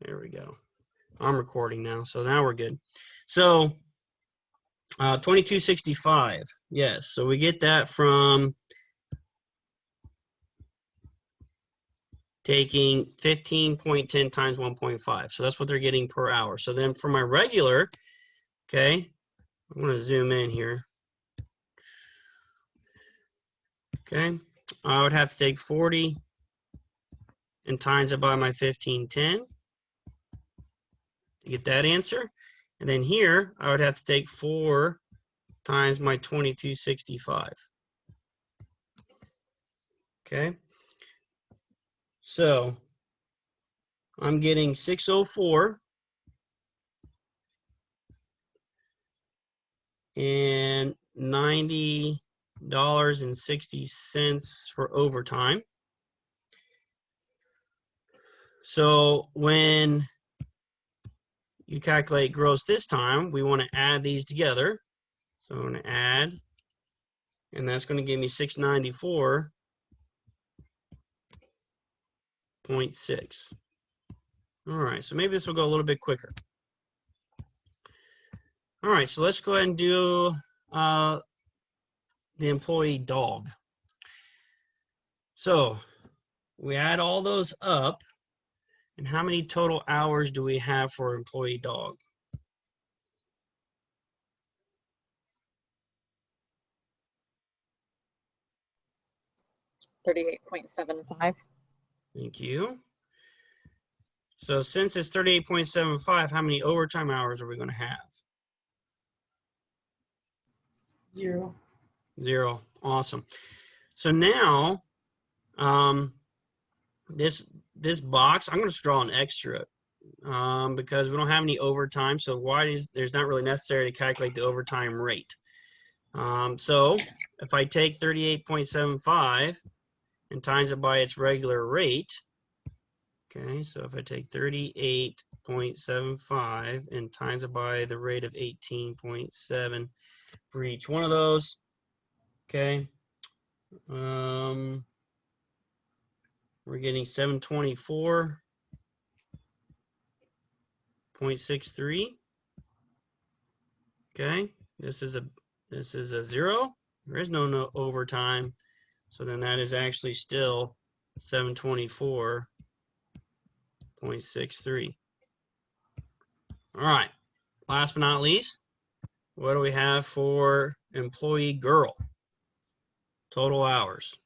There we go. I'm recording now, so now we're good. So 2265, yes. So we get that from taking 15.10 times 1.5. So that's what they're getting per hour. So then for my regular, okay, I'm going to zoom in here. Okay, I would have to take 40 and times it by my 1510 to get that answer. And then here, I would have to take 4 times my 2265. Okay, so I'm getting 604 and $90.60 for overtime. So when you calculate gross this time, we want to add these together. So I'm going to add, and that's going to give me 694.6. All right, so maybe this will go a little bit quicker. All right, so let's go ahead and do the employee dog. So we add all those up, and how many total hours do we have for employee dog? $38.75. Thank you. So since it's 38.75, how many overtime hours are we going to have? 0. 0. Awesome. So now, this box, I'm going to draw an extra because we don't have any overtime. So there's not really necessary to calculate the overtime rate. So if I take 38.75 and times it by its regular rate, okay, so if I take 38.75 and times it by the rate of 18.7 for each one of those, okay, we're getting 724.63. Okay, this is a 0. There is no overtime, so then that is actually still 724.63. All right, last but not least, what do we have for employee girl? Total hours.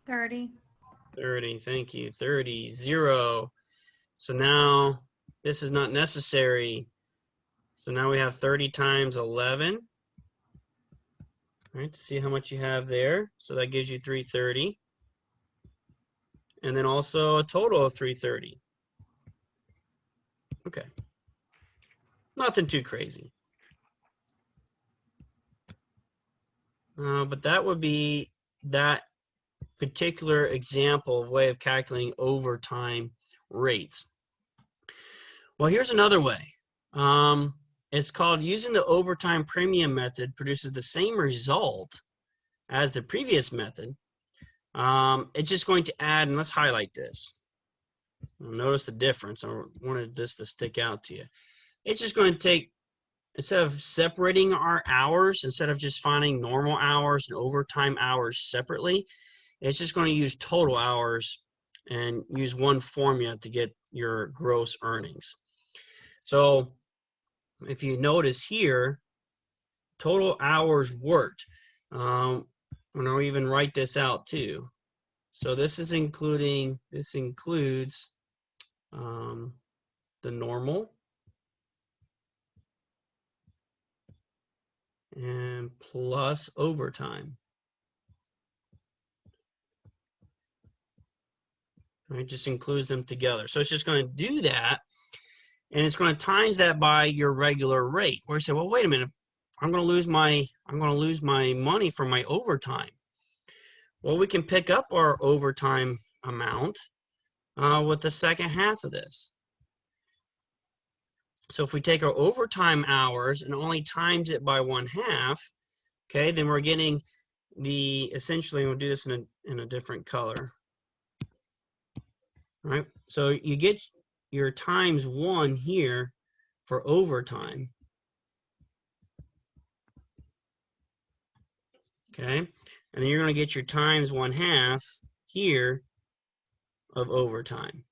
30. 30, thank you. 30, 0. So now this is not necessary. So now we have 30 times 11. All right, to see how much you have there. So that gives you 330. And then also a total of 330. Okay. Nothing too crazy. But that would be that particular example of way of calculating overtime rates. Well, here's another way. It's called using the overtime premium method produces the same result as the previous method. It's just going to add, and let's highlight this. Notice the difference. I wanted this to stick out to you. It's just going to take, instead of separating our hours, instead of just finding normal hours and overtime hours separately, it's just going to use total hours and use one formula to get your gross earnings. So if you notice here, total hours worked. And I'll even write this out too. So this includes the normal and plus overtime. Right, just includes them together. So it's just going to do that, and it's going to times that by your regular rate. Where you say, well, wait a minute, I'm going to lose my money from my overtime. Well, we can pick up our overtime amount with the second half of this. So if we take our overtime hours and only times it by 1/2, okay, then we're getting essentially, we'll do this in a different color. right? So you get your times 1 here for overtime. Okay, and then you're going to get your times 1/2 here of overtime.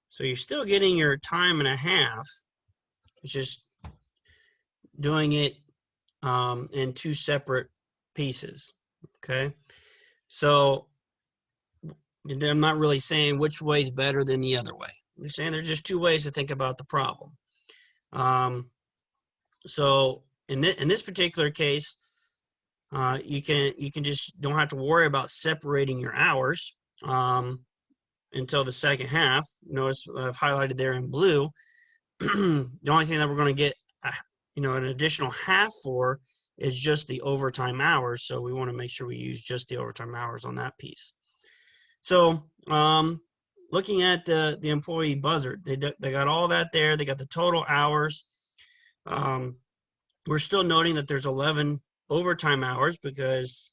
So you're still getting your time and a half. It's just doing it in 2 separate pieces. Okay, so I'm not really saying which way is better than the other way. I'm saying there's just 2 ways to think about the problem. So in this particular case, you can just don't have to worry about separating your hours until the second half. Notice I've highlighted there in blue. The only thing that we're going to get, an additional half for is just the overtime hours. So we want to make sure we use just the overtime hours on that piece. So looking at the employee buzzard, they got all that there. They got the total hours. We're still noting that there's 11 overtime hours because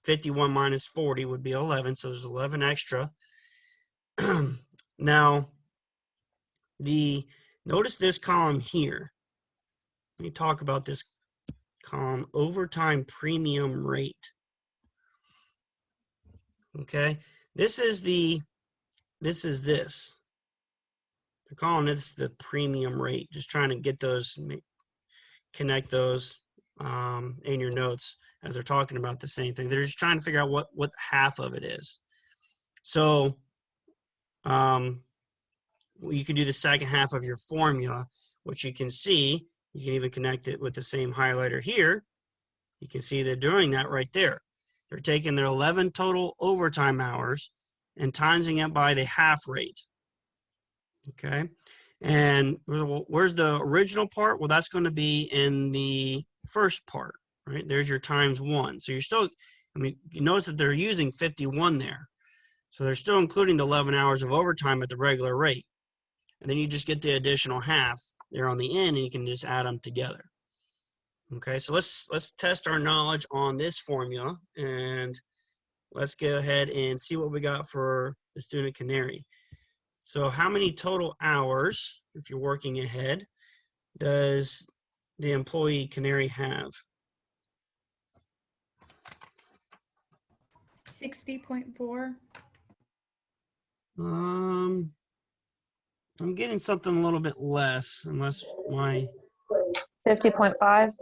51 minus 40 would be 11, so there's 11 extra. Now, notice this column here. Let me talk about this column, overtime premium rate. Okay, this is they're calling this the premium rate. Just trying to get those, connect those in your notes as they're talking about the same thing. They're just trying to figure out what half of it is. So you can do the second half of your formula, which you can see. You can even connect it with the same highlighter here. You can see they're doing that right there. They're taking their 11 total overtime hours and timesing it by the half rate. Okay, and where's the original part? Well, that's going to be in the first part, right? There's your times 1. So you're still, you notice that they're using 51 there. So they're still including the 11 hours of overtime at the regular rate. And then you just get the additional half there on the end, and you can just add them together. Okay, so let's test our knowledge on this formula, and let's go ahead and see what we got for the student canary. So how many total hours, if you're working ahead, does the employee canary have? 60.4. I'm getting something a little bit less, unless 50.5.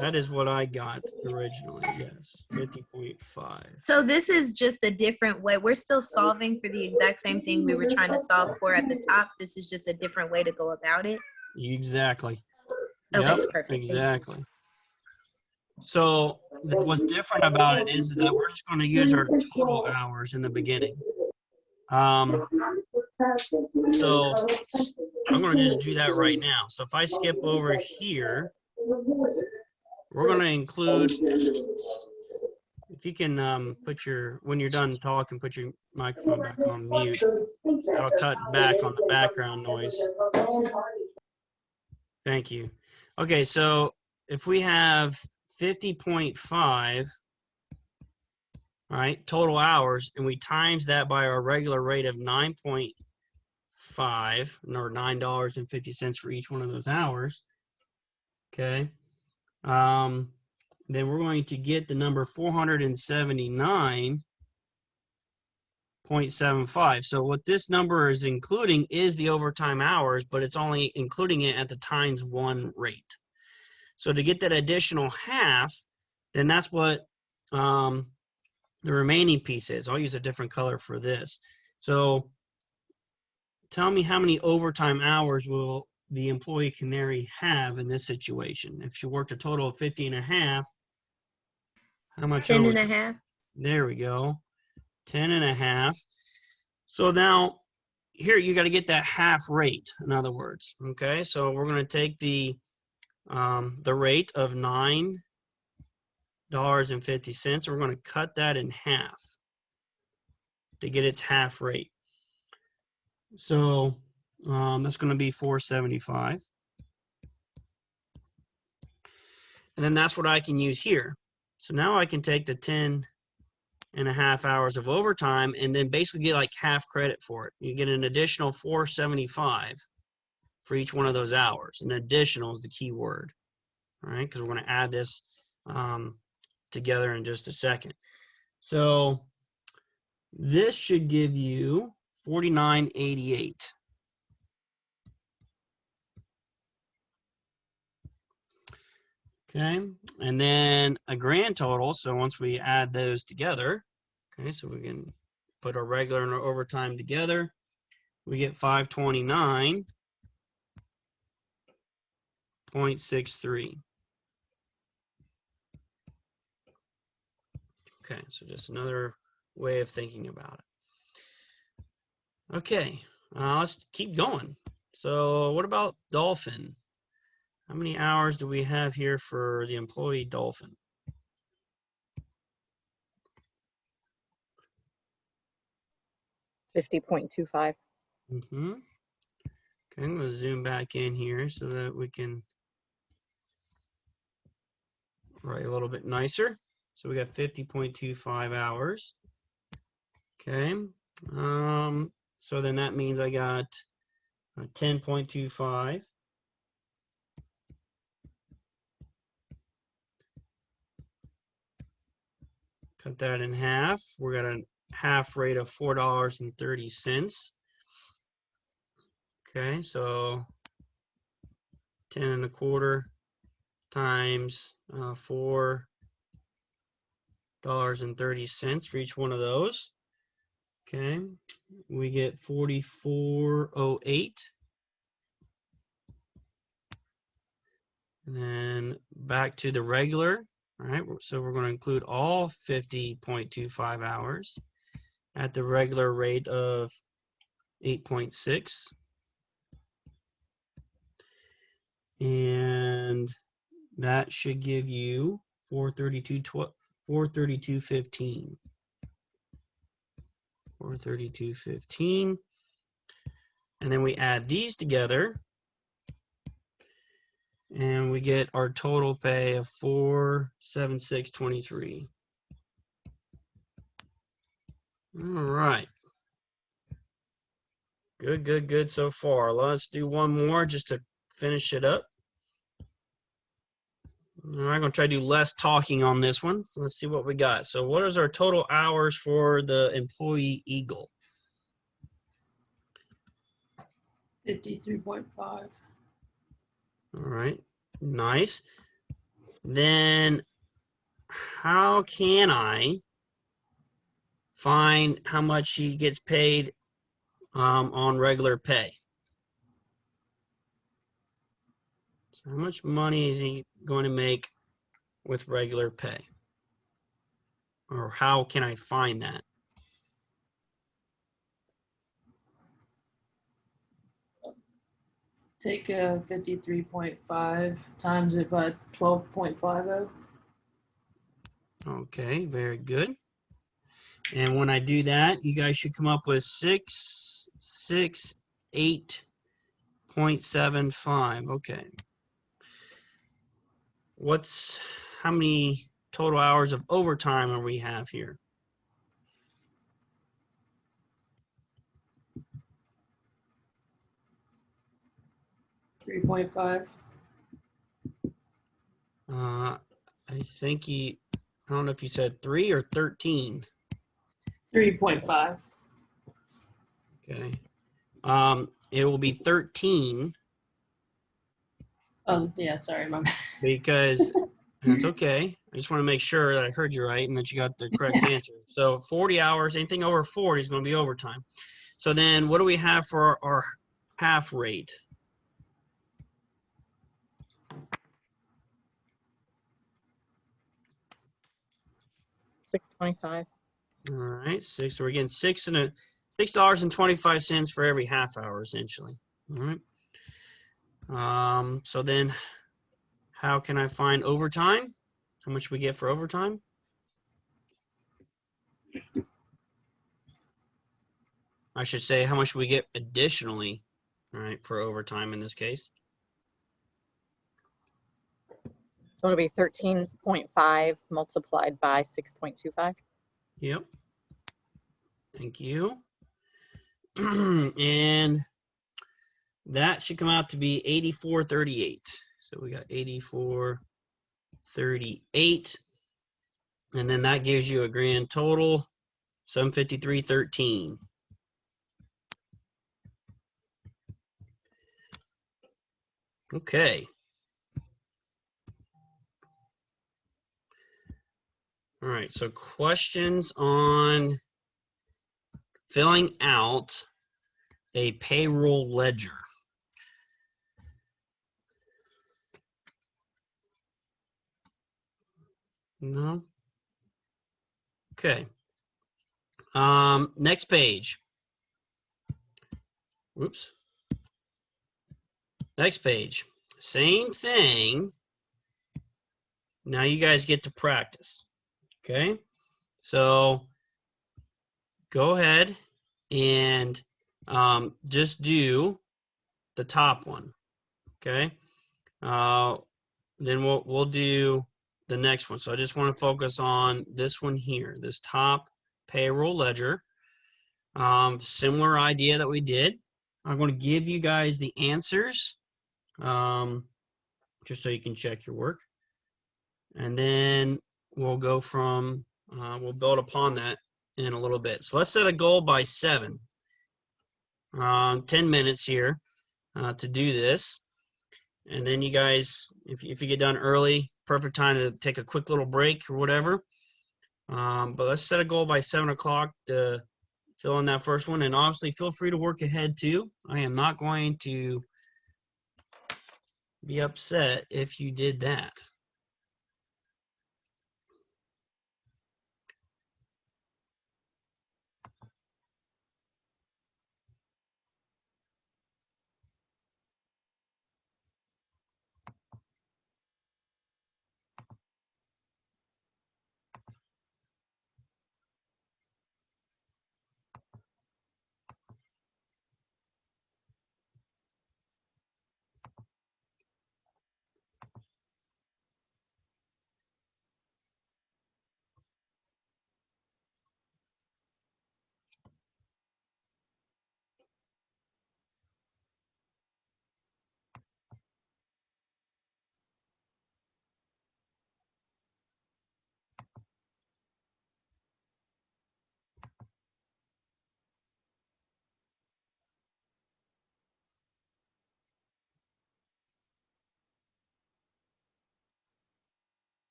that is what I got originally. Yes, 50.5. So this is just a different way. We're still solving for the exact same thing we were trying to solve for at the top. This is just a different way to go about it. Exactly. Okay, Yep, perfect. exactly. So what's different about it is that we're just going to use our total hours in the beginning. So I'm going to just do that right now. So if I skip over here, we're going to include, if you can when you're done talking, put your microphone back on mute. That'll cut back on the background noise. Thank you. Okay, so if we have 50.5, all right, total hours, and we times that by our regular rate of 9.5, or $9.50 for each one of those hours, okay, then we're going to get the number 479.75. So what this number is including is the overtime hours, but it's only including it at the times 1 rate. So to get that additional half, then that's what the remaining piece is. I'll use a different color for this. So tell me how many overtime hours will the employee canary have in this situation? If she worked a total of 50.5, how much? 10.5. There we go. 10.5. So now here you got to get that half rate, in other words. Okay, so we're going to take the rate of $9.50. We're going to cut that in half to get its half rate. So that's going to be $4.75. And then that's what I can use here. So now I can take the 10 and a half hours of overtime, and then basically get like half credit for it. You get an additional $4.75 for each one of those hours. And additional is the key word, all right? Because we're going to add this together in just a second. So this should give you $49.88. Okay, and then a grand total. So once we add those together, okay, so we can put our regular and our overtime together, we get 529.63. Okay, so just another way of thinking about it. Okay, let's keep going. So what about Dolphin? How many hours do we have here for the employee Dolphin? $50.25. Mm-hmm. Okay, I'm going to zoom back in here so that we can write a little bit nicer. So we got 50.25 hours. Okay. So then that means I got 10.25. Cut that in half. We're got a half rate of $4.30. Okay, so 10.25 times $4.30 for each one of those. Okay, we get 44.08. And then back to the regular. All right, so we're going to include all 50.25 hours at the regular rate of 8.6. And that should give you 432.15. 432.15. And then we add these together, and we get our total pay of $476.23. All right. Good, good, good so far. Let's do one more just to finish it up. All right, I'm going to try to do less talking on this one. So let's see what we got. So what is our total hours for the employee Eagle? 53.5. All right, nice. Then how can I find how much he gets paid on regular pay? So how much money is he going to make with regular pay? Or how can I find that? Take 53.5 times it by 12.50. Okay, very good. And when I do that, you guys should come up with 668.75. Okay. How many total hours of overtime are we have here? $3.5. I think I don't know if you said 3 or 13. 3.5. Okay. It will be 13 Yeah, sorry, my bad. because that's okay. I just want to make sure that I heard you right and that you got the correct answer. So 40 hours, anything over 40 is going to be overtime. So then what do we have for our half rate? $6.25. All right, six. So we're getting $6.25 for every half hour, essentially. All right. So then, how can I find overtime? How much we get for overtime? I should say how much we get additionally, all right, for overtime in this case. So it'll be 13.5 multiplied by 6.25. Yep. Thank you. And that should come out to be 8438. So we got 8438. And then that gives you a grand total, 753.13. Okay. All right, so questions on filling out a payroll ledger. No? Okay. Next page. Whoops. Next page. Same thing. Now you guys get to practice. Okay. So go ahead and just do the top one. Okay. Then we'll do the next one. So I just want to focus on this one here, this top payroll ledger. Similar idea that we did. I'm going to give you guys the answers just so you can check your work. And then we'll go from, we'll build upon that in a little bit. So let's set a goal by 7. 10 minutes here to do this. And then you guys, if you get done early, perfect time to take a quick little break or whatever. But let's set a goal by 7 o'clock to fill in that first one. And obviously feel free to work ahead too. I am not going to be upset if you did that.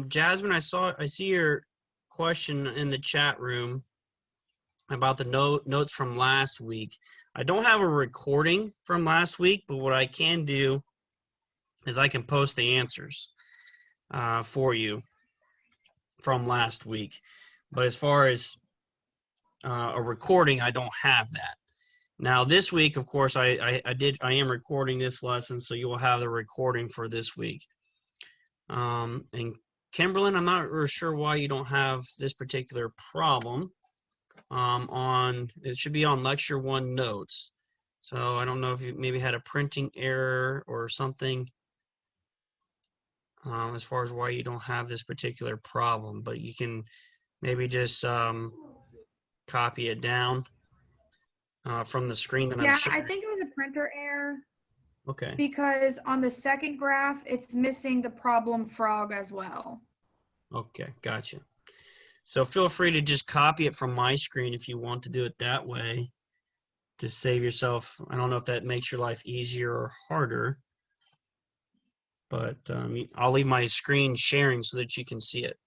Jasmine, I see your question in the chat room about the notes from last week. I don't have a recording from last week, but what I can do is I can post the answers for you from last week. But as far as a recording, I don't have that. Now this week, of course, I am recording this lesson, so you will have the recording for this week. And Kimberlyn, I'm not really sure why you don't have this particular problem it should be on lecture 1 notes. So I don't know if you maybe had a printing error or something as far as why you don't have this particular problem, but you can maybe just copy it down from the screen that I'm Yeah, showing. I think it was a printer error Okay. because on the second graph, it's missing the problem frog as well. Okay, gotcha. So feel free to just copy it from my screen if you want to do it that way. Just save yourself. I don't know if that makes your life easier or harder, but I'll leave my screen sharing so that you can see it.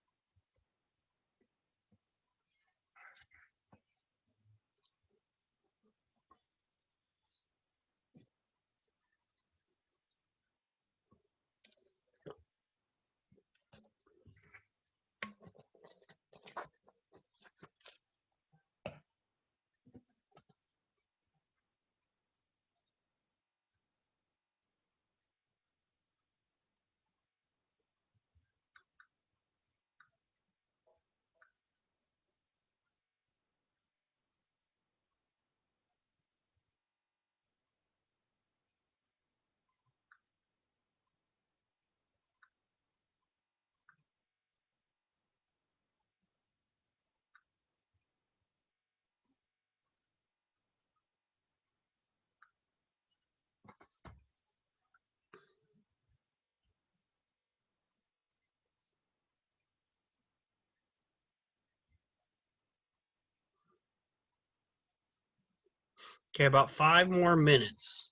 Okay, about 5 more minutes.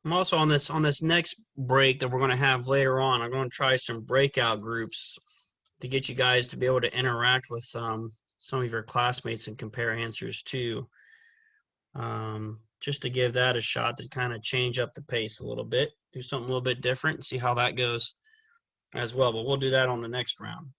I'm also on this next break that we're going to have later on. I'm going to try some breakout groups to get you guys to be able to interact with some of your classmates and compare answers too. Just to give that a shot to kind of change up the pace a little bit, do something a little bit different, and see how that goes as well. But we'll do that on the next round.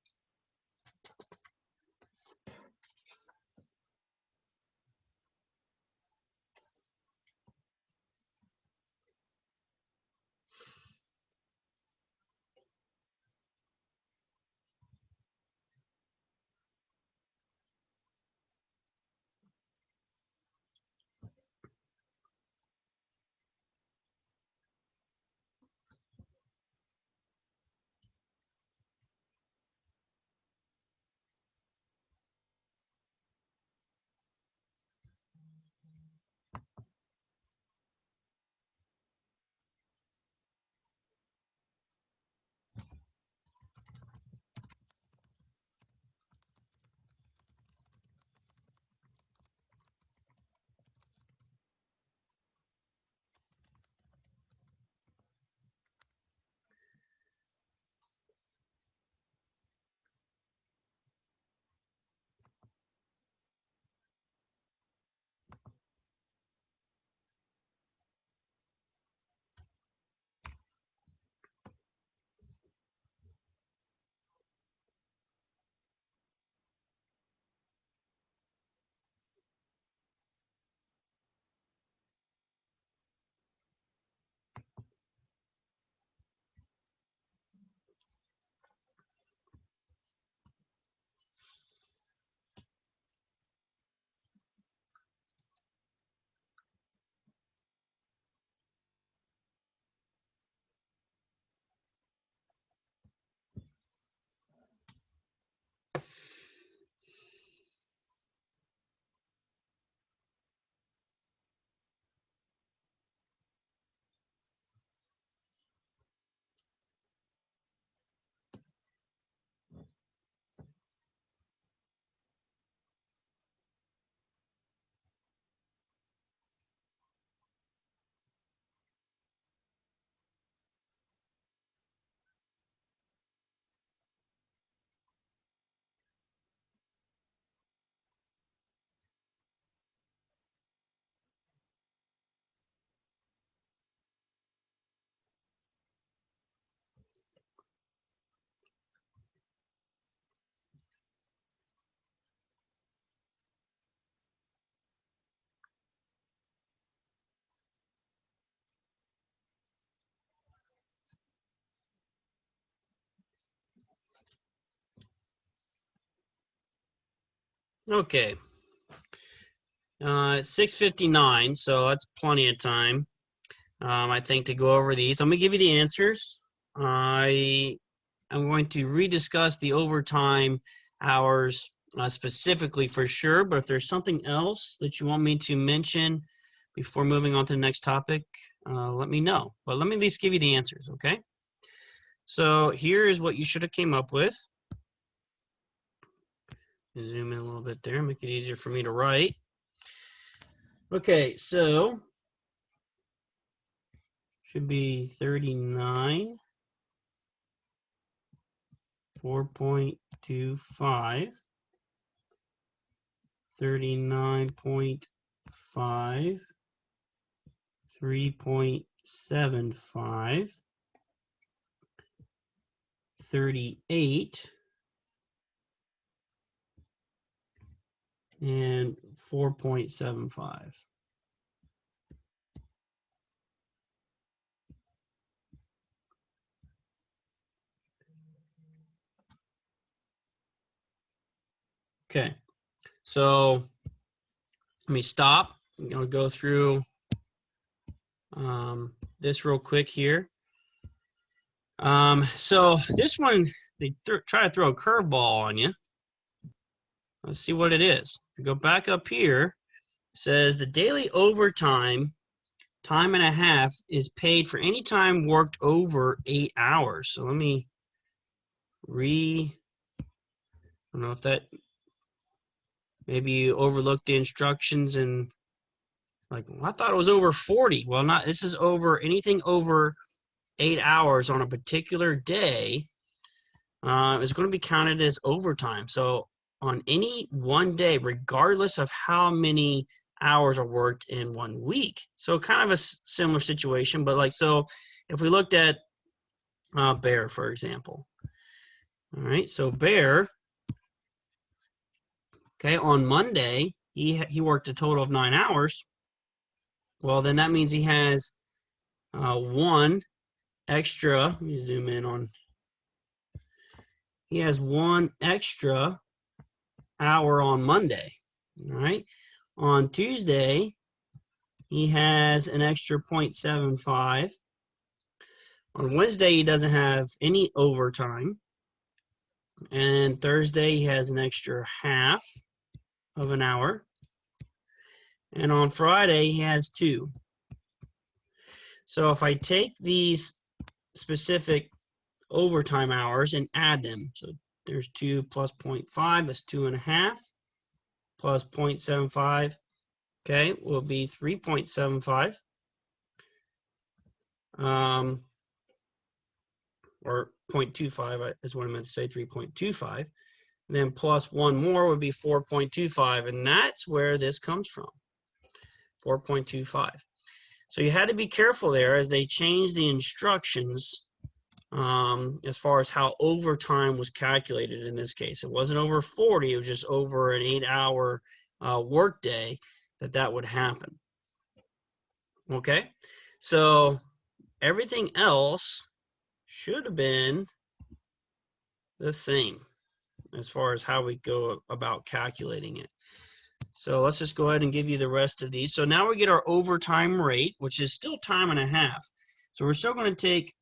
Okay. It's 6:59, so that's plenty of time, I think, to go over these. I'm going to give you the answers. I'm going to rediscuss the overtime hours specifically for sure, but if there's something else that you want me to mention before moving on to the next topic, let me know. But let me at least give you the answers, okay? So here is what you should have came up with. Zoom in a little bit there, make it easier for me to write. Okay, so should be 39, 4.25, 39.5, 3.75, 38, and 4.75. Okay, so let me stop. I'm going to go through this real quick here. So this one, they try to throw a curveball on you. Let's see what it is. If you go back up here, it says the daily overtime time and a half is paid for any time worked over 8 hours. So let me I don't know if that, maybe you overlooked the instructions and like, well, I thought it was over 40. Well, not, this is over anything over 8 hours on a particular day is going to be counted as overtime. So on any one day, regardless of how many hours are worked in 1 week. So kind of a similar situation, but like, so if we looked at Bear, for example. All right, so Bear, okay, on Monday, he worked a total of 9 hours. Well, then that means he has one extra, let me zoom in on, he has 1 extra hour on Monday, all right? On Tuesday, he has an extra 0.75. On Wednesday, he doesn't have any overtime. And Thursday, he has an extra half of an hour. And on Friday, he has 2. So if I take these specific overtime hours and add them, so there's 2 plus 0.5, that's 2.5, plus 0.75, okay, will be 3.75. Or 0.25 is what I meant to say, 3.25. And then plus 1 more would be 4.25, and that's where this comes from, 4.25. So you had to be careful there as they changed the instructions as far as how overtime was calculated in this case. It wasn't over 40, it was just over an 8-hour work day that would happen. Okay, so everything else should have been the same as far as how we go about calculating it. So let's just go ahead and give you the rest of these. So now we get our overtime rate, which is still time and a half. So we're still going to take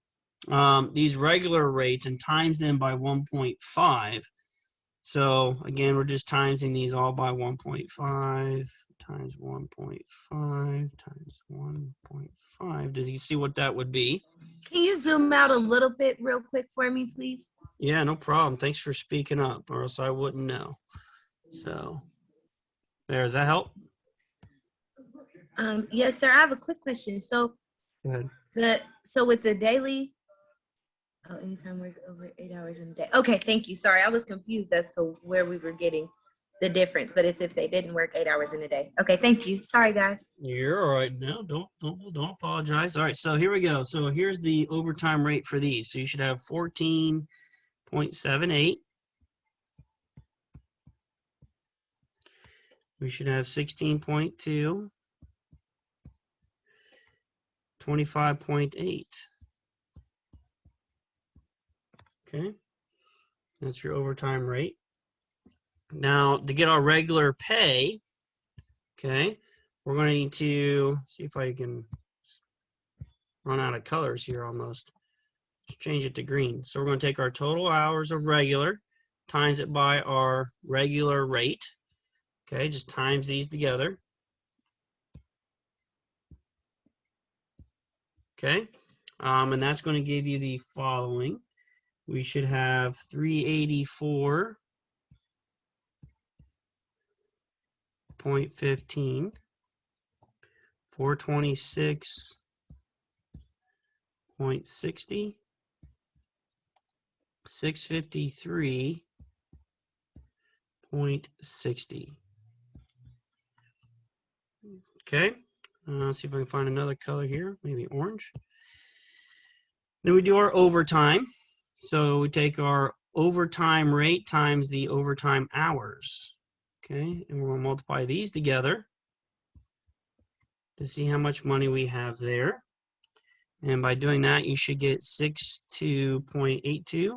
these regular rates and times them by 1.5. So again, we're just timesing these all by 1.5 times 1.5 times 1.5. Does you see what that would be? Can you zoom out a little bit real quick for me, please? Yeah, no problem. Thanks for speaking up, or else I wouldn't know. So there, does that help? Yes, sir. I have a quick question. So Go ahead. with the daily, anytime work over 8 hours in a day. Okay, thank you. Sorry, I was confused as to where we were getting the difference, but it's if they didn't work 8 hours in a day. Okay, thank you. Sorry, guys. You're all right. No, don't apologize. All right, so here we go. So here's the overtime rate for these. So you should have 14.78. We should have 16.2, 25.8. Okay, that's your overtime rate. Now, to get our regular pay, okay, we're going to need to see if I can run out of colors here almost. Let's change it to green. So we're going to take our total hours of regular, times it by our regular rate. Okay, just times these together. Okay, and that's going to give you the following. We should have 384.15, 426.60, 653.60. Okay, let's see if I can find another color here, maybe orange. Then we do our overtime. So we take our overtime rate times the overtime hours. Okay, and we're going to multiply these together to see how much money we have there. And by doing that, you should get 62.82,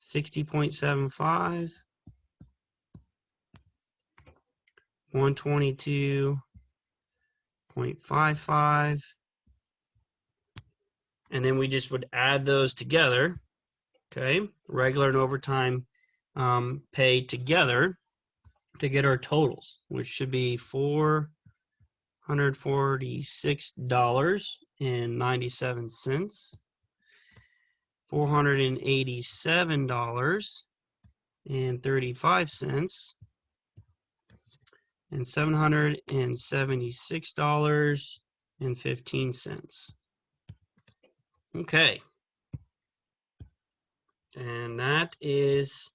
60.75, 122.55, and then we just would add those together, okay? Regular and overtime pay together to get our totals, which should be $446.97, $487.35, and $776.15. Okay. And that is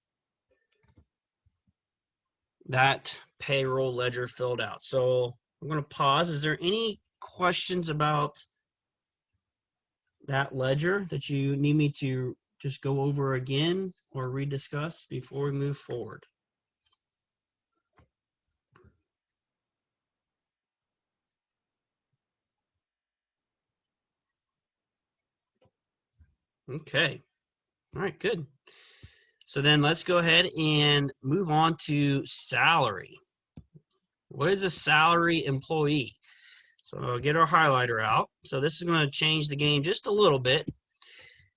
that payroll ledger filled out. So I'm going to pause. Is there any questions about that ledger that you need me to just go over again or rediscuss before we move forward? Okay. All right, good. So then let's go ahead and move on to salary. What is a salary employee? So I'll get our highlighter out. So this is going to change the game just a little bit.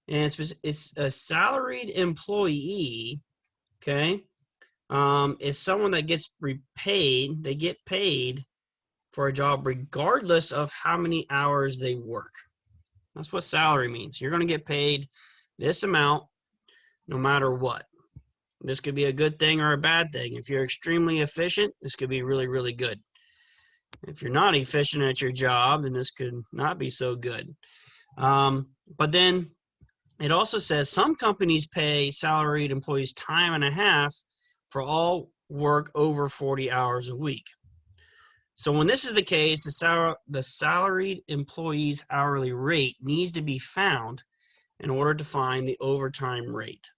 And it's a salaried employee, okay, is someone that gets repaid. They get paid for a job regardless of how many hours they work. That's what salary means. You're going to get paid this amount no matter what. This could be a good thing or a bad thing. If you're extremely efficient, this could be really, really good. If you're not efficient at your job, then this could not be so good. But then it also says some companies pay salaried employees time and a half for all work over 40 hours a week. So when this is the case, the salaried employee's hourly rate needs to be found in order to find the overtime rate.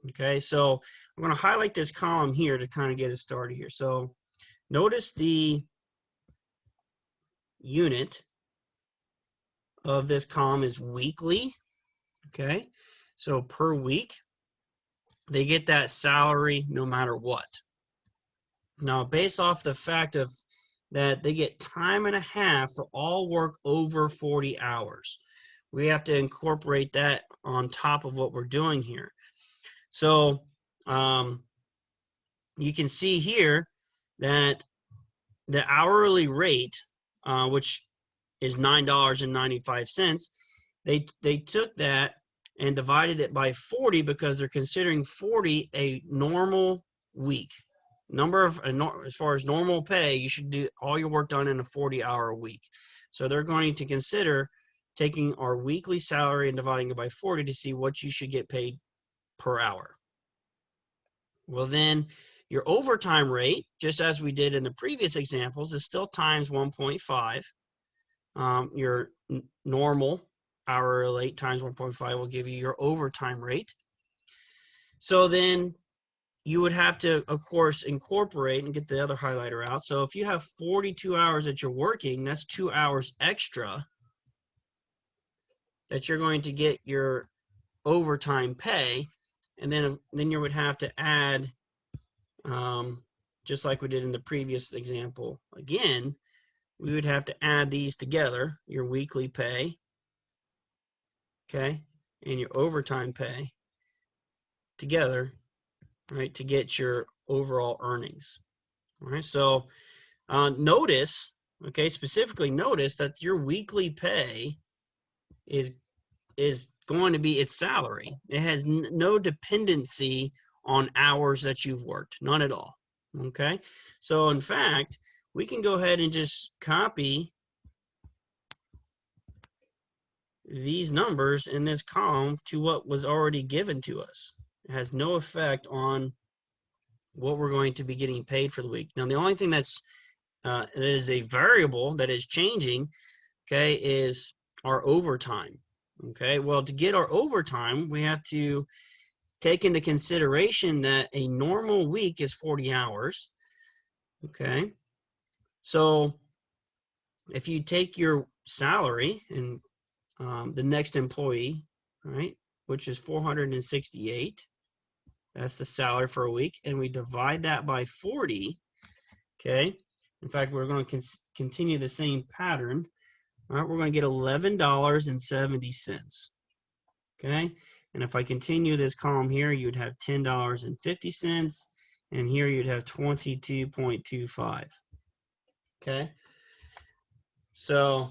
Okay, so I'm going to highlight this column here to kind of get us started here. So notice the unit of this column is weekly. Okay, so per week, they get that salary no matter what. Now, based off the fact of that they get time and a half for all work over 40 hours. We have to incorporate that on top of what we're doing here. So you can see here that the hourly rate, which is $9.95, they took that and divided it by 40 because they're considering 40 a normal week. As far as normal pay, you should do all your work done in a 40-hour week. So they're going to consider taking our weekly salary and dividing it by 40 to see what you should get paid per hour. Well, then your overtime rate, just as we did in the previous examples, is still times 1.5. Your normal hourly rate times 1.5 will give you your overtime rate. So then you would have to, of course, incorporate and get the other highlighter out. So if you have 42 hours that you're working, that's 2 hours extra that you're going to get your overtime pay. And then you would have to add, just like we did in the previous example, again, we would have to add these together, your weekly pay, okay, and your overtime pay together, right, to get your overall earnings. All right, so notice, okay, specifically notice that your weekly pay is going to be its salary. It has no dependency on hours that you've worked, none at all. Okay, so in fact, we can go ahead and just copy these numbers in this column to what was already given to us. It has no effect on what we're going to be getting paid for the week. Now, the only thing that is a variable that is changing, okay, is our overtime. Okay, well, to get our overtime, we have to take into consideration that a normal week is 40 hours. Okay, so if you take your salary and the next employee, right, which is 468, That's the salary for a week. And we divide that by 40. Okay. In fact, we're going to continue the same pattern. All right. We're going to get $11.70. Okay. And if I continue this column here, you'd have $10.50. And here you'd have 22.25. Okay. So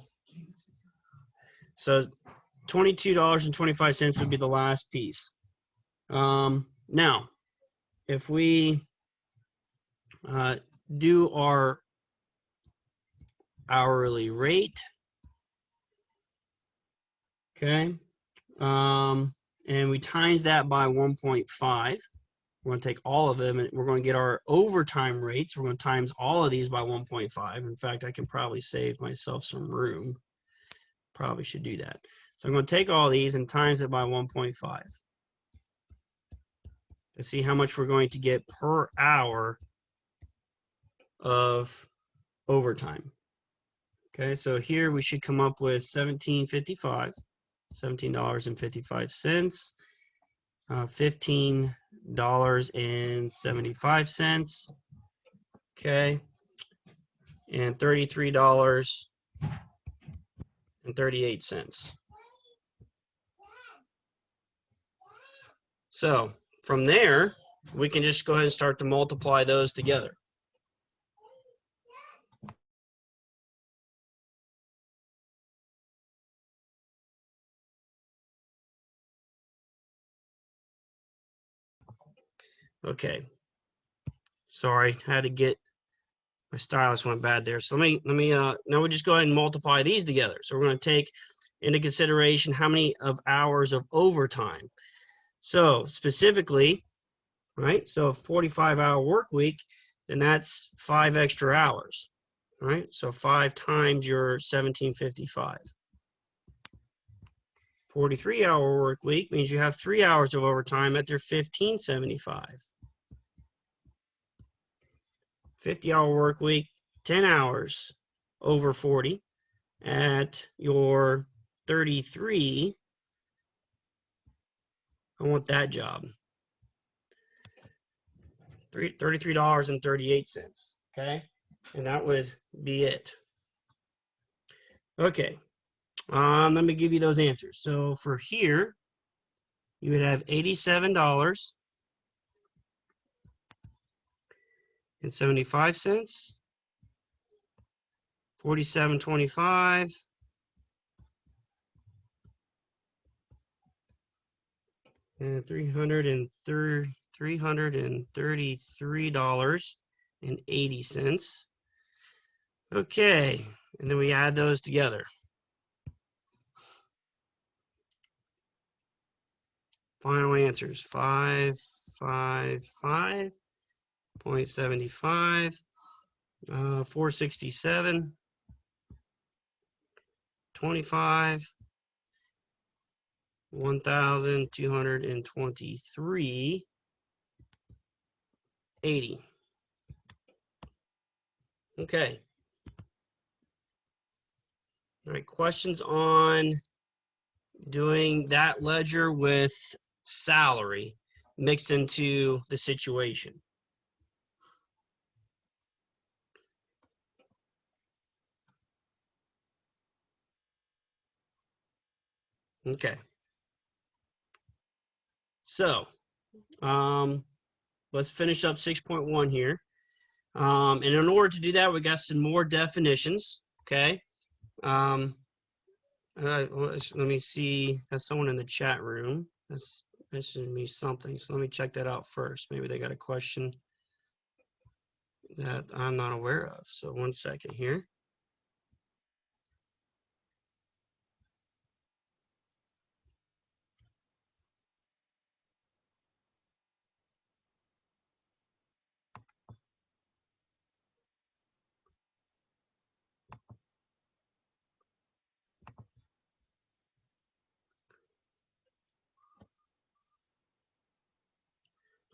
$22.25 would be the last piece. Now, if we do our hourly rate, okay, and we times that by 1.5, we're going to take all of them and we're going to get our overtime rates. We're going to times all of these by 1.5. In fact, I can probably save myself some room. Probably should do that. So I'm going to take all these and times it by 1.5 to see how much we're going to get per hour of overtime. Okay, so here we should come up with $17.55, $17.55, $15.75, okay, and $33.38. So from there, we can just go ahead and start to multiply those together. Okay. Sorry, had to get my stylus went bad there. So let me now we just go ahead and multiply these together. So we're going to take into consideration how many of hours of overtime. So specifically, right? So a 45-hour work week, then that's 5 extra hours, right? So 5 times your 17.55. 43-hour work week means you have 3 hours of overtime at their 15.75. 50-hour work week, 10 hours over 40 at your 33. I want that job. $33.38. Okay, and that would be it. Okay, let me give you those answers. So for here, you would have $87.75, $47.25, and $333.80. Okay, and then we add those together. Final answers: 555.75, 467, 25, 1,223.80. Okay. All right, questions on doing that ledger with salary mixed into the situation? Okay. So, let's finish up 6.1 here. And in order to do that, we got some more definitions. Okay. Let me see. Got someone in the chat room. That's mentioned me something. So let me check that out first. Maybe they got a question that I'm not aware of. So 1 second here.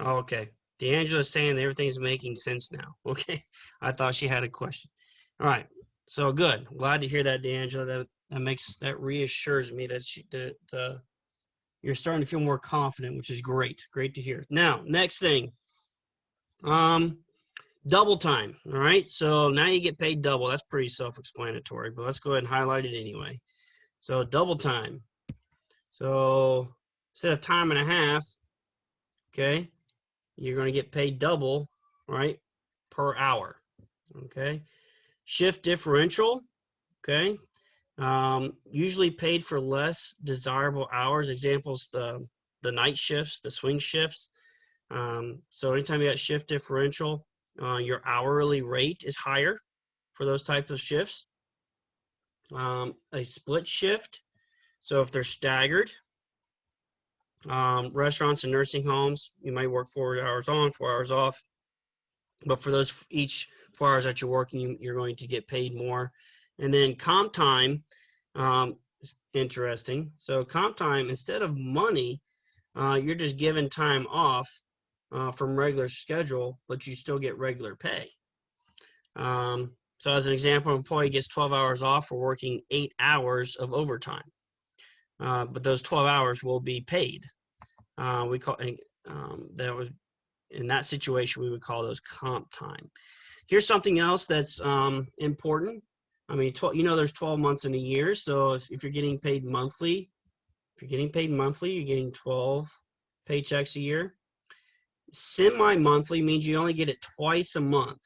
Oh, okay. D'Angela's saying that everything's making sense now. Okay. I thought she had a question. All right. So good. Glad to hear that, D'Angela. That reassures me that you're starting to feel more confident, which is great. Great to hear. Now, next thing, double time. All right. So now you get paid double. That's pretty self-explanatory, but let's go ahead and highlight it anyway. So double time. So instead of time and a half, okay, you're going to get paid double, right, per hour. Okay. Shift differential. Okay. Usually paid for less desirable hours. Examples, the night shifts, the swing shifts. So anytime you got shift differential, your hourly rate is higher for those types of shifts. A split shift. So if they're staggered, restaurants and nursing homes, you might work 4 hours on, 4 hours off. But for those each 4 hours that you're working, you're going to get paid more. And then comp time, interesting. So comp time, instead of money, you're just given time off from regular schedule, but you still get regular pay. So as an example, an employee gets 12 hours off for working 8 hours of overtime. But those 12 hours will be paid. We call that was in that situation, we would call those comp time. Here's something else that's important. I mean, there's 12 months in a year. So if you're getting paid monthly, you're getting 12 paychecks a year. Semi-monthly means you only get it twice a month.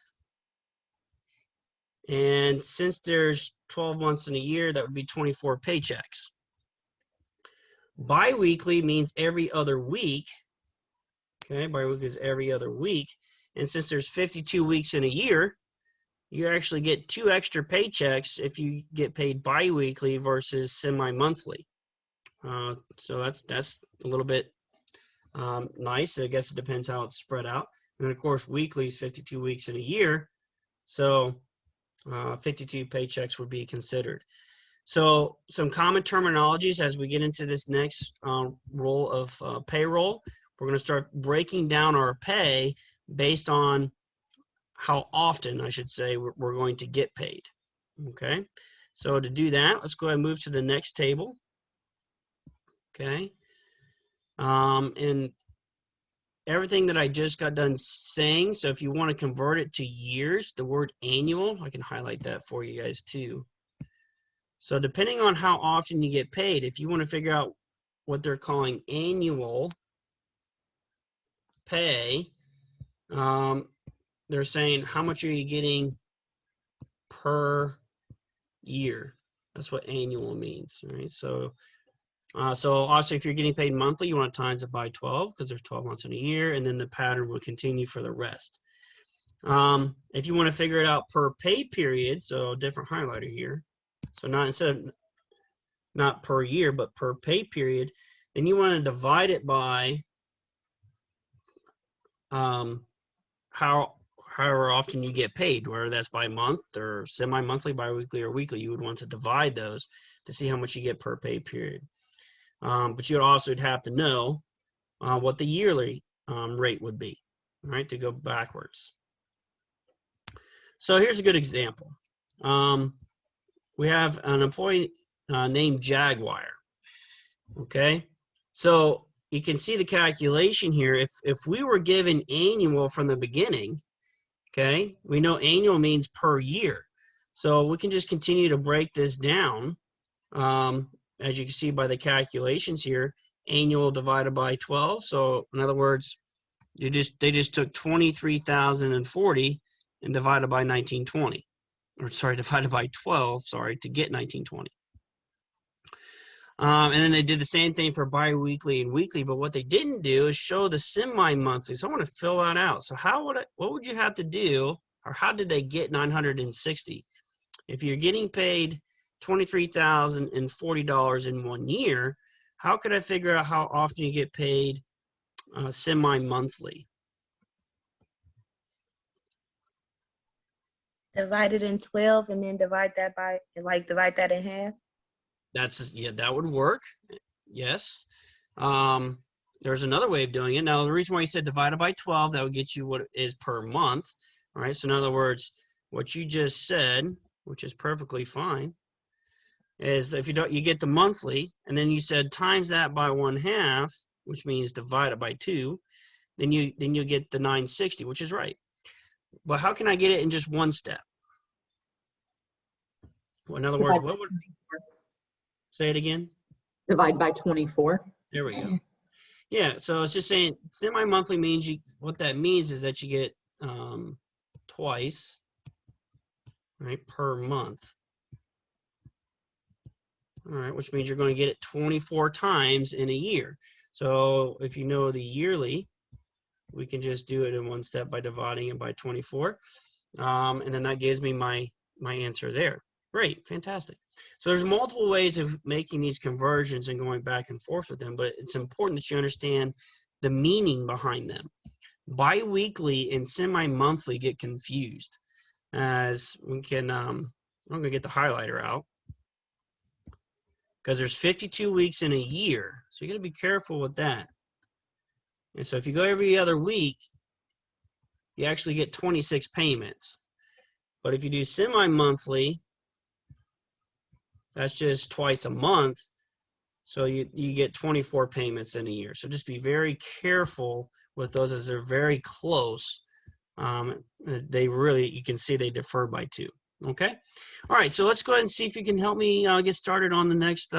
And since there's 12 months in a year, that would be 24 paychecks. Bi-weekly means every other week. Okay, bi-weekly is every other week. And since there's 52 weeks in a year, you actually get 2 extra paychecks if you get paid bi-weekly versus semi-monthly. So that's a little bit nice. I guess it depends how it's spread out. And of course, weekly is 52 weeks in a year. So 52 paychecks would be considered. So some common terminologies as we get into this next role of payroll. We're going to start breaking down our pay based on how often, I should say, we're going to get paid. Okay, so to do that, let's go ahead and move to the next table. Okay, and everything that I just got done saying, so if you want to convert it to years, the word annual, I can highlight that for you guys too. So depending on how often you get paid, if you want to figure out what they're calling annual pay, they're saying how much are you getting per year. That's what annual means, right? So also if you're getting paid monthly, you want to times it by 12 because there's 12 months in a year, and then the pattern will continue for the rest. If you want to figure it out per pay period, so different highlighter here. So not per year, but per pay period, then you want to divide it by however often you get paid, whether that's by month or semi-monthly, bi-weekly, or weekly. You would want to divide those to see how much you get per pay period. But you would also have to know what the yearly rate would be, right, to go backwards. So here's a good example. We have an employee named Jaguar. Okay, so you can see the calculation here. If we were given annual from the beginning, okay, we know annual means per year. So we can just continue to break this down. As you can see by the calculations here, annual divided by 12. So in other words, they just took 23,040 and divided by 1920. Or sorry, divided by 12, sorry, to get 1920. And then they did the same thing for bi-weekly and weekly, but what they didn't do is show the semi-monthly. So I want to fill that out. So what would you have to do, or how did they get 960? If you're getting paid $23,040 in 1 year, how could I figure out how often you get paid semi-monthly? Divide it in 12 and then divide that in half. That would work. Yes. There's another way of doing it. Now, the reason why you said divided by 12, that would get you what is per month. All right. So in other words, what you just said, which is perfectly fine, is if you don't, you get the monthly, and then you said times that by 1/2, which means divide it by 2, then you get the 960, which is right. But how can I get it in just one step? Well, in other words, what would, say it again? Divide by 24. There we go. Yeah, so it's just saying semi-monthly means what that means is that you get twice, right, per month. All right, which means you're going to get it 24 times in a year. So if you know the yearly, we can just do it in one step by dividing it by 24. And then that gives me my answer there. Great, fantastic. So there's multiple ways of making these conversions and going back and forth with them, but it's important that you understand the meaning behind them. Biweekly and semi-monthly get confused, as we can, I'm gonna get the highlighter out, because there's 52 weeks in a year, so you gotta be careful with that. And so if you go every other week, you actually get 26 payments. But if you do semi-monthly, that's just twice a month. So you get 24 payments in a year. So just be very careful with those, as they're very close. They really, you can see they differ by 2. Okay. All right. So let's go ahead and see if you can help me get started on the next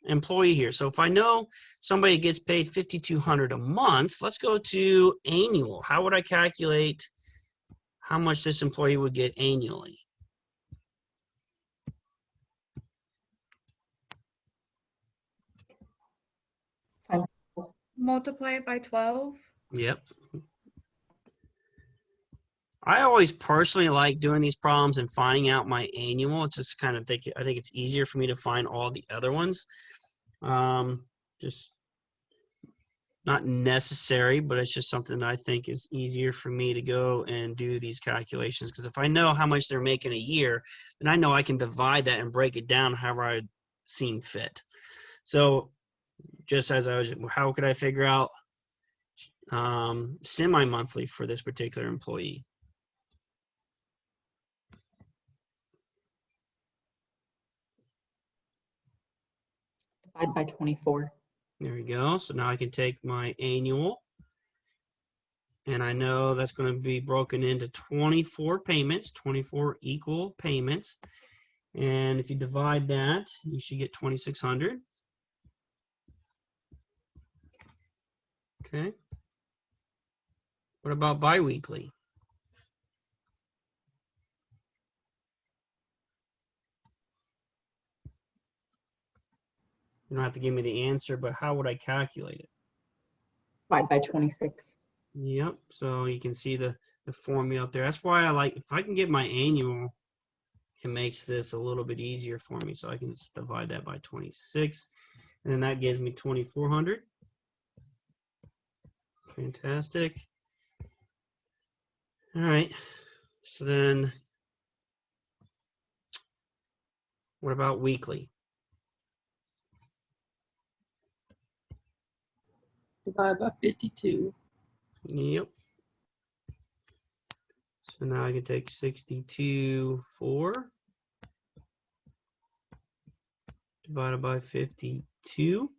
employee here. So if I know somebody gets paid $5,200 a month, let's go to annual. How would I calculate how much this employee would get annually? Multiply it by 12. Yep. I always personally like doing these problems and finding out my annual. It's just kind of I think it's easier for me to find all the other ones. Just not necessary, but it's just something that I think is easier for me to go and do these calculations. Because if I know how much they're making a year, then I know I can divide that and break it down however I seem fit. So just as I was, how could I figure out semi-monthly for this particular employee? Divide by 24. There we go. So now I can take my annual, and I know that's going to be broken into 24 payments, 24 equal payments. And if you divide that, you should get 2,600. Okay. What about biweekly? You don't have to give me the answer, but how would I calculate it? Divide by 26. Yep. So you can see the formula up there. That's why I like, if I can get my annual, it makes this a little bit easier for me. So I can just divide that by 26, and then that gives me 2,400. Fantastic. All right. So then what about weekly? Divide by 52. Yep. So now I can take 62.4 divided by 52.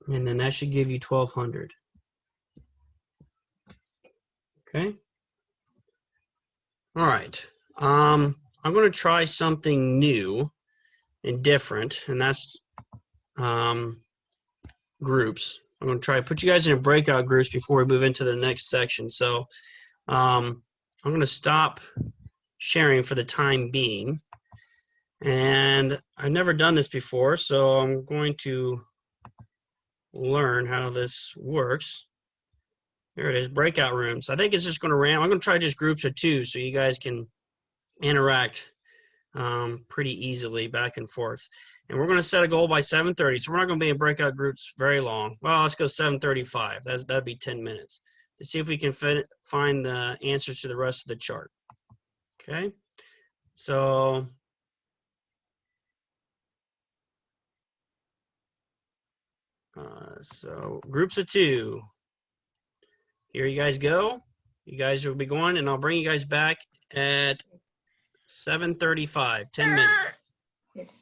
And then that should give you 1,200. Okay. All right. I'm going to try something new and different, and that's groups. I'm going to try to put you guys in breakout groups before we move into the next section. So I'm going to stop sharing for the time being. And I've never done this before, so I'm going to learn how this works. There it is, breakout rooms. I think it's just going to I'm going to try just groups of 2 so you guys can interact pretty easily back and forth. And we're going to set a goal by 7:30, so we're not going to be in breakout groups very long. Well, let's go 7:35. That'd be 10 minutes to see if we can find the answers to the rest of the chart. Okay, so groups of 2. Here you guys go. You guys will be going, and I'll bring you guys back at 7:35, 10 minutes.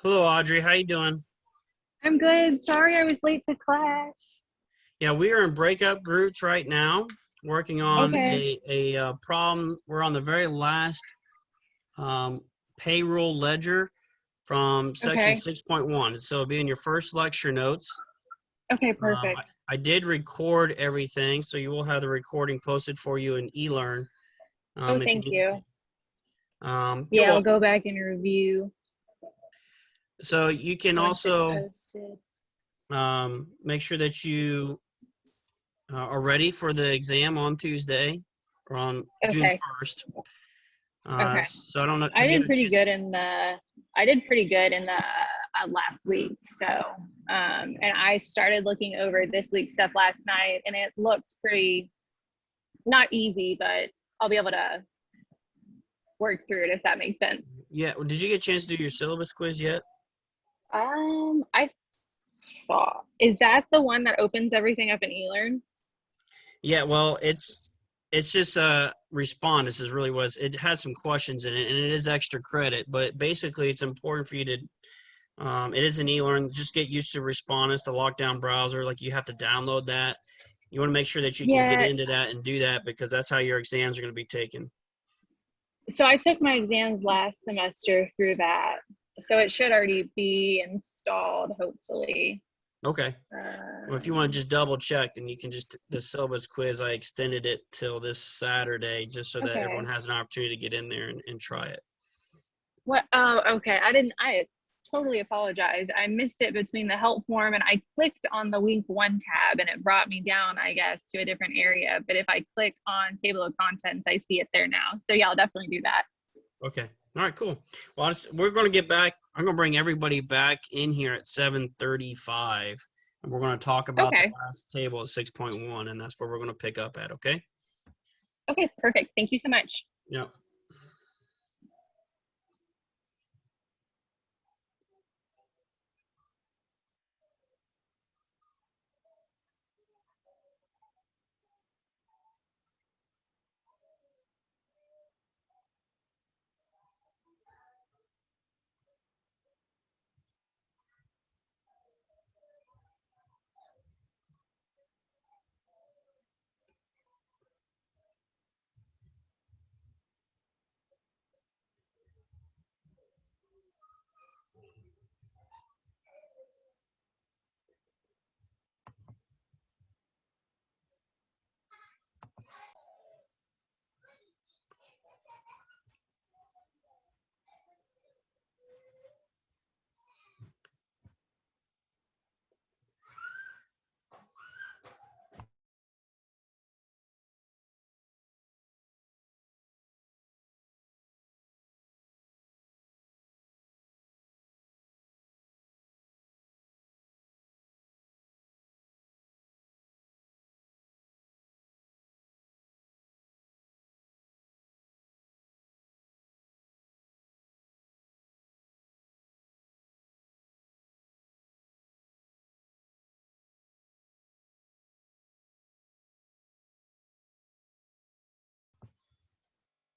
Hello, Audrey. How you doing? I'm good. Sorry I was late to class. Yeah, we are in breakup groups right now, working on Okay. a problem. We're on the very last um, payroll ledger from section Okay. 6.1. So it'll be in your first lecture notes. Okay, Um, perfect. I did record everything, so you will have the recording posted for you in eLearn. Oh, If you thank need you. to. You're Yeah, I'll welcome. go back and review So you can once it's also posted. make sure that you are ready for the exam on Tuesday or on June Okay. 1st. Okay. So I don't know. I Have you had did a pretty chance? good in the last week. So, and I started looking over this week's stuff last night and it looked pretty not easy, but I'll be able to work through it if that makes sense. Yeah. Did you get a chance to do your syllabus quiz yet? I saw. Is that the one that opens everything up in eLearn? Yeah. Well, it's just respond. This is really was. It has some questions in it, and it is extra credit. But basically, it's important for you to. It is an e-learn. Just get used to Respondus, the lockdown browser. Like you have to download that. You want to make sure that you can get Yeah. into that and do that because that's how your exams are going to be taken. So I took my exams last semester through that. So it should already be installed, hopefully. Okay. Well, if you want to Um, just double check, then you can just the syllabus quiz. I extended it till this Saturday just so that everyone okay. has an opportunity to get in there and try it. What? Oh, okay. I totally apologize. I missed it between the help form and I clicked on the week 1 tab and it brought me down, I guess, to a different area. But if I click on table of contents, I see it there now. So yeah, I'll definitely do that. Okay. All right. Cool. Well, we're going to get back. I'm going to bring everybody back in here at 7:35, and we're going to talk about the Okay. last table at 6.1, and that's where we're going to pick up at. Okay. Okay, perfect. Thank you so much. Yeah.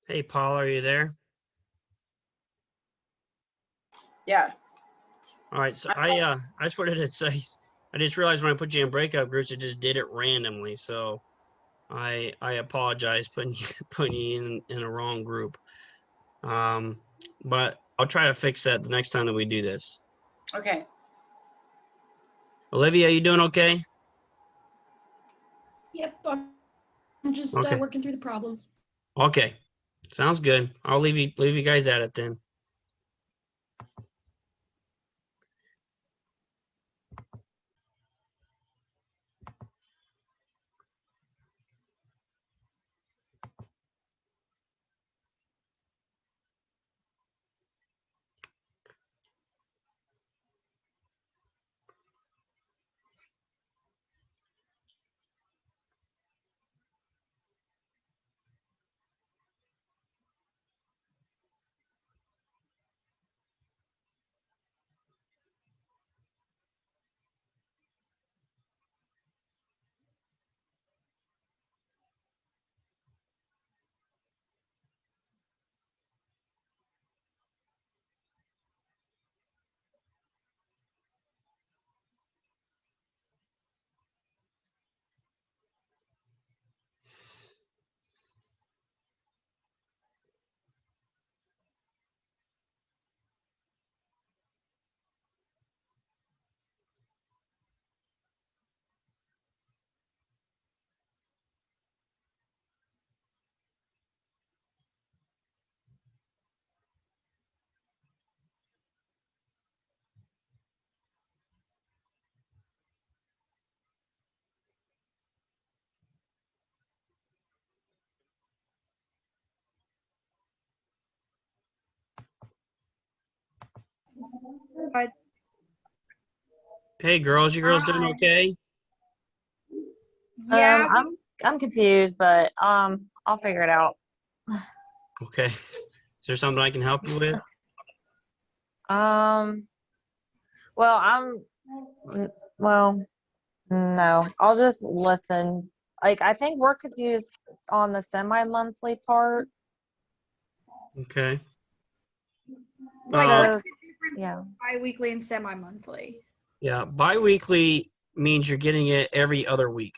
Hey, Paul, are you there? Yeah. All right. So I just wanted to say, I just realized when I put you in breakout groups, it just did it randomly. So I apologize putting you putting you in a wrong group. But I'll try to fix that the next time that we do this. Okay. Olivia, you doing okay? Yep, I'm just Okay. working through the problems. Okay. Sounds good. I'll leave you guys at it then. But Hey, girls, you girls doing Hi. okay? yeah, I'm confused, but I'll figure it out. Okay. Is there something I can help you with? Well, well, no, I'll just listen. Like, I think we're confused on the semi-monthly part. Okay. like Uh, what's the difference Yeah. bi-weekly and semi-monthly? yeah, bi-weekly means you're getting it every other week.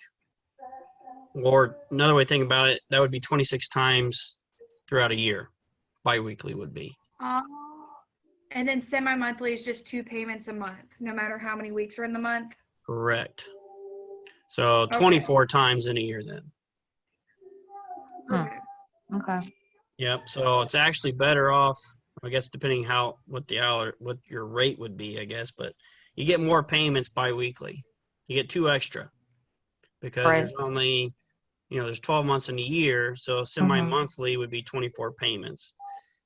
Or another way to think about it, that would be 26 times throughout a year. Bi-weekly would be. And then semi-monthly is just 2 payments a month, no matter how many weeks are in the month. Correct. So Okay. 24 times in a year then. Okay. Okay. Yep. So it's actually better off, I guess, depending what your rate would be, I guess, but you get more payments bi-weekly. You get 2 extra because Right. there's only, there's 12 months in a year. So semi-monthly would be 24 payments,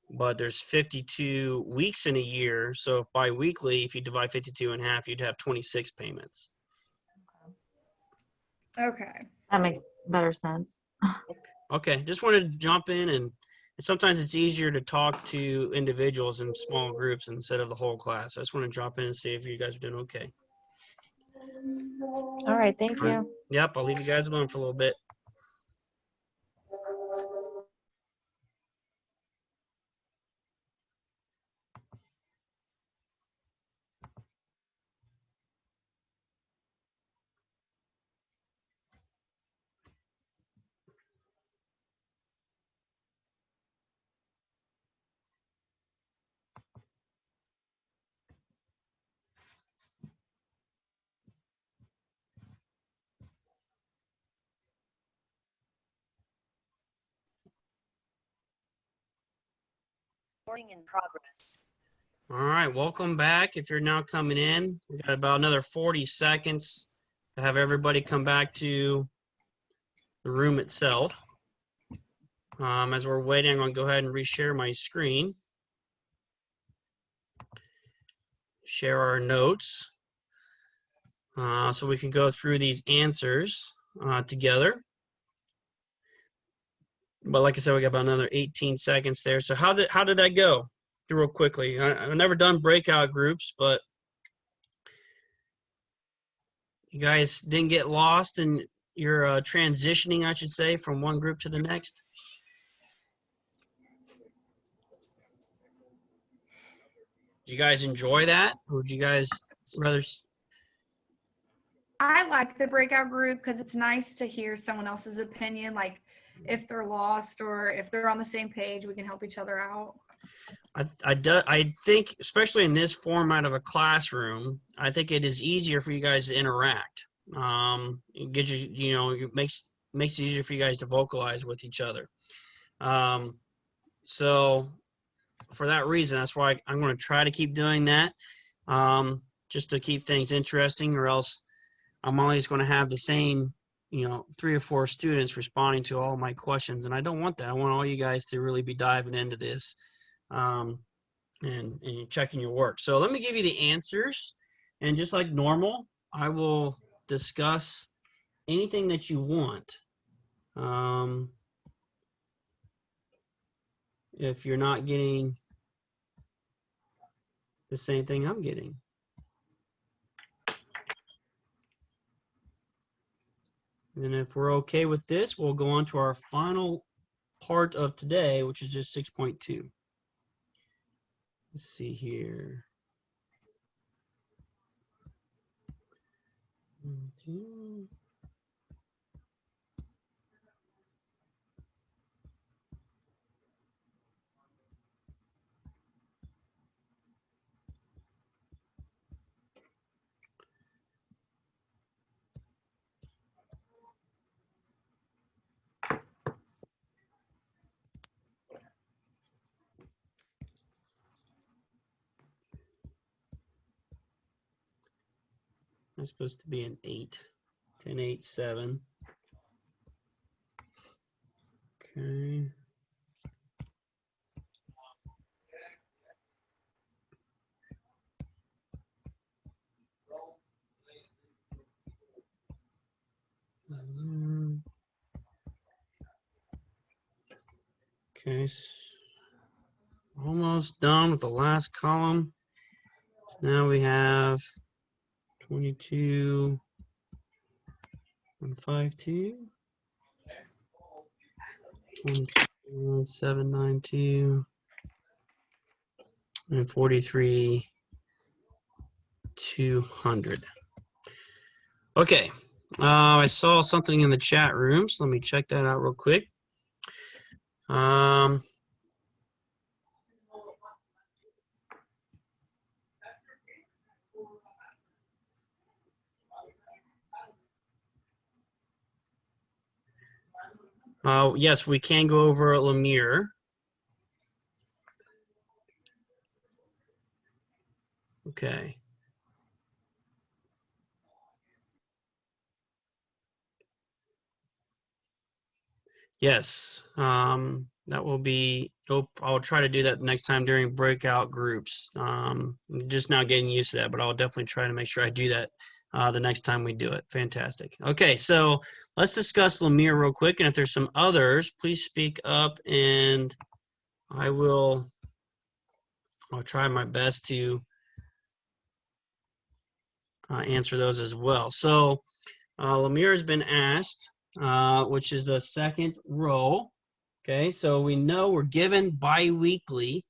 but there's 52 weeks in a year. So if bi-weekly, if you divide 52 in half, you'd have 26 payments. Okay. That makes better sense. Okay, just wanted to jump in and sometimes it's easier to talk to individuals in small groups instead of the whole class. I just want to drop in and see if you guys are doing okay. All right. Thank All right. you. Yep, I'll leave you guys alone for a little bit. In progress. All right, welcome back. If you're now coming in, we got about another 40 seconds to have everybody come back to the room itself. As we're waiting, I'm going to go ahead and reshare my screen. Share our notes so we can go through these answers together. But like I said, we got about another 18 seconds there. So how did that go? Real quickly. I've never done breakout groups, but you guys didn't get lost in your transitioning, I should say, from one group to the next. Did you guys enjoy that, or would you guys rather? I like the breakout group because it's nice to hear someone else's opinion. Like if they're lost or if they're on the same page, we can help each other out. I think, especially in this format of a classroom, I think it is easier for you guys to interact. It gives it makes it easier for you guys to vocalize with each other. So for that reason, that's why I'm going to try to keep doing that, just to keep things interesting, or else I'm always going to have the same, 3 or 4 students responding to all my questions, and I don't want that. I want all you guys to really be diving into this and checking your work. So let me give you the answers, and just like normal, I will discuss anything that you want. If you're not getting the same thing I'm getting. And if we're okay with this, we'll go on to our final part of today, which is just 6.2. Let's see here. That's supposed to be an 8. 10, 8, 7. Okay. Okay. Almost done with the last column. Now we have 22, 152, 792, and 43, 200. Okay. I saw something in the chat room, so let me check that out real quick. Yes, we can go over Lemire. Okay. Yes, that will be, I'll try to do that next time during breakout groups. I'm just now getting used to that, but I'll definitely try to make sure I do that the next time we do it. Fantastic. Okay, so let's discuss Lemire real quick, and if there's some others, please speak up, and I'll try my best to answer those as well. So Lemire has been asked, which is the second row. Okay, so we know we're given biweekly.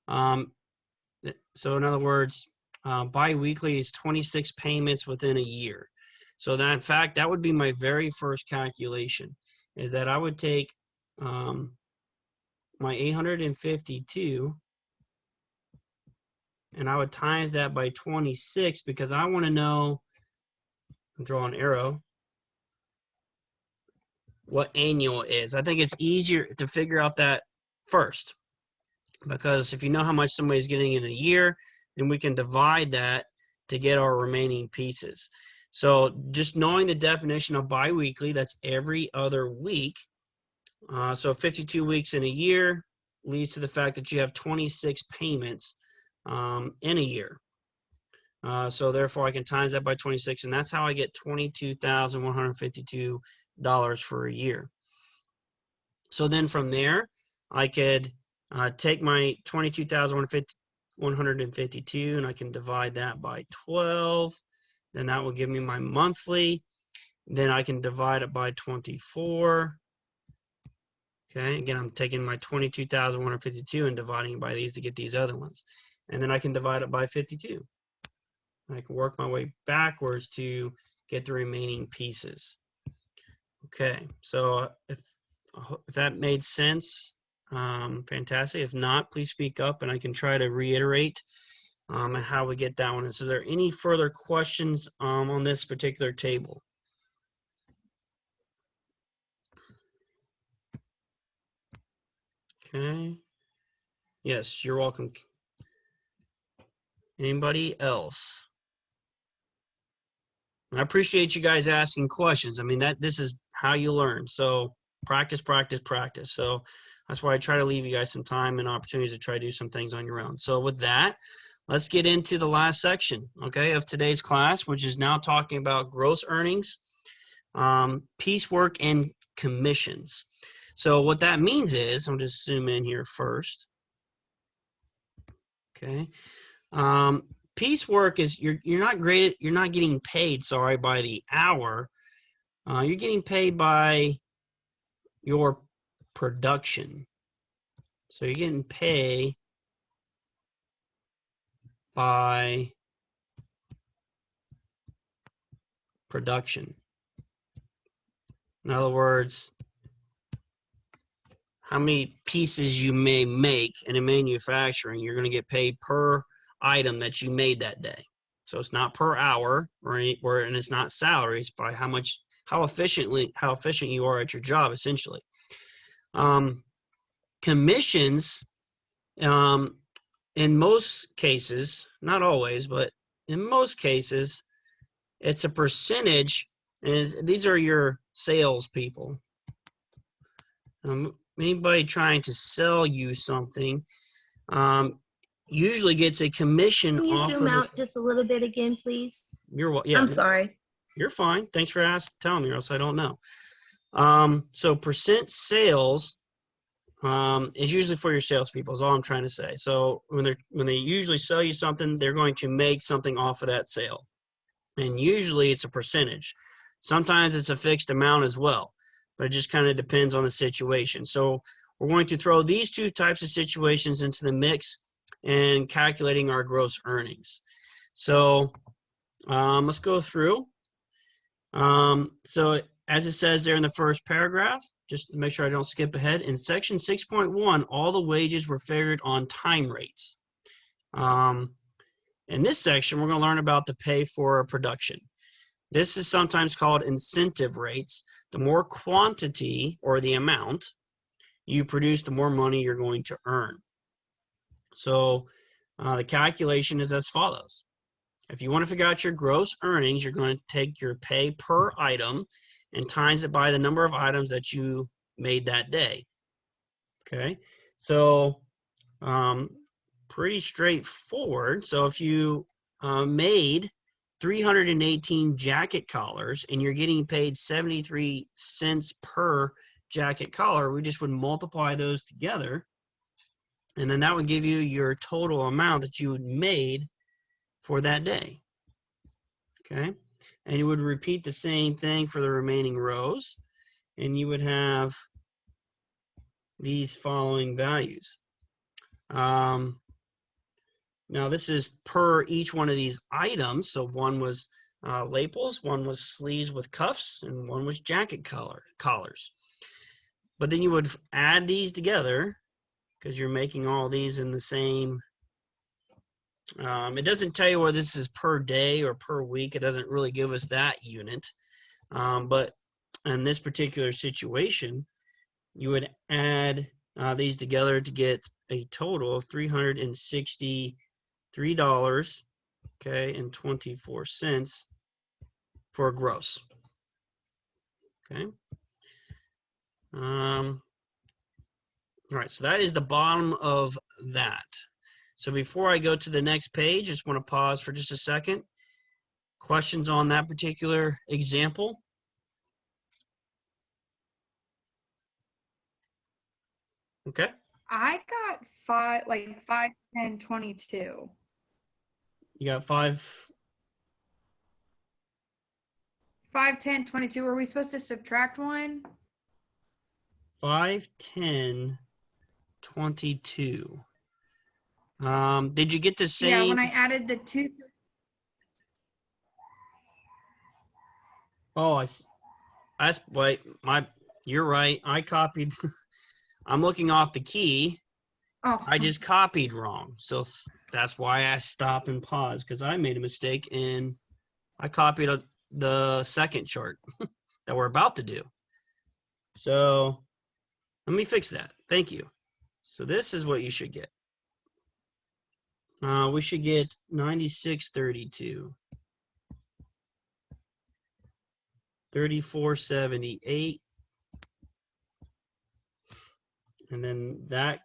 So in other words, biweekly is 26 payments within a year. So that, in fact, that would be my very first calculation, is that I would take my 852 and I would times that by 26, because I want to know, draw an arrow, what annual is. I think it's easier to figure out that first, because if you know how much somebody's getting in a year, then we can divide that to get our remaining pieces. So just knowing the definition of biweekly, that's every other week. So 52 weeks in a year leads to the fact that you have 26 payments in a year. So therefore I can times that by 26, and that's how I get $22,152 for a year. So then from there, I could take my 22,152 and I can divide that by 12. Then that will give me my monthly. Then I can divide it by 24. Okay, again, I'm taking my 22,152 and dividing it by these to get these other ones. And then I can divide it by 52. I can work my way backwards to get the remaining pieces. Okay, so if that made sense, fantastic. If not, please speak up and I can try to reiterate how we get that one. And so, is there any further questions on this particular table? Okay. Yes, you're welcome. Anybody else? I appreciate you guys asking questions. I mean, this is how you learn. So practice, practice, practice. So that's why I try to leave you guys some time and opportunities to try to do some things on your own. So with that, let's get into the last section, okay, of today's class, which is now talking about gross earnings, piecework, and commissions. So what that means is, I'll just zoom in here first. Okay. Piecework is you're not getting paid, sorry, by the hour. You're getting paid by your production. So you're getting paid by production. In other words, how many pieces you may make in a manufacturing, you're going to get paid per item that you made that day. So it's not per hour, and it's not salaries, by how efficient you are at your job, essentially. Commissions, in most cases, not always, but in most cases, it's a percentage, and these are your sales people. Anybody trying to sell you something usually gets a commission. Can you off zoom of out just a little bit again, please? Yeah, I'm sorry. You're fine. Thanks for telling me, or else I don't know. So percent sales is usually for your salespeople. Is all I'm trying to say. So when they usually sell you something, they're going to make something off of that sale, and usually it's a percentage. Sometimes it's a fixed amount as well, but it just kind of depends on the situation. So we're going to throw these two types of situations into the mix and calculating our gross earnings. So let's go through. So as it says there in the first paragraph, just to make sure I don't skip ahead, in section 6.1, all the wages were figured on time rates. In this section, we're going to learn about the pay for production. This is sometimes called incentive rates. The more quantity or the amount you produce, the more money you're going to earn. So the calculation is as follows. If you want to figure out your gross earnings, you're going to take your pay per item and times it by the number of items that you made that day. Okay, so pretty straightforward. So if you made 318 jacket collars and you're getting paid 73 cents per jacket collar, we just would multiply those together, and then that would give you your total amount that you had made for that day. Okay, and you would repeat the same thing for the remaining rows, and you would have these following values. Now this is per each one of these items. So one was lapels, one was sleeves with cuffs, and one was jacket collars. But then you would add these together because you're making all these in the same. It doesn't tell you whether this is per day or per week. It doesn't really give us that unit. But in this particular situation, you would add these together to get a total of $363, okay, and 24 cents for gross. Okay. All right, so that is the bottom of that. So before I go to the next page, just want to pause for just a second. Questions on that particular example? Okay. I got 5, 10, 22. You got 5. 5, 10, 22. Are we supposed to subtract one? 5, 10, 22. Did you get the same? Yeah, when I added the 2. Oh, wait, you're right. I copied. I'm looking off the key. Oh, I just copied wrong. So that's why I stop and pause, because I made a mistake and I copied the second chart that we're about to do. So let me fix that. Thank you. So this is what you should get. We should get 9632, 3478, and then that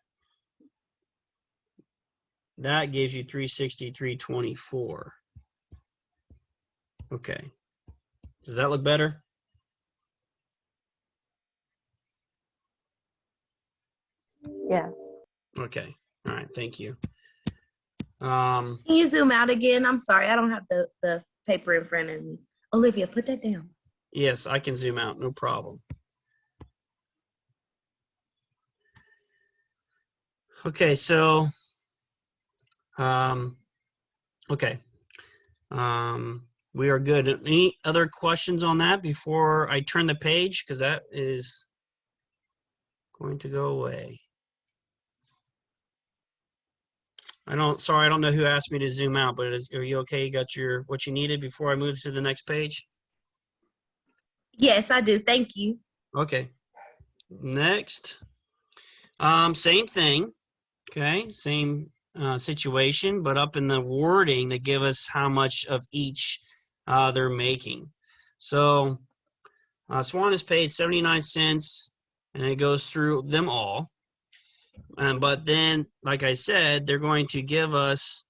gives you 363.24. Okay. Does that look better? Yes. Okay. All right. Thank you. Can you zoom out again? I'm sorry, I don't have the paper in front of me. Olivia, put that down. Yes, I can zoom out. No problem. Okay. So, okay. We are good. Any other questions on that before I turn the page? Because that is going to go away. Sorry, I don't know who asked me to zoom out, but are you okay? You got what you needed before I move to the next page? Yes, I do. Thank you. Okay. Next. Same thing. Okay. Same situation, but up in the wording, they give us how much of each they're making. So Swan is paid 79 cents, and it goes through them all. But then, like I said, they're going to give us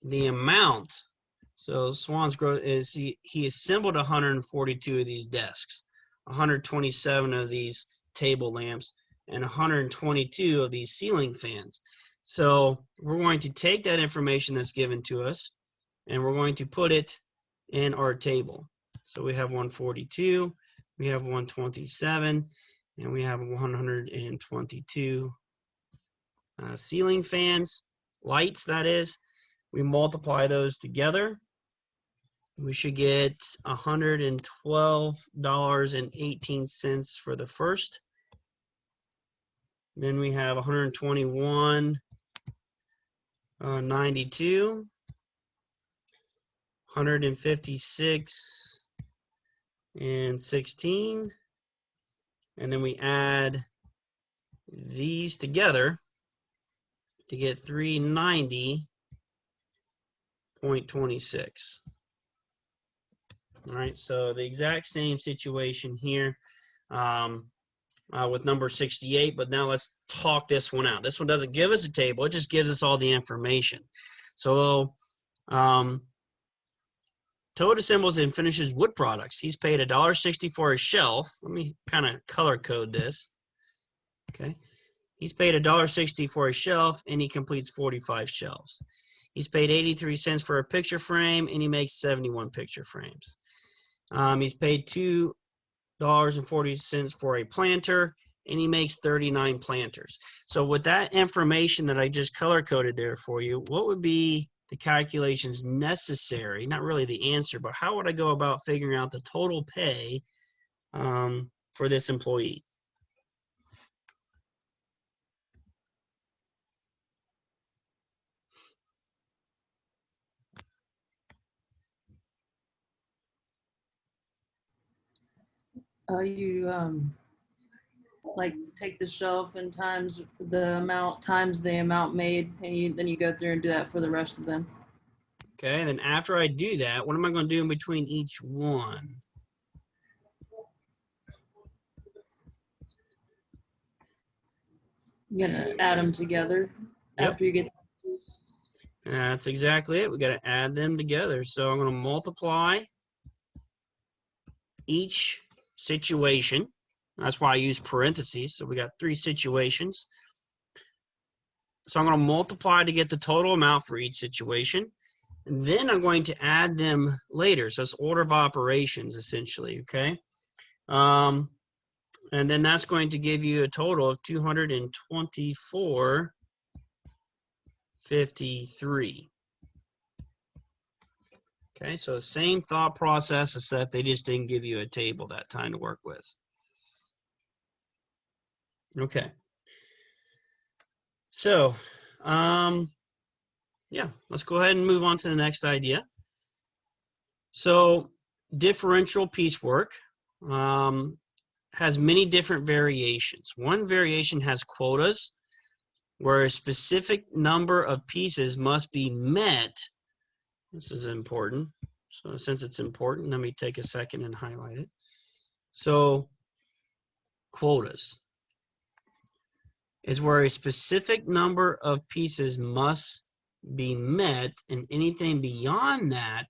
the amount. So Swan's growth is he assembled 142 of these desks, 127 of these table lamps, and 122 of these ceiling fans. So we're going to take that information that's given to us and we're going to put it in our table. So we have 142, we have 127, and we have 122 ceiling fans, lights that is. We multiply those together. We should get $112.18 for the first. Then we have 121.92, 156.16, and then we add these together to get 390.26. All right, so the exact same situation here with number 68, but now let's talk this one out. This one doesn't give us a table, it just gives us all the information. So Toad Assembles and Finishes Wood Products. He's paid $1.60 for a shelf. Let me kind of color code this. Okay. He's paid $1.60 for a shelf and he completes 45 shelves. He's paid 83 cents for a picture frame and he makes 71 picture frames. He's paid $2.40 for a planter and he makes 39 planters. So with that information that I just color coded there for you, what would be the calculations necessary? Not really the answer, but how would I go about figuring out the total pay for this employee? You like take the shelf and times the amount made, and then you go through and do that for the rest of them. Okay, and then after I do that, what am I going to do in between each one? You're gonna add them together. Yep. After you get. That's exactly it. We got to add them together. So I'm going to multiply each situation. That's why I use parentheses. So we got 3 situations. So I'm going to multiply to get the total amount for each situation. And then I'm going to add them later. So it's order of operations, essentially, okay? And then that's going to give you a total of 224.53. Okay, so same thought process, except they just didn't give you a table that time to work with. Okay. So, yeah, let's go ahead and move on to the next idea. So, differential piecework has many different variations. One variation has quotas, where a specific number of pieces must be met. This is important. So since it's important, let me take a second and highlight it. So quotas is where a specific number of pieces must be met, and anything beyond that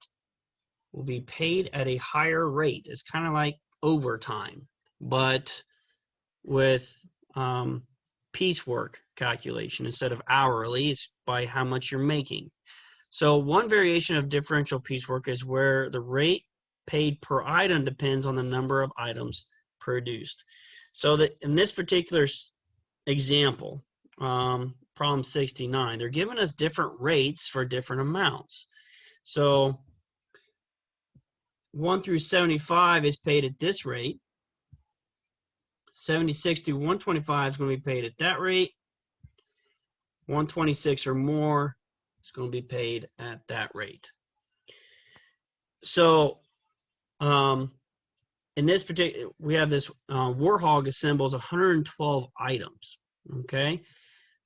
will be paid at a higher rate. It's kind of like overtime, but with piecework calculation. Instead of hourly, it's by how much you're making. So one variation of differential piecework is where the rate paid per item depends on the number of items produced. So that in this particular example, problem 69, they're giving us different rates for different amounts. So 1 through 75 is paid at this rate. 76 through 125 is going to be paid at that rate. 126 or more is going to be paid at that rate. So in this particular, we have this Warhog assembles 112 items. Okay.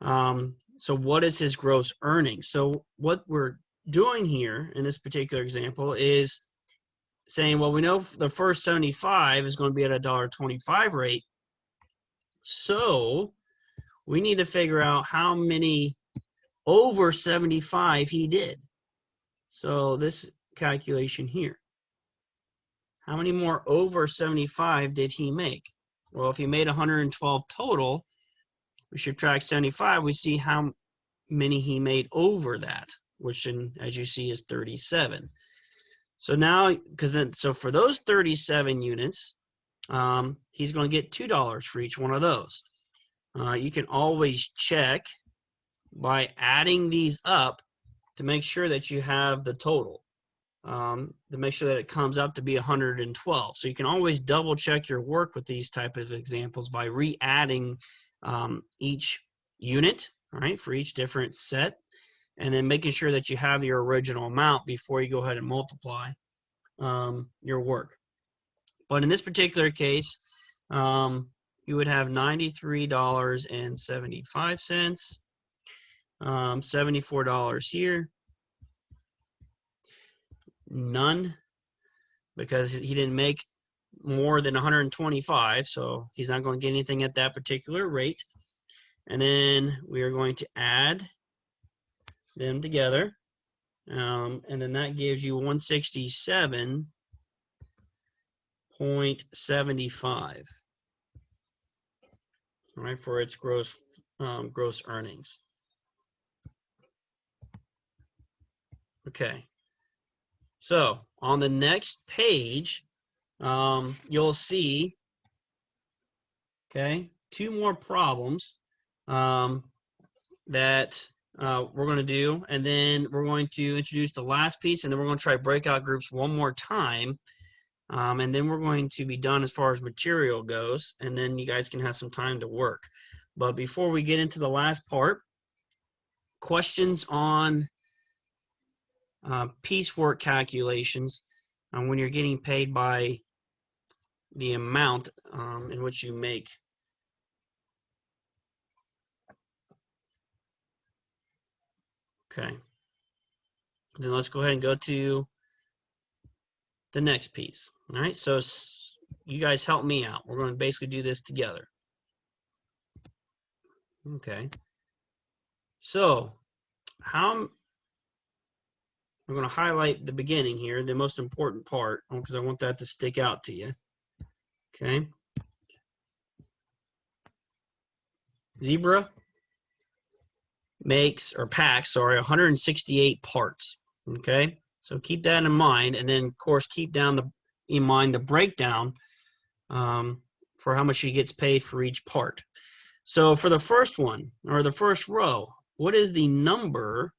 So what is his gross earnings? So what we're doing here in this particular example is saying, well, we know the first 75 is going to be at a $1.25 rate. So we need to figure out how many over 75 he did. So this calculation here, how many more over 75 did he make? Well, if he made 112 total, we subtract 75, we see how many he made over that, which as you see is 37. So now, so for those 37 units, he's going to get $2 for each one of those. You can always check by adding these up to make sure that you have the total, to make sure that it comes up to be 112. So you can always double check your work with these type of examples by re-adding each unit, all right, for each different set, and then making sure that you have your original amount before you go ahead and multiply your work. But in this particular case, you would have $93.75, $74 here, none, because he didn't make more than 125, so he's not going to get anything at that particular rate. And then we are going to add them together, and then that gives you 167.75. All right, for its gross earnings. Okay, so on the next page, you'll see, okay, 2 more problems that we're going to do, and then we're going to introduce the last piece, and then we're going to try breakout groups one more time, and then we're going to be done as far as material goes, and then you guys can have some time to work. But before we get into the last part, questions on piecework calculations when you're getting paid by the amount in which you make. Okay, then let's go ahead and go to the next piece. All right, so you guys help me out. We're going to basically do this together. Okay, so I'm going to highlight the beginning here, the most important part, because I want that to stick out to you. Okay, Zebra packs 168 parts. Okay, so keep that in mind, and then of course keep in mind the breakdown for how much he gets paid for each part. So for the first one, or the first row, what is the number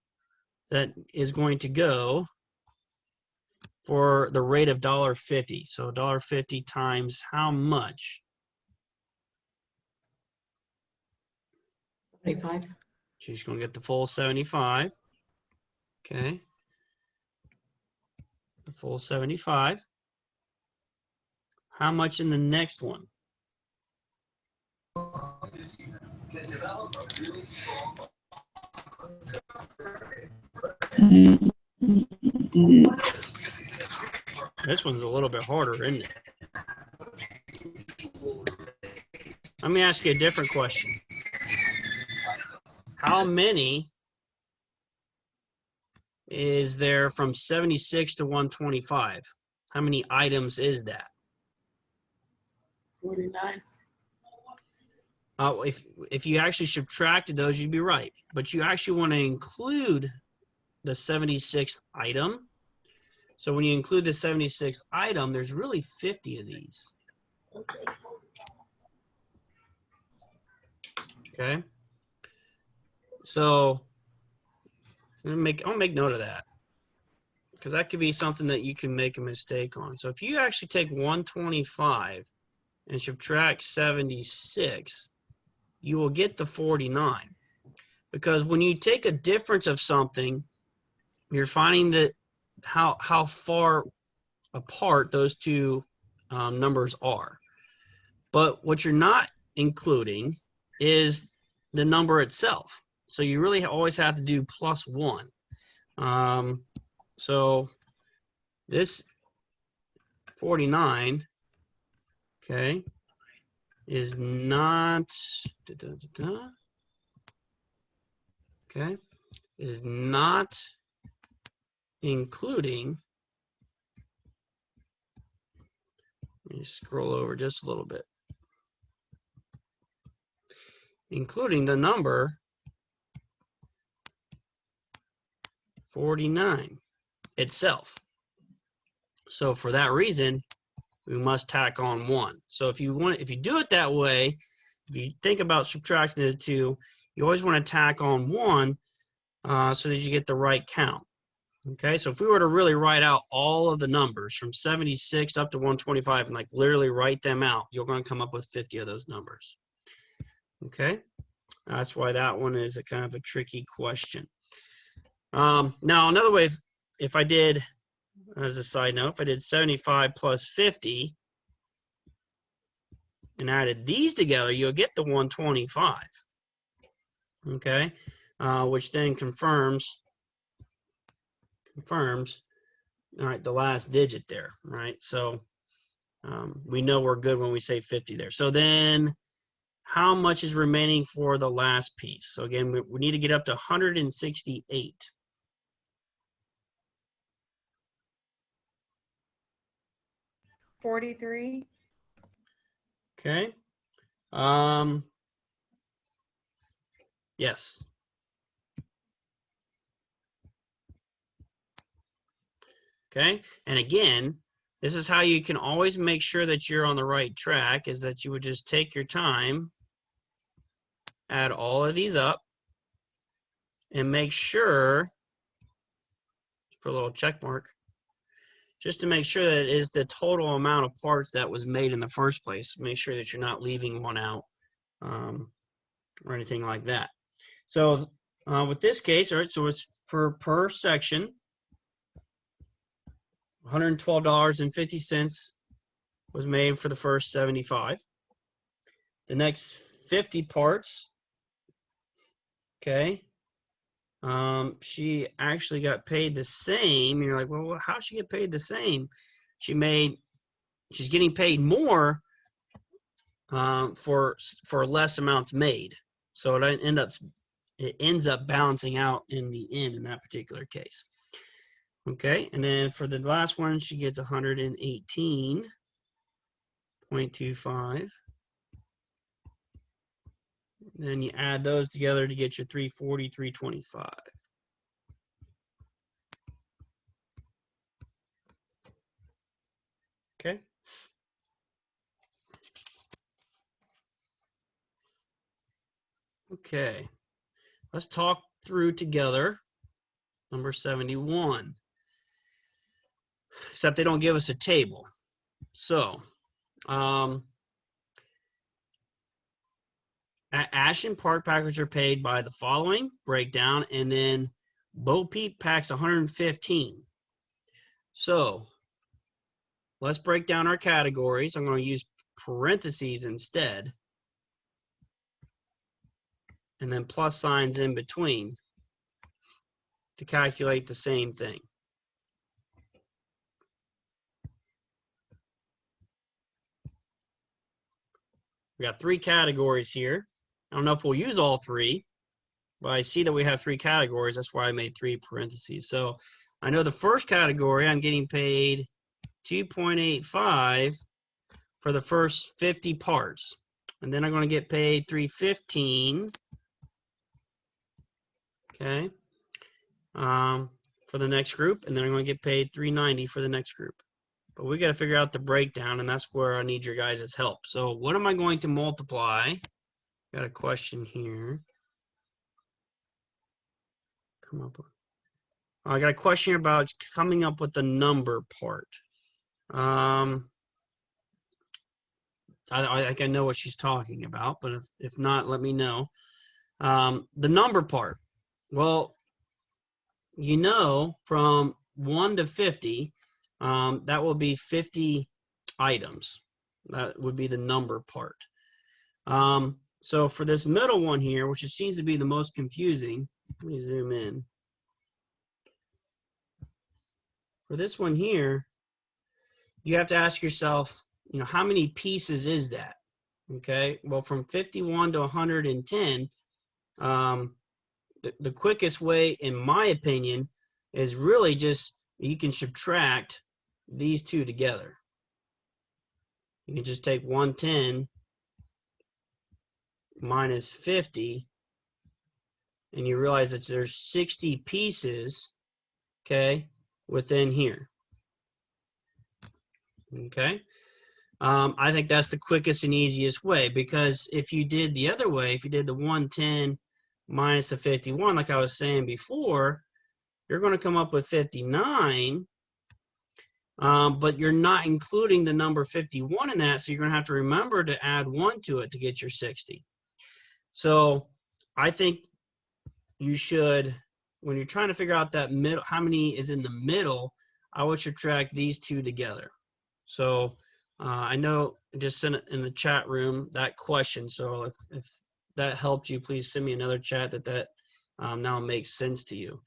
that is going to go for the rate of $1.50? So $1.50 times how much? 75. She's going to get the full 75. Okay. The full 75. How much in the next one? This one's a little bit harder, isn't it? Let me ask you a different question. How many is there from 76 to 125? How many items is that? 49. If you actually subtracted those, you'd be right. But you actually want to include the 76th item. So when you include the 76th item, there's really 50 of these. Okay. So I'll make note of that, because that could be something that you can make a mistake on. So if you actually take 125 and subtract 76, you will get the 49. Because when you take a difference of something, you're finding that how far apart those two numbers are. But what you're not including is the number itself. So you really always have to do +1. So this 49, okay, is not, okay, is not including, let me scroll over just a little bit. including the number 49 itself. So for that reason, we must tack on 1. So if you do it that way, if you think about subtracting the 2, you always want to tack on 1 so that you get the right count. Okay, so if we were to really write out all of the numbers from 76 up to 125 and like literally write them out, you're going to come up with 50 of those numbers. Okay, that's why that one is a kind of a tricky question. Now another way, if I did, as a side note, if I did 75 plus 50 and added these together, you'll get the 125. Okay, which then confirms, all right, the last digit there, right? So we know we're good when we say 50 there. So then how much is remaining for the last piece? So again, we need to get up to 168. $43. Okay. Yes. Okay. And again, this is how you can always make sure that you're on the right track, is that you would just take your time, add all of these up, and make sure, for a little check mark, just to make sure that it is the total amount of parts that was made in the first place. Make sure that you're not leaving one out or anything like that. So with this case, all right, so it's for per section, $112.50 was made for the first 75. The next 50 parts, okay, she actually got paid the same. You're like, well, how'd she get paid the same? She's getting paid more for less amounts made. So it ends up balancing out in the end in that particular case. Okay, and then for the last one, she gets 118.25. Then you add those together to get your 340, 325. Okay. Okay, let's talk through together number 71. Except they don't give us a table. So, Ash and Park Packers are paid by the following breakdown, and then Bo Peep packs 115. So, let's break down our categories. I'm going to use parentheses instead, and then plus signs in between to calculate the same thing. We got 3 categories here. I don't know if we'll use all 3, but I see that we have 3 categories. That's why I made 3 parentheses. So I know the first category, I'm getting paid $2.85 for the first 50 parts. And then I'm going to get paid $3.15, okay, for the next group. And then I'm going to get paid $3.90 for the next group. But we got to figure out the breakdown, and that's where I need your guys' help. So what am I going to multiply? Got a question here. Come up. I got a question here about coming up with the number part. I know what she's talking about, but if not, let me know. The number part. Well, you know, from 1 to 50, that will be 50 items. That would be the number part. So for this middle one here, which it seems to be the most confusing, let me zoom in. For this one here, you have to ask yourself, you know, how many pieces is that? Okay, well, from 51 to 110, the quickest way, in my opinion, is really just you can subtract these 2 together. You can just take 110 minus 50, and you realize that there's 60 pieces, okay, within here. Okay. I think that's the quickest and easiest way, because if you did the other way, if you did the 110 minus the 51, like I was saying before, you're going to come up with 59, but you're not including the number 51 in that, so you're going to have to remember to add 1 to it to get your 60. So I think you should, when you're trying to figure out that middle, how many is in the middle, I would subtract these two together. So I know I just sent it in the chat room, that question. So if that helped you, please send me another chat that now makes sense to you.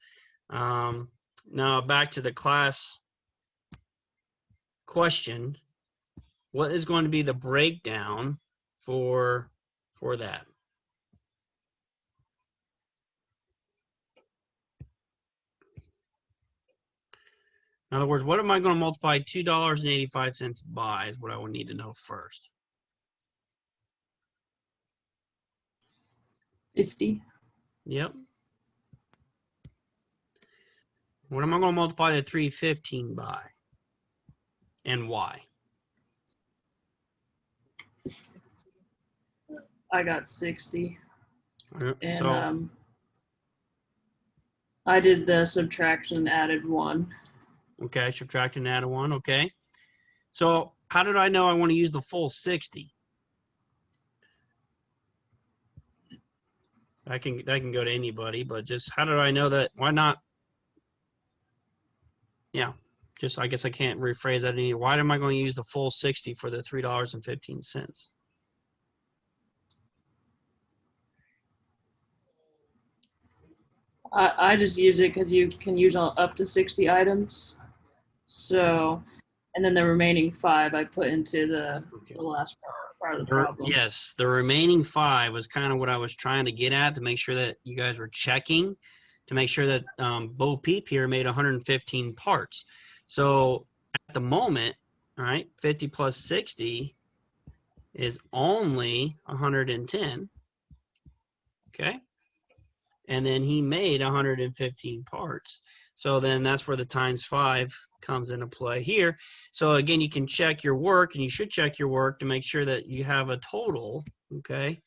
Now back to the class question. What is going to be the breakdown for that? In other words, what am I going to multiply $2.85 by is what I would need to know first. 50. Yep. What am I going to multiply the 315 by? And why? I got 60. And So I did the subtraction, added 1. okay, subtract and add a 1. Okay. So how did I know I want to use the full 60? That can go to anybody, but just how did I know that? Why not? Yeah, just I guess I can't rephrase that any. Why am I going to use the full 60 for the $3.15? I just use it because you can use up to 60 items. So, and then the remaining 5 I put into the last part of the problem. Yes, the remaining 5 was kind of what I was trying to get at, to make sure that you guys were checking, to make sure that Bo Peep here made 115 parts. So at the moment, all right, 50 plus 60 is only 110. Okay. And then he made 115 parts. So then that's where the times 5 comes into play here. So again, you can check your work, and you should check your work to make sure that you have a total, okay,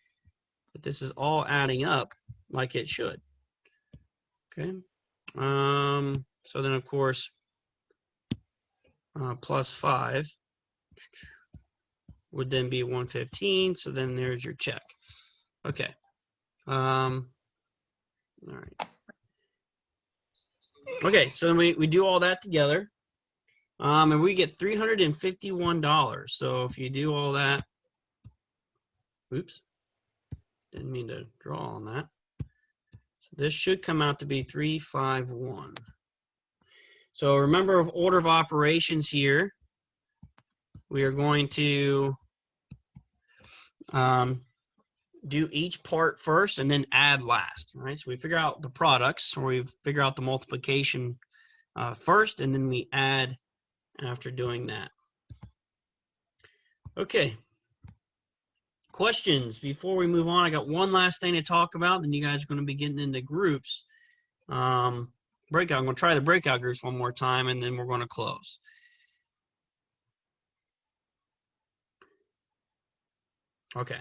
that this is all adding up like it should. Okay. So then, of course, plus 5 would then be 115. So then there's your check. Okay. All right. Okay, so then we do all that together, and we get $351. So if you do all that, oops, didn't mean to draw on that. So this should come out to be 351. So remember, of order of operations here, we are going to do each part first and then add last. All right, so we figure out the products, or we figure out the multiplication first, and then we add after doing that. Okay. Questions before we move on? I got one last thing to talk about, then you guys are going to be getting into groups. Breakout. I'm going to try the breakout groups one more time, and then we're going to close. Okay.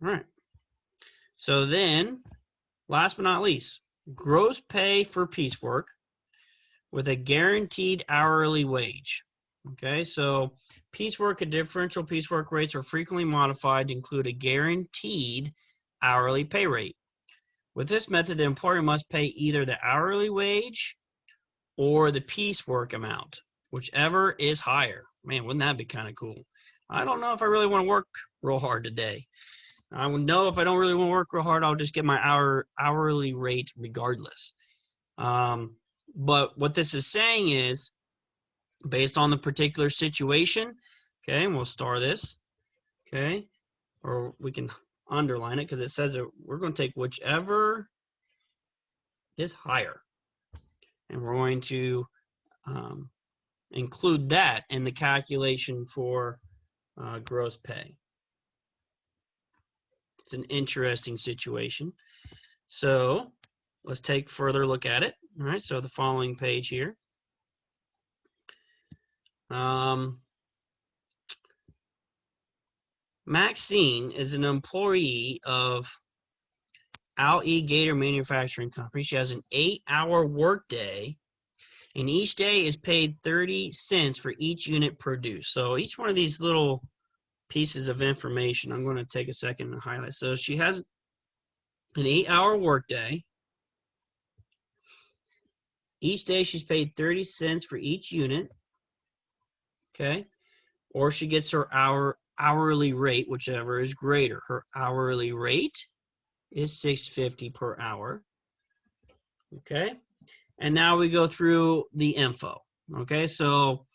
All right. So then, last but not least, gross pay for piecework with a guaranteed hourly wage. Okay, so piecework and differential piecework rates are frequently modified to include a guaranteed hourly pay rate. With this method, the employer must pay either the hourly wage or the piecework amount, whichever is higher. Man, wouldn't that be kind of cool? I don't know if I really want to work real hard today. I would know if I don't really want to work real hard, I'll just get my hourly rate regardless. But what this is saying is, based on the particular situation, okay, and we'll star this, okay, or we can underline it because it says that we're going to take whichever is higher, and we're going to include that in the calculation for gross pay. It's an interesting situation. So let's take further look at it. All right, so the following page here. Maxine is an employee of Al-E Gator Manufacturing Company. She has an 8-hour workday, and each day is paid 30 cents for each unit produced. So each one of these little pieces of information, I'm going to take a second and highlight. So she has an 8-hour workday. Each day she's paid 30 cents for each unit. Okay. Or she gets her hourly rate, whichever is greater. Her hourly rate is $6.50 per hour. Okay. And now we go through the info. Okay. So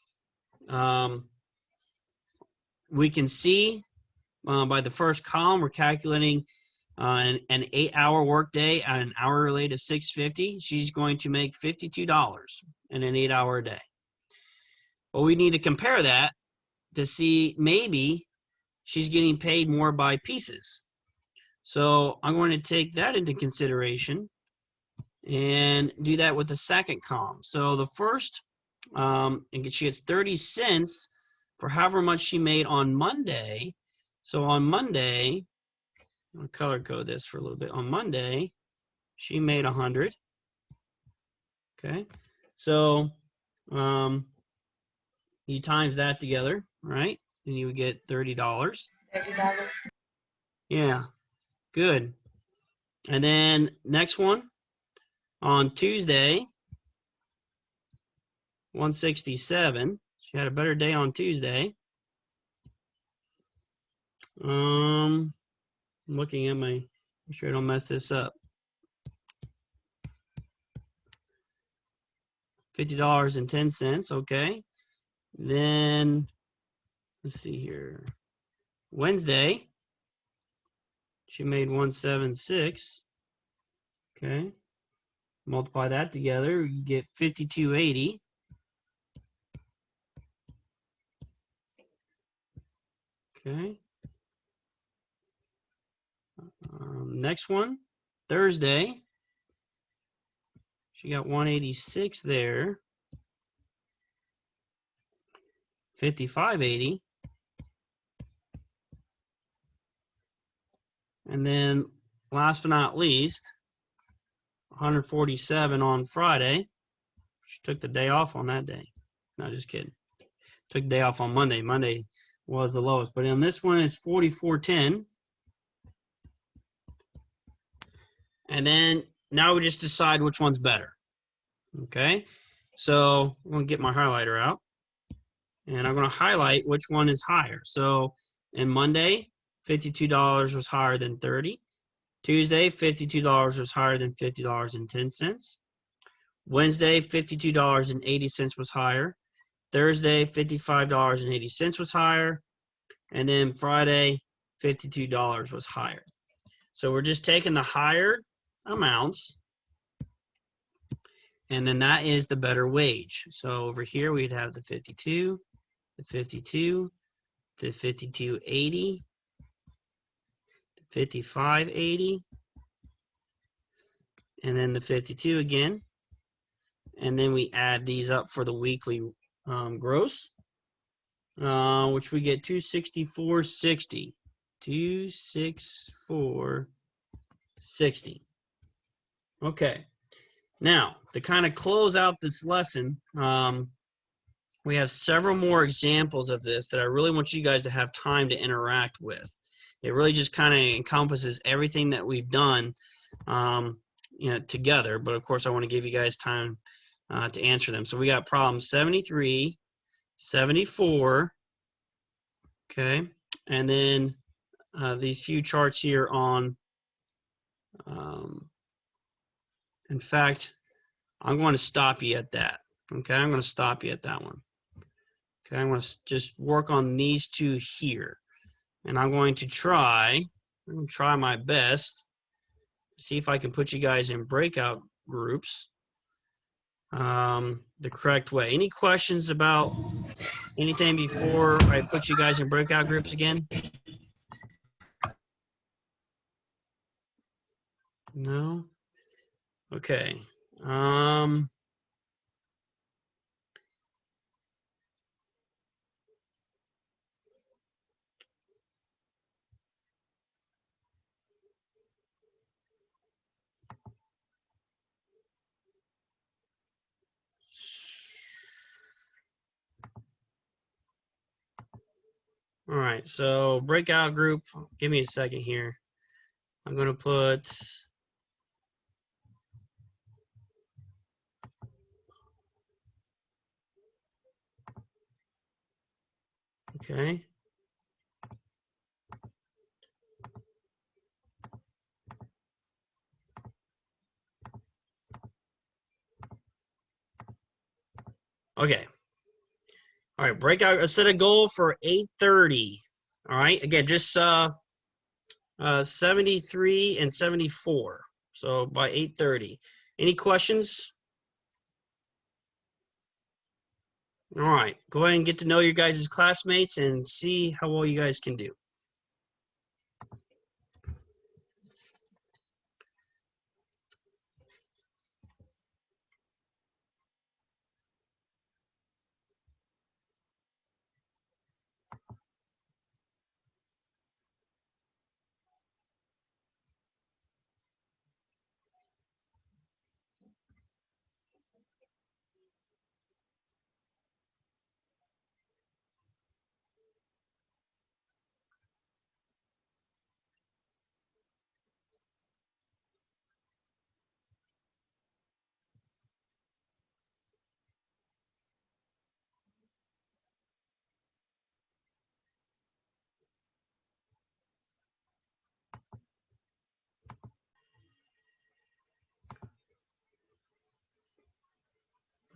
we can see by the first column, we're calculating an 8-hour workday at an hourly rate of $6.50. She's going to make $52 in an 8-hour day. But we need to compare that to see maybe she's getting paid more by pieces. So I'm going to take that into consideration and do that with the second column. So the first, and she gets 30 cents for however much she made on Monday. So on Monday, I'm going to color code this for a little bit. On Monday, she made 100. Okay. So you times that together, right? And you would get $30. $30. Yeah, good. And then next one, on Tuesday, 167. She had a better day on Tuesday. I'm looking at make sure I don't mess this up. $50.10, okay. Then, let's see here. Wednesday, she made 176. Okay. Multiply that together, you get $52.80. Okay. Next one, Thursday. She got 186 there. $55.80. And then last but not least, 147 on Friday. She took the day off on that day. No, just kidding. Took the day off on Monday. Monday was the lowest. But in this one, it's 44.10. And then now we just decide which one's better. Okay. So I'm going to get my highlighter out. And I'm going to highlight which one is higher. So in Monday, $52 was higher than 30. Tuesday, $52 was higher than $50.10. Wednesday, $52.80 was higher. Thursday, $55.80 was higher. And then Friday, $52 was higher. So we're just taking the higher amounts, and then that is the better wage. So over here, we'd have the 52, the 52, the 52.80, the 55.80, and then the 52 again. And then we add these up for the weekly gross, which we get 264.60. 264.60. Okay. Now, to kind of close out this lesson, we have several more examples of this that I really want you guys to have time to interact with. It really just kind of encompasses everything that we've done together. But, of course, I want to give you guys time to answer them. So we got problem 73, 74, okay, and then these few charts here on, in fact, I'm going to stop you at that, okay? I'm going to stop you at that one. Okay, I'm going to just work on these two here, and I'm going to try my best to see if I can put you guys in breakout groups the correct way. Any questions about anything before I put you guys in breakout groups again? No? Okay. All right, so breakout group, give me a second here. I'm gonna put, okay. Okay. All right, breakout, set a goal for 8:30. All right, again, just 73 and 74. So by 8:30. Any questions? All right, go ahead and get to know your guys' classmates and see how well you guys can do.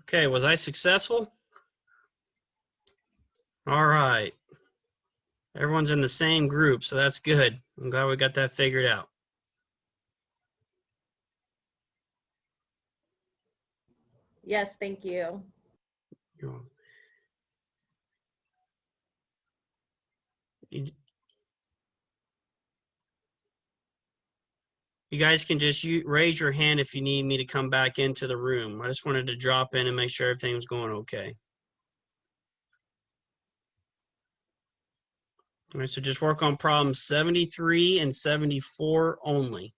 Okay, was I successful? All right. Everyone's in the same group, so that's good. I'm glad we got that figured out. Yes, thank you. You guys can just raise your hand if you need me to come back into the room. I just wanted to drop in and make sure everything was going okay. All right, so just work on problems 73 and 74 only.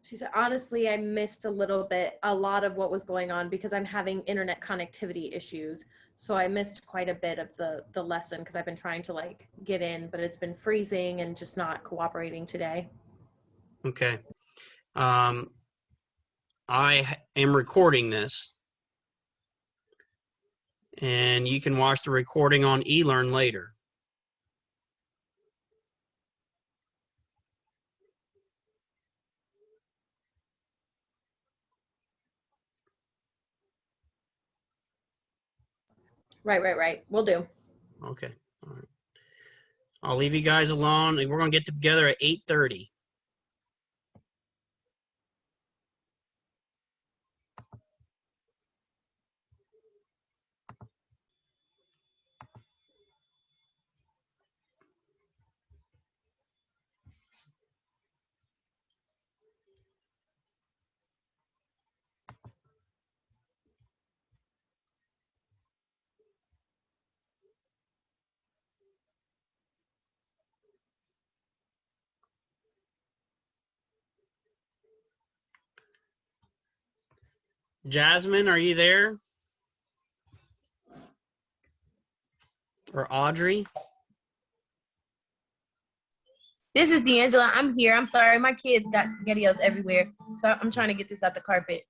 She said, honestly, I missed a lot of what was going on because I'm having internet connectivity issues. So I missed quite a bit of the lesson because I've been trying to like get in, but it's been freezing and just not cooperating today. Okay. I am recording this, and you can watch the recording on eLearn later. Right. Will do. Okay. All right. I'll leave you guys alone. We're going to get together at 8:30. Jasmine, are you there? Or Audrey? This is D'Angela. I'm here. I'm sorry. My kids got SpaghettiOs everywhere. So I'm trying to get this out the carpet.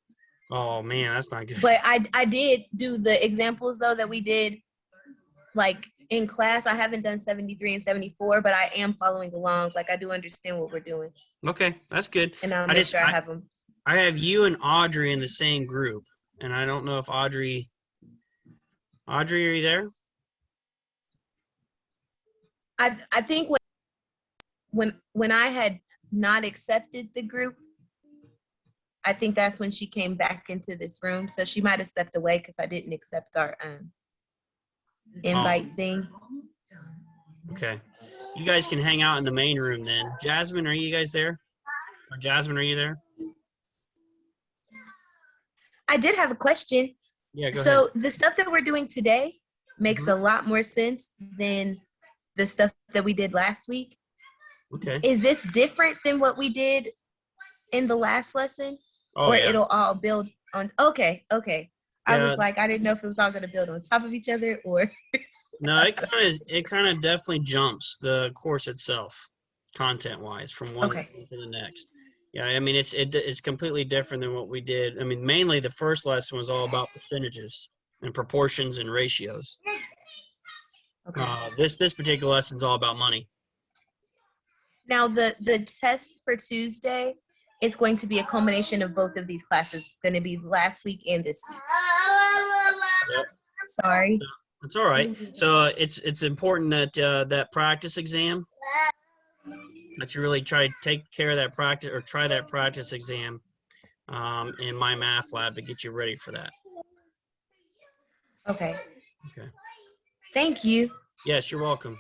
Oh, man, that's not good. But I did do the examples, though, that we did, like, in class. I haven't done 73 and 74, but I am following along. Like, I do understand what we're doing. Okay, that's good. And I'll make sure I have them. I have you and Audrey in the same group, and I don't know if Audrey, are you there? I think when I had not accepted the group, I think that's when she came back into this room. So she might have stepped away because I didn't accept our invite thing. Okay. You guys can hang out in the main room then. Jasmine, are you guys there? Or Jasmine, are you there? I did have a question. Yeah, go So ahead. the stuff that we're doing today makes Mhm. a lot more sense than the stuff that we did last week. Okay. Is this different than what we did in the last lesson? Oh, Or yeah. it'll all build on, okay. I Yeah. was like, I didn't know if it was all gonna build on top of each other or. No, it kind of definitely jumps the course itself, content-wise, from one Okay. to the next. Yeah, I mean, it's completely different than what we did. I mean, mainly the first lesson was all about percentages and proportions and ratios. Okay. This particular lesson is all about money. Now the test for Tuesday is going to be a culmination of both of these classes. It's going to be last week and this week. Yep. Sorry. It's all right. So it's important that that practice exam, that you really try to take care of that practice or try that practice exam in my math lab to get you ready for that. Okay. Okay. Thank you. Yes, you're welcome.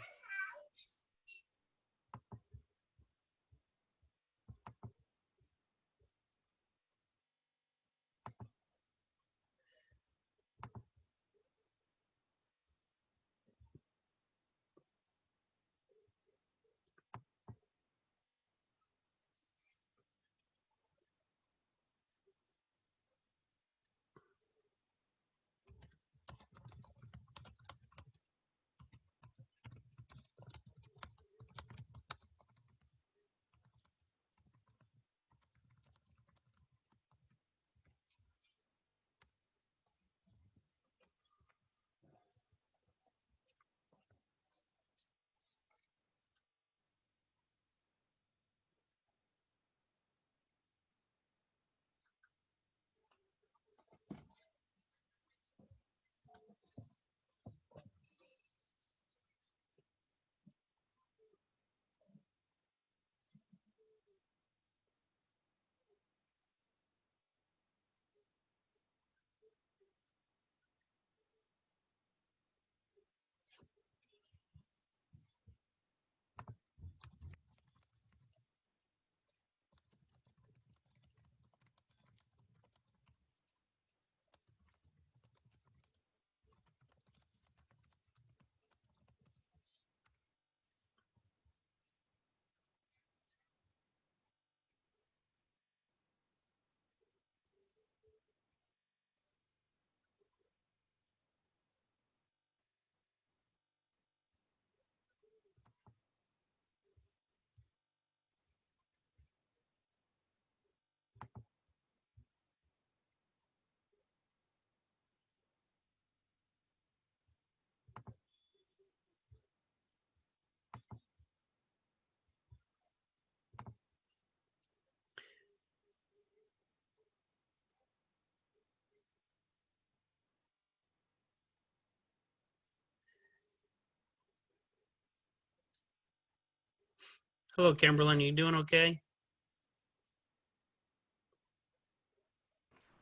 Hello, Kimberlyn. You doing okay?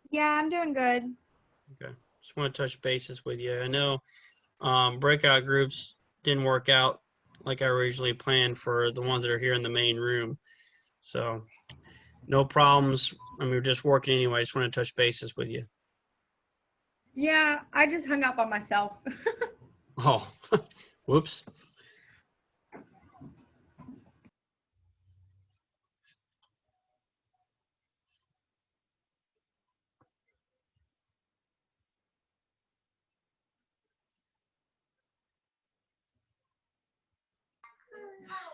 Yeah, I'm doing good. Okay. Just want to touch bases with you. I know breakout groups didn't work out like I originally planned for the ones that are here in the main room. So no problems. I mean, we're just working anyway. I just want to touch bases with you. Yeah, I just hung up on myself. Oh, whoops.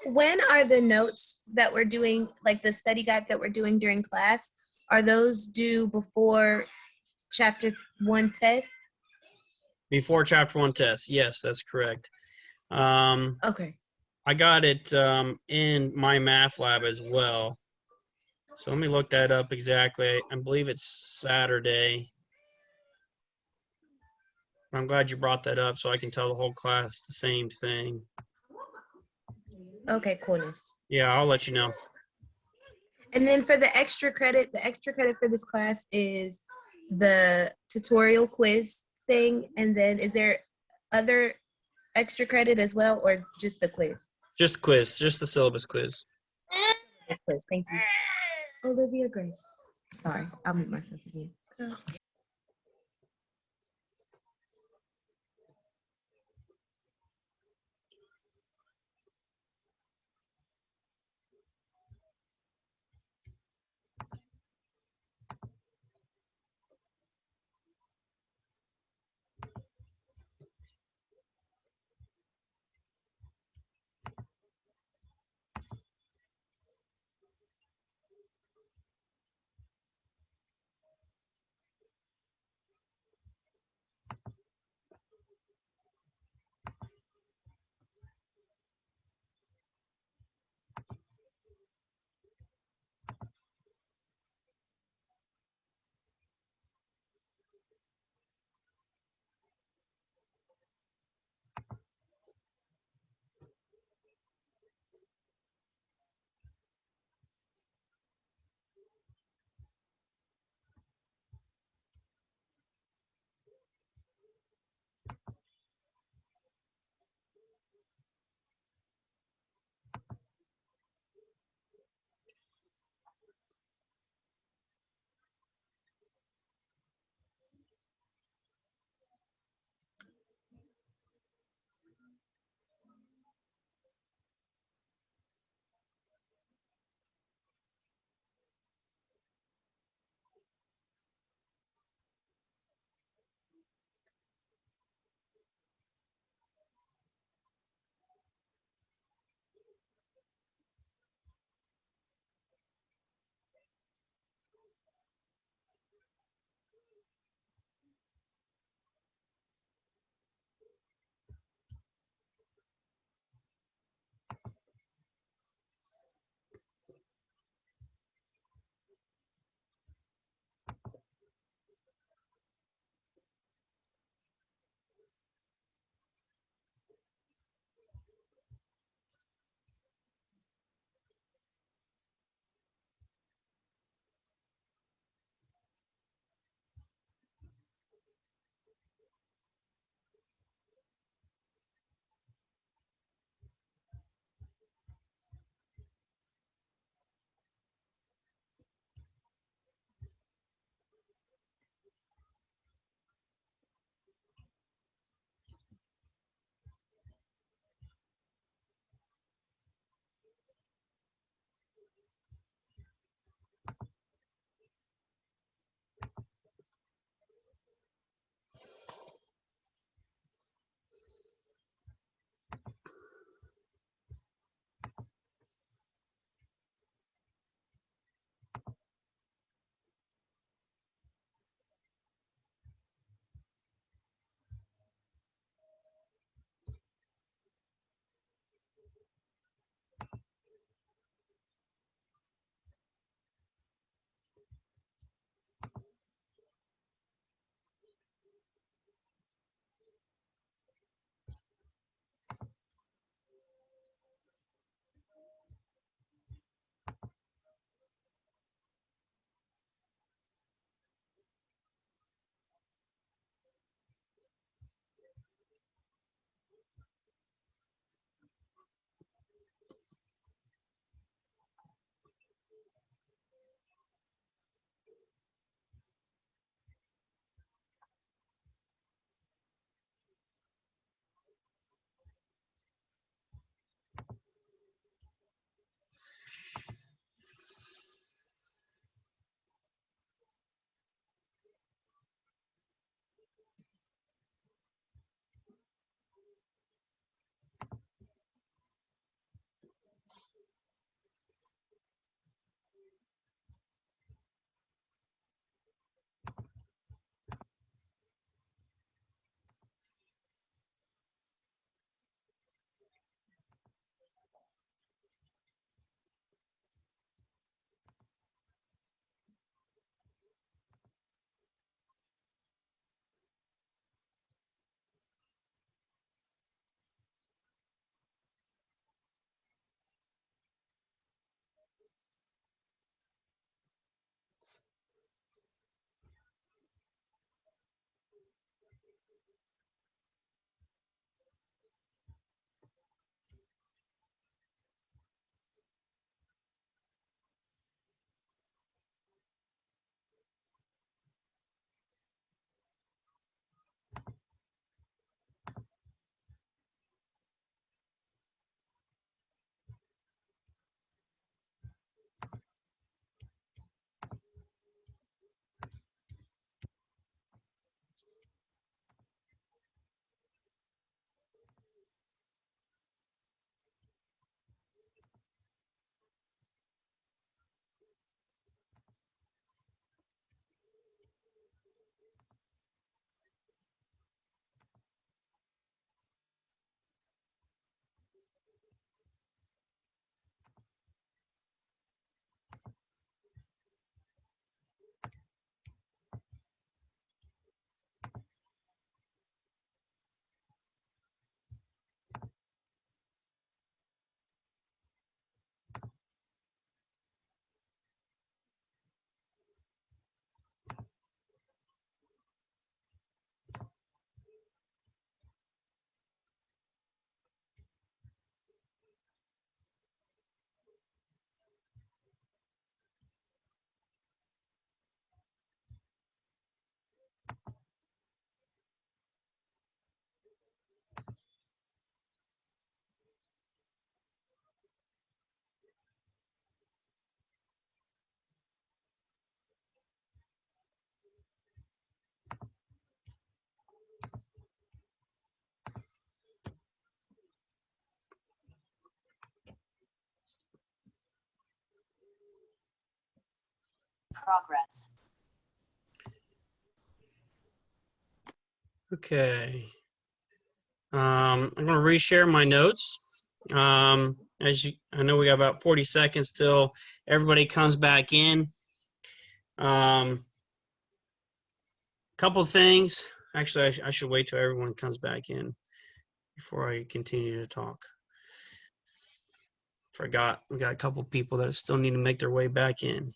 When are the notes that we're doing, like the study guide that we're doing during class, are those due before chapter 1 test? Before chapter 1 test. Yes, that's correct. Okay. I got it in my math lab as well. So let me look that up exactly. I believe it's Saturday. I'm glad you brought that up so I can tell the whole class the same thing. Okay, coolness. Yeah, I'll let you know. And then for the extra credit for this class is the tutorial quiz thing. And then is there other extra credit as well, or just the quiz? Just quiz, just the syllabus quiz. This quiz, thank you. Olivia Grace. Sorry, I'll mute myself again. progress. Okay. I'm going to reshare my notes. As you, I know we got about 40 seconds till everybody comes back in. Couple things. Actually, I should wait till everyone comes back in before I continue to talk. Forgot, we got a couple people that still need to make their way back in.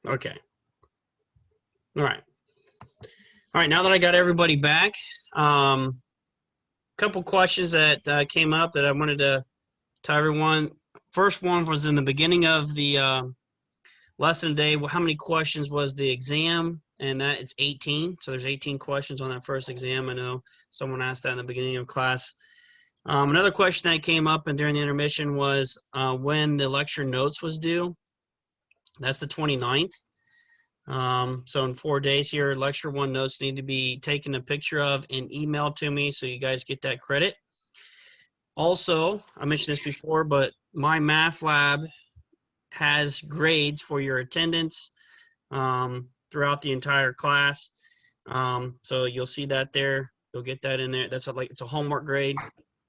Okay. All right. All right, now that I got everybody back, couple questions that came up that I wanted to tell everyone. First one was in the beginning of the lesson today. How many questions was the exam? And that it's 18. So there's 18 questions on that first exam. I know someone asked that in the beginning of class. Another question that came up and during the intermission was when the lecture notes was due. That's the 29th. So in 4 days here, lecture 1 notes need to be taken a picture of and emailed to me so you guys get that credit. Also, I mentioned this before, but my math lab has grades for your attendance throughout the entire class. So you'll see that there. You'll get that in there. That's what, like, it's a homework grade.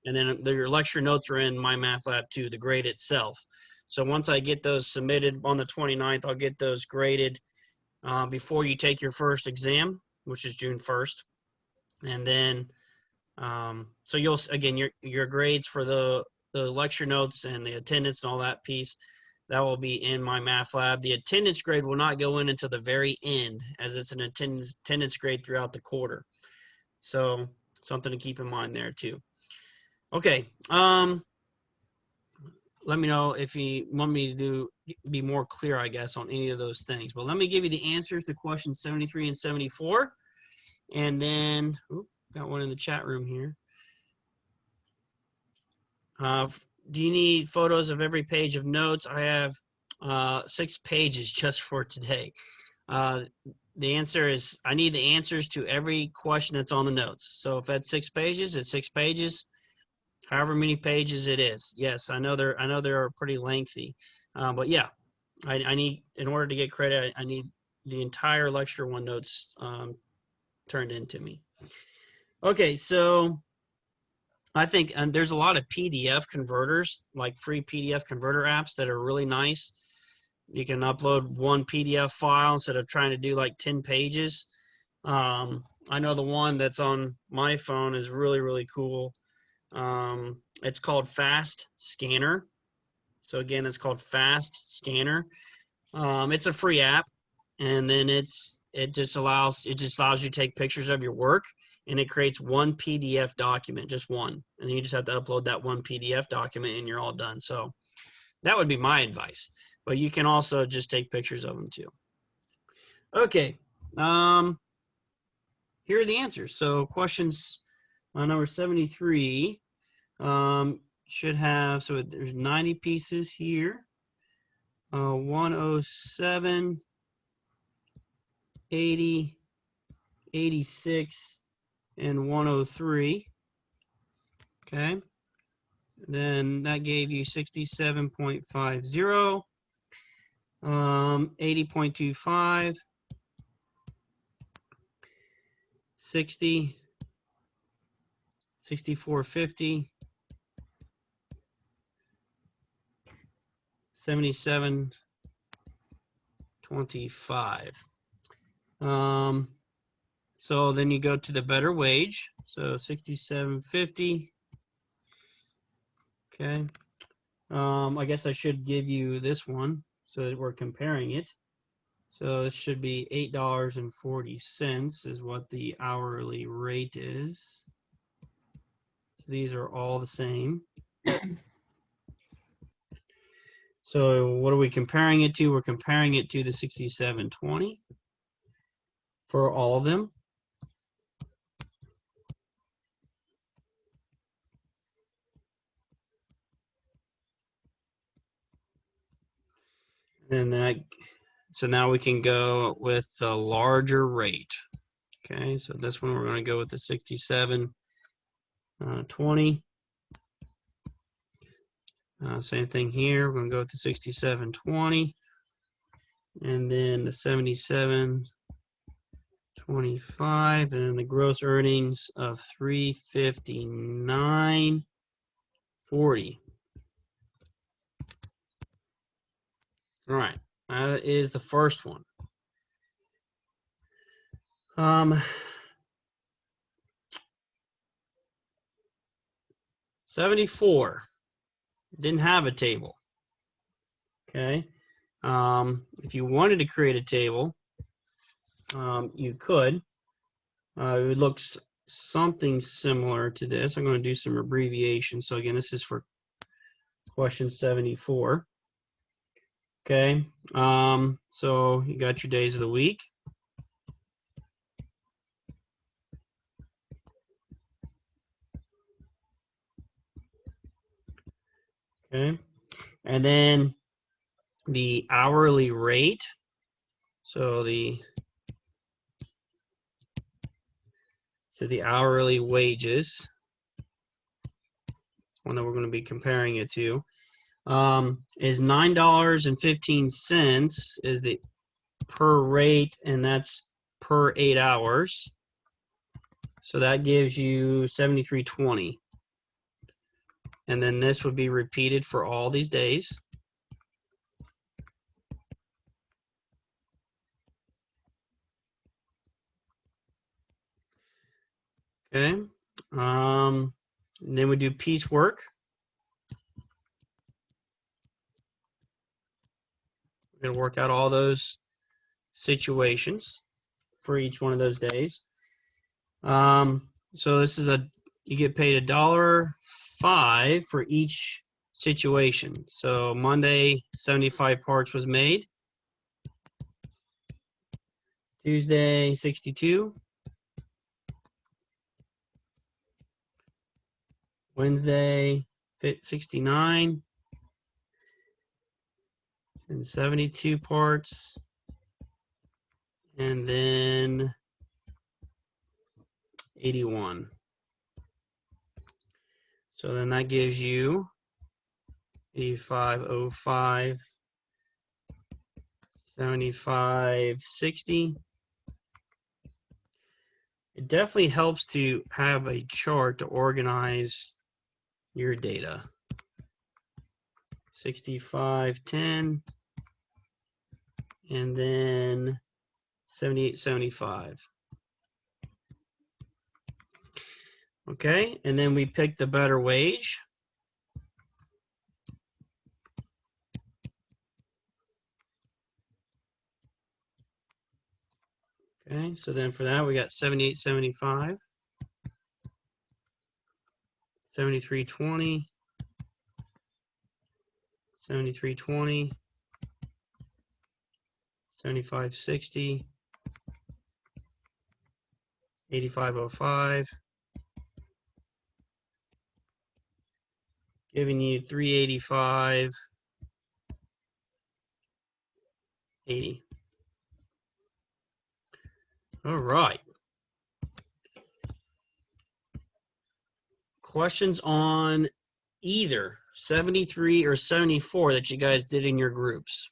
And then your lecture notes are in my math lab too, the grade itself. So once I get those submitted on the 29th, I'll get those graded before you take your first exam, which is June 1st. And then, so you'll, again, your grades for the lecture notes and the attendance and all that piece, that will be in my math lab. The attendance grade will not go in until the very end, as it's an attendance grade throughout the quarter. So something to keep in mind there too. Okay. Let me know if you want me to be more clear, I guess, on any of those things. But let me give you the answers to questions 73 and 74. And then, got one in the chat room here. Do you need photos of every page of notes? I have 6 pages just for today. The answer is I need the answers to every question that's on the notes. So if that's 6 pages, it's 6 pages. However many pages it is. Yes, I know they're pretty lengthy, but yeah, I need, in order to get credit, I need the entire lecture 1 notes turned into me. Okay, so I think there's a lot of PDF converters, like free PDF converter apps that are really nice. You can upload 1 PDF file instead of trying to do like 10 pages. I know the one that's on my phone is really, really cool. It's called Fast Scanner. So again, it's called Fast Scanner. It's a free app, and then it just allows you to take pictures of your work, and it creates 1 PDF document, just one. And then you just have to upload that 1 PDF document and you're all done. So that would be my advice, but you can also just take pictures of them too. Okay. Here are the answers. So questions number 73 should have, so there's 90 pieces here. 107, 80, 86, and 103. Okay. Then that gave you 67.50, 80.25, 60, 64.50, 77.25. So then you go to the better wage. So 67.50. Okay. I guess I should give you this one so that we're comparing it. So it should be $8.40 is what the hourly rate is. So these are all the same. So what are we comparing it to? We're comparing it to the 67.20 for all of them. And that, so now we can go with the larger rate. Okay, so this one we're going to go with the 67.20. Same thing here. We're going to go with the 67.20, and then the 77.25, and then the gross earnings of 359.40. All right, that is the first one. 74 didn't have a table. Okay, if you wanted to create a table, you could. It looks something similar to this. I'm going to do some abbreviation. So again, this is for question 74. Okay, so you got your days of the week. Okay, and then the hourly rate. So the hourly wages, one that we're going to be comparing it to, is $9.15 is the per rate, and that's per 8 hours. So that gives you $73.20. And then this would be repeated for all these days. Okay. And then we do piecework. We're going to work out all those situations for each one of those days. So this is you get paid $1.05 for each situation. So Monday, 75 parts was made. Tuesday, 62. Wednesday, 69. And 72 parts. And then 81. So then that gives you 85.05, 75.60. It definitely helps to have a chart to organize your data. 65.10, and then 78.75. Okay, and then we pick the better wage. Okay, so then for that we got 78.75, 73.20, 73.20, 75.60, 85.05, giving you 385.80. All right. Questions on either 73 or 74 that you guys did in your groups?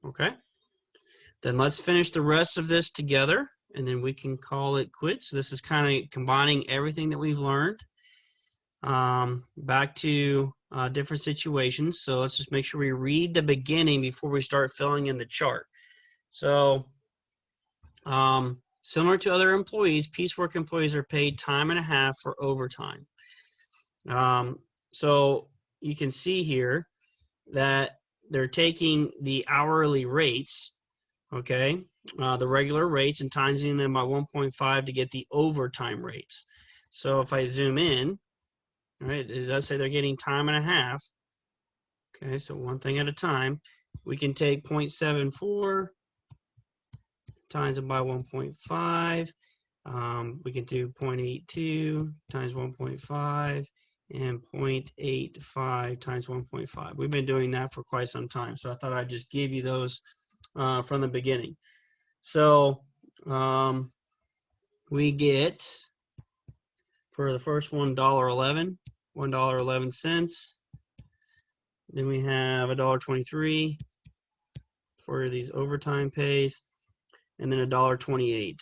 Okay. Then let's finish the rest of this together, and then we can call it quits. So this is kind of combining everything that we've learned back to different situations. So let's just make sure we read the beginning before we start filling in the chart. So similar to other employees, piecework employees are paid time and a half for overtime. So you can see here that they're taking the hourly rates, okay, the regular rates, and timesing them by 1.5 to get the overtime rates. So if I zoom in, right, it does say they're getting time and a half. Okay, so one thing at a time. We can take 0.74 times it by 1.5, We can do 0.82 times 1.5 and 0.85 times 1.5. We've been doing that for quite some time, so I thought I'd just give you those from the beginning. So we get, for the first one, $1.11, $1.11. Then we have $1.23 for these overtime pays, and then $1.28.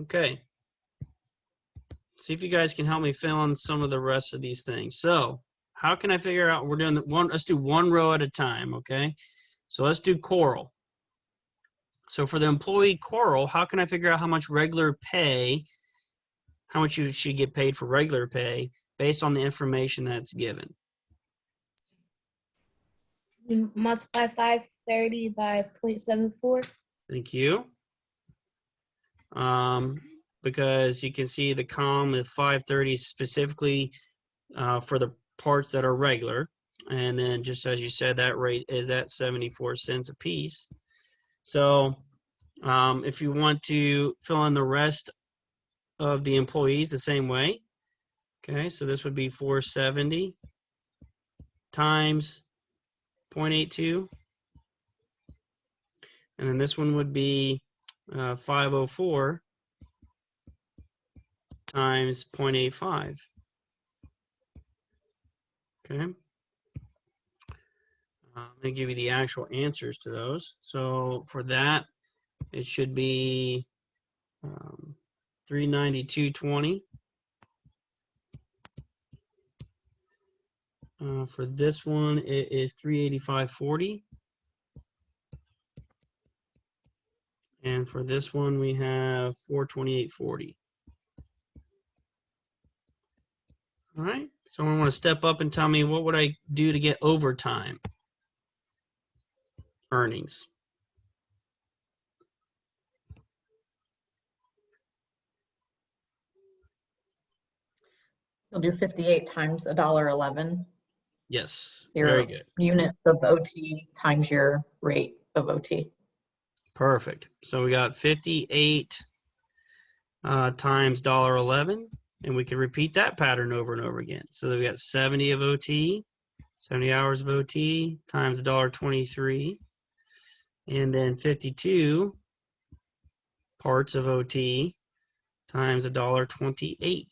Okay. See if you guys can help me fill in some of the rest of these things. So how can I figure out, we're doing let's do one row at a time, okay? So let's do Coral. So for the employee Coral, how can I figure out how much regular pay, how much you should get paid for regular pay based on the information that's given? You multiply 530 by 0.74. Thank you. Because you can see the column of 530 specifically for the parts that are regular. And then just as you said, that rate is at 74 cents a piece. So if you want to fill in the rest of the employees the same way, okay, so this would be 470 times 0.82. And then this one would be 504 times 0.85. Okay. I'm going to give you the actual answers to those. So for that, it should be 392.20. For this one, it is 385.40. And for this one, we have 428.40. All right, someone want to step up and tell me what would I do to get overtime earnings? You'll do 58 times $1.11. Yes, Your very good. units of OT times your rate of OT. Perfect. So we got 58 times $1.11, and we can repeat that pattern over and over again. So we got 70 of OT, 70 hours of OT times $1.23, and then 52 parts of OT times $1.28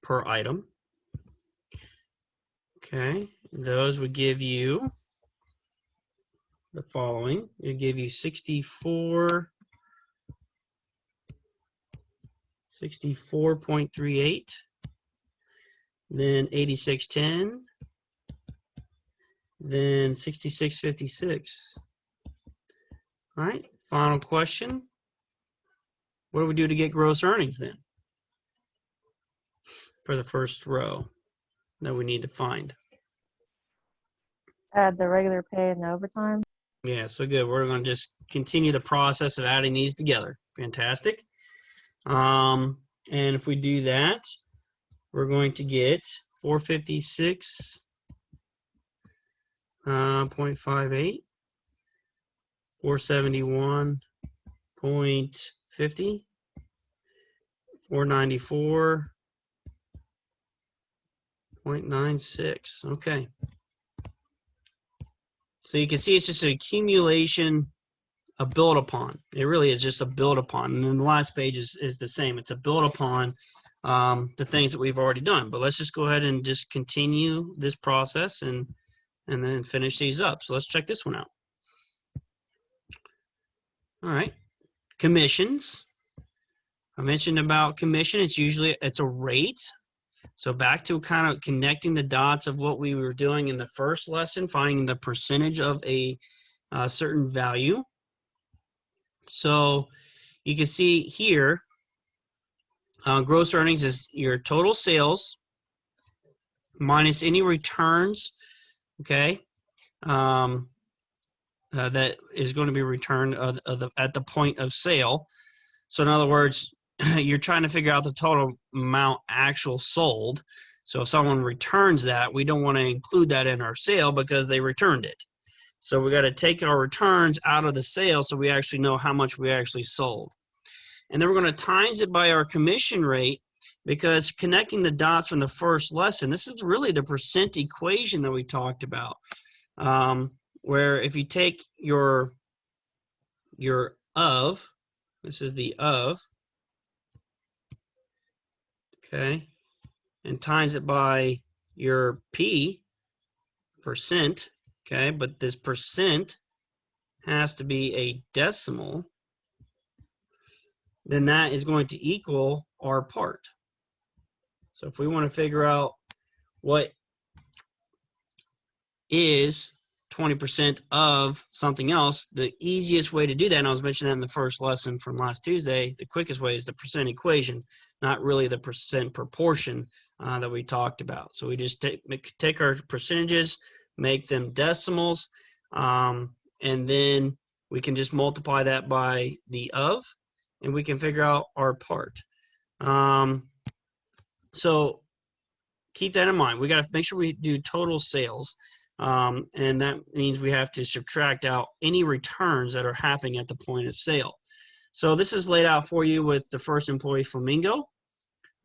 per item. Okay, those would give you the following. It'll give you 64.38, then 86.10, then 66.56. All right, final question. What do we do to get gross earnings then for the first row that we need to find? Add the regular pay and the overtime. Yeah, so good. We're going to just continue the process of adding these together. Fantastic. And if we do that, we're going to get 456.58, 471.50, 494.96. Okay. So you can see it's just an accumulation, a build upon. It really is just a build upon. And then the last page is the same. It's a build upon the things that we've already done. But let's just go ahead and just continue this process and then finish these up. So let's check this one out. All right. Commissions. I mentioned about commission. It's a rate. So back to kind of connecting the dots of what we were doing in the first lesson, finding the percentage of a certain value. So you can see here, gross earnings is your total sales minus any returns, okay, that is going to be returned at the point of sale. So in other words, you're trying to figure out the total amount actual sold. So if someone returns that, we don't want to include that in our sale because they returned it. So we got to take our returns out of the sale so we actually know how much we actually sold. And then we're going to times it by our commission rate, because connecting the dots from the first lesson, this is really the percent equation that we talked about, where if you take your of, this is the of, okay, and times it by your P, percent, okay, but this percent has to be a decimal, then that is going to equal our part. So if we want to figure out what is 20% of something else, the easiest way to do that, and I was mentioning that in the first lesson from last Tuesday, the quickest way is the percent equation, not really the percent proportion that we talked about. So we just take our percentages, make them decimals, and then we can just multiply that by the of, and we can figure out our part. So keep that in mind. We got to make sure we do total sales. And that means we have to subtract out any returns that are happening at the point of sale. So this is laid out for you with the first employee, Flamingo.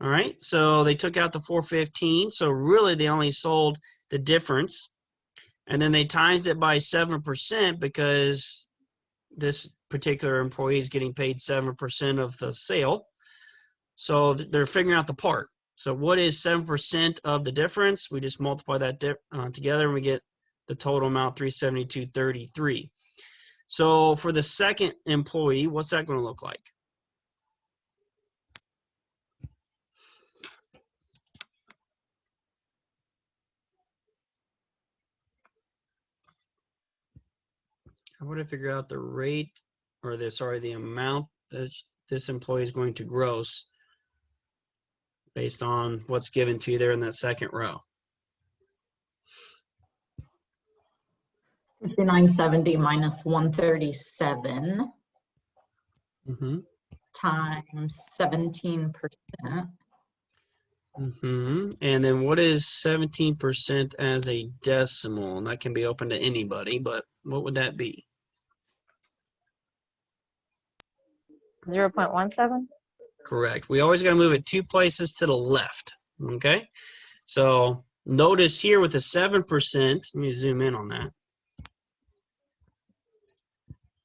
All right, so they took out the 415. So really they only sold the difference. And then they times it by 7% because this particular employee is getting paid 7% of the sale. So they're figuring out the part. So what is 7% of the difference? We just multiply that together and we get the total amount, 372.33. So for the second employee, what's that going to look like? How would I figure out the rate, or the amount that this employee is going to gross based on what's given to you there in that second row? 5970 minus 137 Mm-hmm. times 17%. Mm-hmm. And then what is 17% as a decimal? And that can be open to anybody, but what would that be? 0.17. Correct. We always got to move it 2 places to the left. Okay. So notice here with the 7%, let me zoom in on that.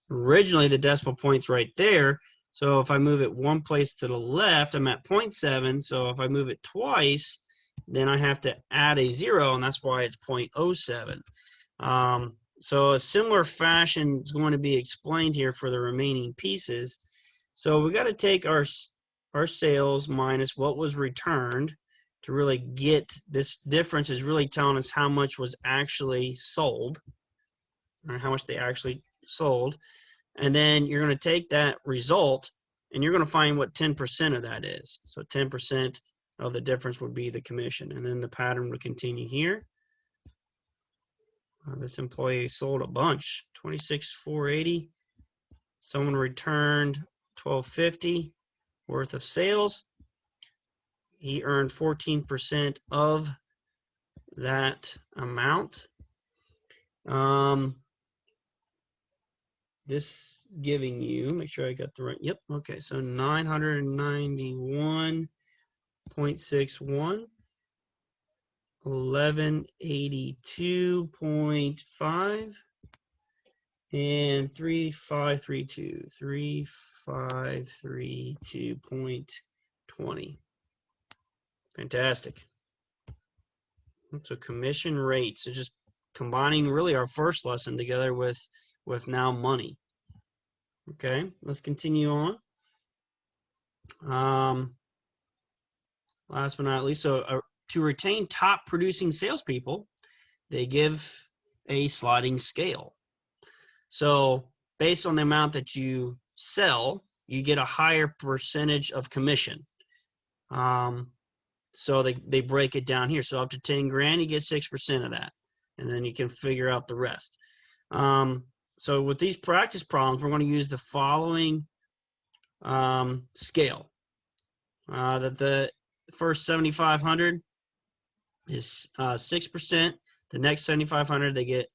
Originally the decimal point's right there. So if I move it 1 place to the left, I'm at 0.7. So if I move it twice, then I have to add a 0, and that's why it's 0.07. So a similar fashion is going to be explained here for the remaining pieces. So we got to take our sales minus what was returned to really get this difference. Is really telling us how much was actually sold, or how much they actually sold. And then you're going to take that result and you're going to find what 10% of that is. So 10% of the difference would be the commission. And then the pattern would continue here. This employee sold a bunch, 26,480. Someone returned 1250 worth of sales. He earned 14% of that amount. This giving you, make sure I got the right, yep, okay, so 991.61, 1182.5, and 3532.20. Fantastic. So commission rates, so just combining really our first lesson together with now money. Okay, let's continue on. Last but not least, so to retain top producing salespeople, they give a sliding scale. So based on the amount that you sell, you get a higher percentage of commission. So they break it down here. So up to 10 grand, you get 6% of that. And then you can figure out the rest. So with these practice problems, we're going to use the following scale. That the first 7,500 is 6%. The next 7,500, they get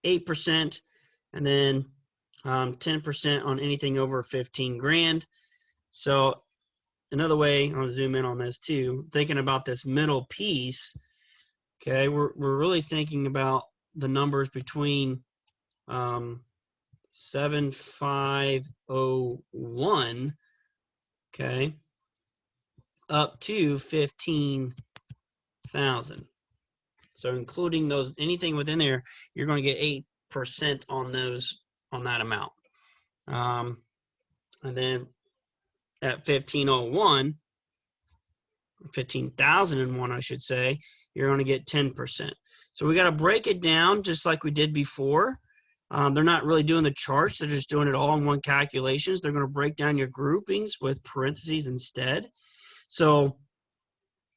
8%, and then 10% on anything over 15 grand. So another way, I'll zoom in on this too, thinking about this middle piece, okay, we're really thinking about the numbers between 7,501, okay, up to 15,000. So including those, anything within there, you're going to get 8% on those, on that amount. And then at 15,001, 15,001, I should say, you're going to get 10%. So we got to break it down just like we did before. They're not really doing the charts. They're just doing it all in one calculations. They're going to break down your groupings with parentheses instead. So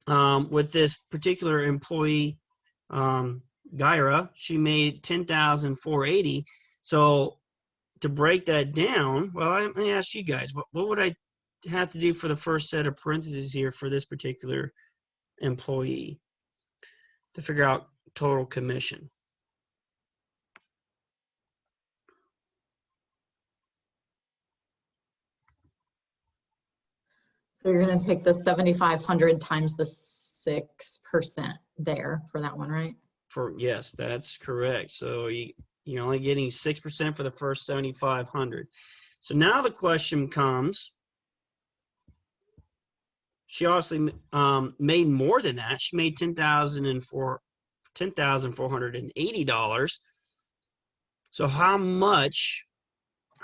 with this particular employee, Gyra, she made 10,480. So to break that down, well, let me ask you guys, what would I have to do for the first set of parentheses here for this particular employee to figure out total commission? So you're going to take the 7,500 times the 6% there for that one, right? Yes, that's correct. So you're only getting 6% for the first 7,500. So now the question comes, she obviously made more than that. She made $10,480. So how much,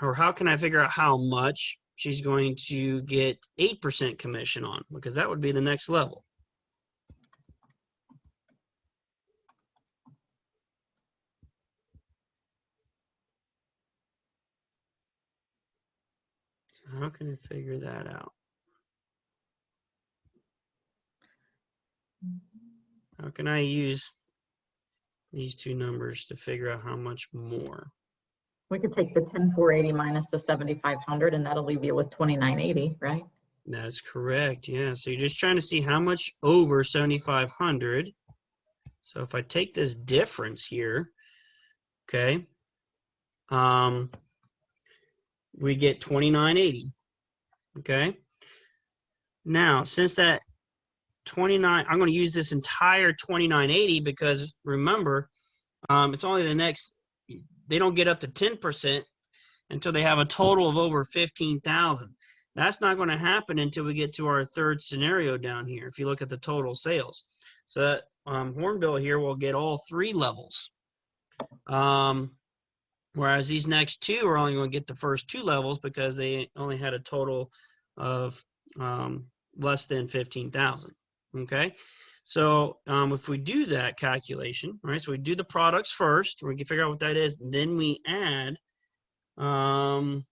or how can I figure out how much she's going to get 8% commission on? Because that would be the next level. So how can I figure that out? How can I use these two numbers to figure out how much more? We could take the 10,480 minus the 7,500 and that'll leave you with 2,980, right? That's correct. Yeah. So you're just trying to see how much over 7,500. So if I take this difference here, okay, we get 2,980. Okay. Now, since that 29, I'm going to use this entire 2,980 because remember, it's only the next, they don't get up to 10% until they have a total of over 15,000. That's not going to happen until we get to our third scenario down here. If you look at the total sales, so that Hornbill here will get all three levels. Whereas these next two are only going to get the first two levels because they only had a total of less than 15,000. Okay. So if we do that calculation, right, so we do the products first, we can figure out what that is, then we add, okay,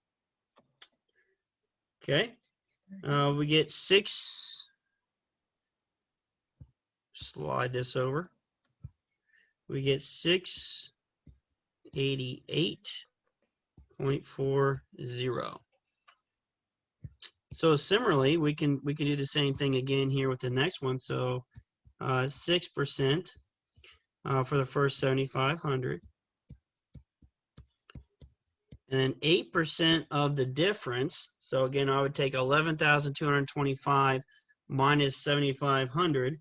we get slide this over, we get 688.40. So similarly, we can do the same thing again here with the next one. So 6% for the first 7,500, and then 8% of the difference. So again, I would take 11,225 minus 7,500,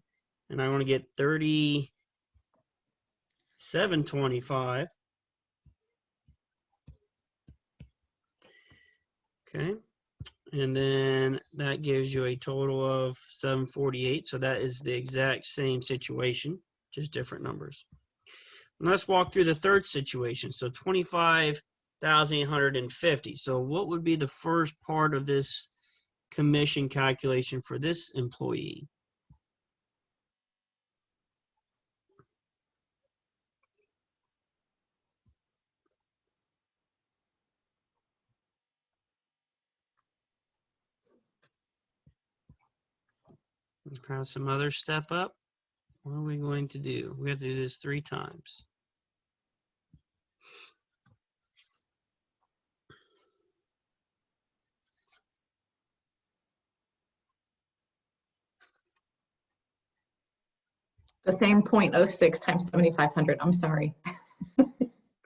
and I want to get 3,725. Okay. And then that gives you a total of 748. So that is the exact same situation, just different numbers. And let's walk through the third situation. So 25,850. So what would be the first part of this commission calculation for this employee? Have some other step up. What are we going to do? We have to do this 3 times. The same 0.06 times 7,500. I'm sorry.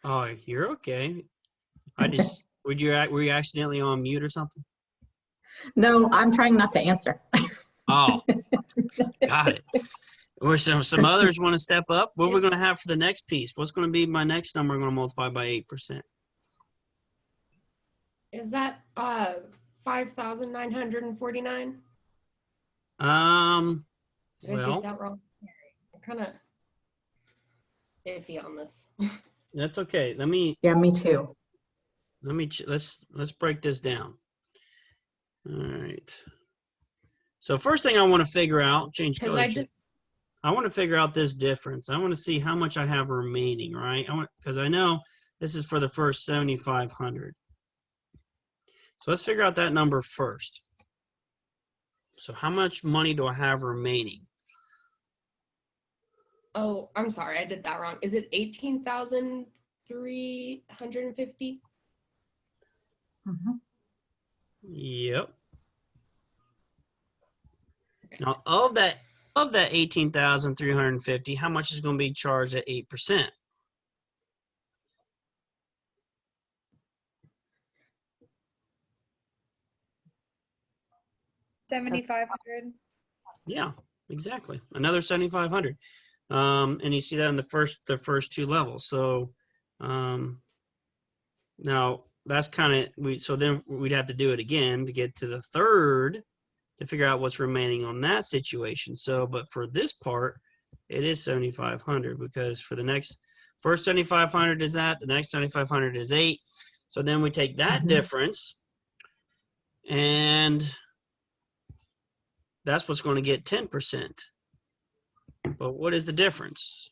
Oh, you're okay. I just, were you accidentally on mute or something? No, I'm trying not to answer. Oh, got it. Or some others want to step up. What are we going to have for the next piece? What's going to be my next number? I'm going to multiply by 8%. Is that 5,949? Did I Well, get that wrong? I'm kind of iffy on this. that's okay. Yeah, me too. Let's break this down. All right. So first thing I want to figure out, change Because color. I want to figure out this difference. I want to see how much I have remaining, right? Because I know this is for the first 7,500. So let's figure out that number first. So how much money do I have remaining? Oh, I'm sorry, I did that wrong. Is it 18,350? Mhm. Yep. Now of that 18,350, how much is going to be charged at 8%? $7,500. Yeah, exactly. Another 7,500. And you see that in the first two levels. So now that's kind of so then we'd have to do it again to get to the third to figure out what's remaining on that situation. So, but for this part, it is 7,500 because for the first 7,500 is that, the next 7,500 is 8. So then we take that difference and that's what's going to get 10%. But what is the difference?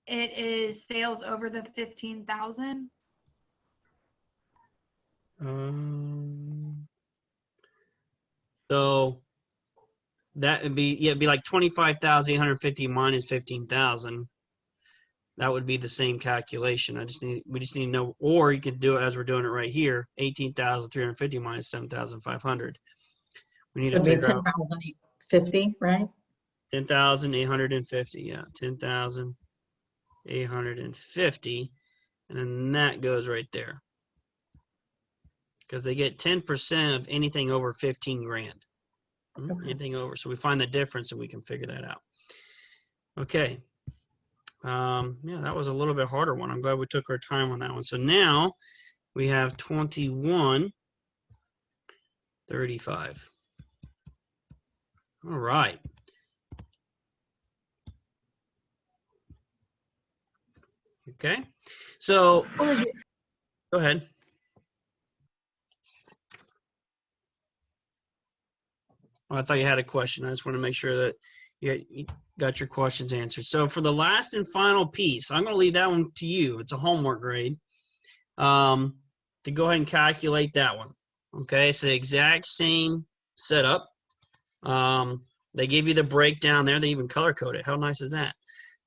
It is sales over the 15,000. So that would be, it'd be like 25,850 minus 15,000. That would be the same calculation. We just need to know, or you could do it as we're doing it right here, 18,350 minus 7,500. We need to Would be figure out 10,850, right? 10,850. Yeah, 10,850, and then that goes right there because they get 10% of anything over 15 grand. Okay. Anything over. So we find the difference and we can figure that out. Okay. Yeah, that was a little bit harder one. I'm glad we took our time on that one. So now we have 2135. All right. Okay. So go ahead. Oh, I thought you had a question. I just want to make sure that you got your questions answered. So for the last and final piece, I'm going to leave that one to you. It's a homework grade. To go ahead and calculate that one. Okay, it's the exact same setup. They give you the breakdown there. They even color code it. How nice is that?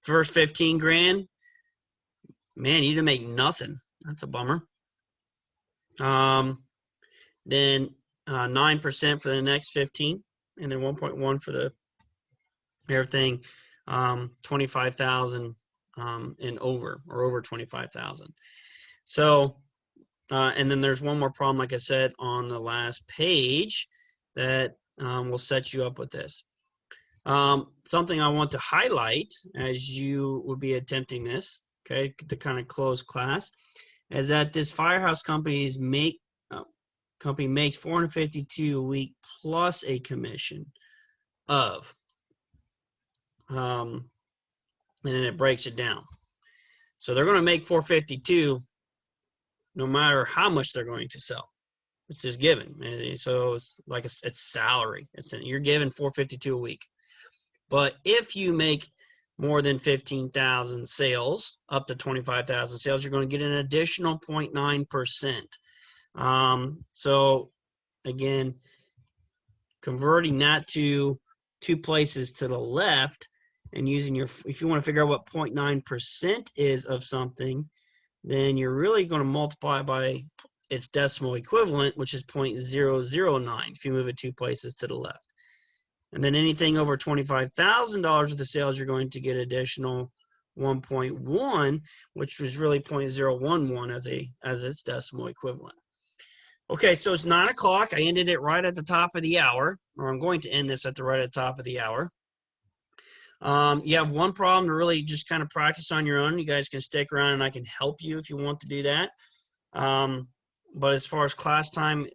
First 15 grand, man, you didn't make nothing. That's a bummer. Then 9% for the next 15, and then 1.1 for the everything 25,000 and over, or over 25,000. So and then there's one more problem, like I said, on the last page that will set you up with this. Something I want to highlight as you will be attempting this, okay, to kind of close class, is that this Firehouse company makes $452 a week plus a commission of, and then it breaks it down. So they're going to make $452 no matter how much they're going to sell. It's just given. So it's like it's salary. You're given $452 a week. But if you make more than 15,000 sales, up to 25,000 sales, you're going to get an additional 0.9%. So again, converting that to two places to the left and using if you want to figure out what 0.9% is of something, then you're really going to multiply by its decimal equivalent, which is 0.009 if you move it 2 places to the left. And then anything over $25,000 of the sales, you're going to get additional 1.1, which was really 0.011 as its decimal equivalent. Okay, so it's 9 o'clock. I ended it right at the top of the hour, or I'm going to end this at the right at the top of the hour. You have one problem to really just kind of practice on your own. You guys can stick around and I can help you if you want to do that. But as far as class time,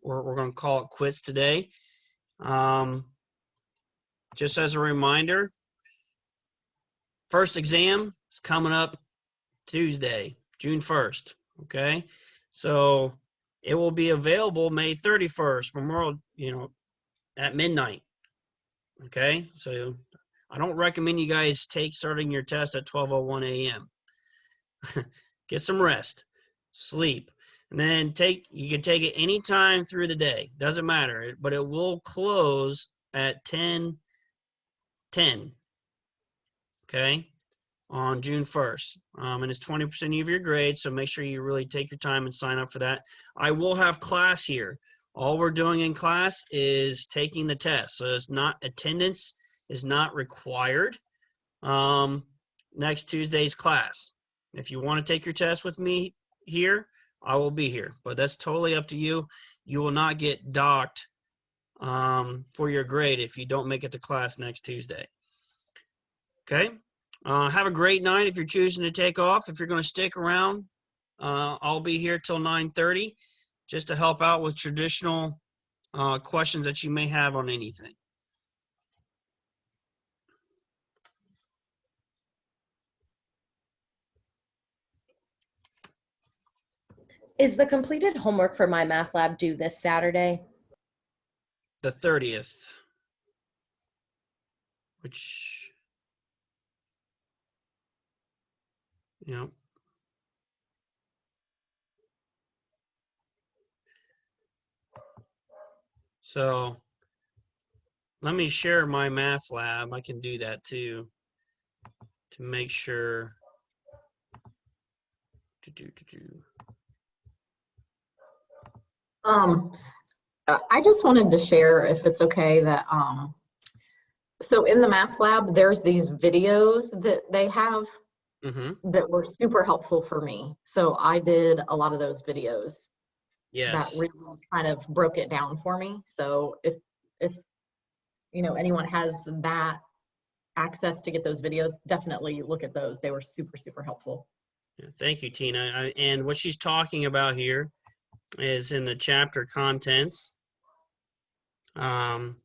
we're going to call it quits today. Just as a reminder, first exam is coming up Tuesday, June 1st. Okay, so it will be available May 31st, Memorial, at midnight. Okay, so I don't recommend you guys starting your test at 12:01 a.m. Get some rest, sleep, and then you can take it anytime through the day. Doesn't matter, but it will close at 10:10. Okay, on June 1st. And it's 20% of your grade, so make sure you really take your time and sign up for that. I will have class here. All we're doing in class is taking the test, so it's not attendance is not required. Next Tuesday's class. If you want to take your test with me here, I will be here, but that's totally up to you. You will not get docked for your grade if you don't make it to class next Tuesday. Okay. Have a great night if you're choosing to take off. If you're going to stick around, I'll be here till 9:30 just to help out with traditional questions that you may have on anything. Is the completed homework for my math lab due this Saturday? The 30th, which, So let me share my math lab. I can do that too to make sure. I just wanted to share, if it's okay, that so in the math lab, there's these videos that they have that were super helpful for me. So I did a lot of those videos. Yes. That really kind of broke it down for me. So if anyone has that access to get those videos, definitely look at those. They were super, super helpful. Yeah, thank you, Tina. And what she's talking about here is in the chapter contents. And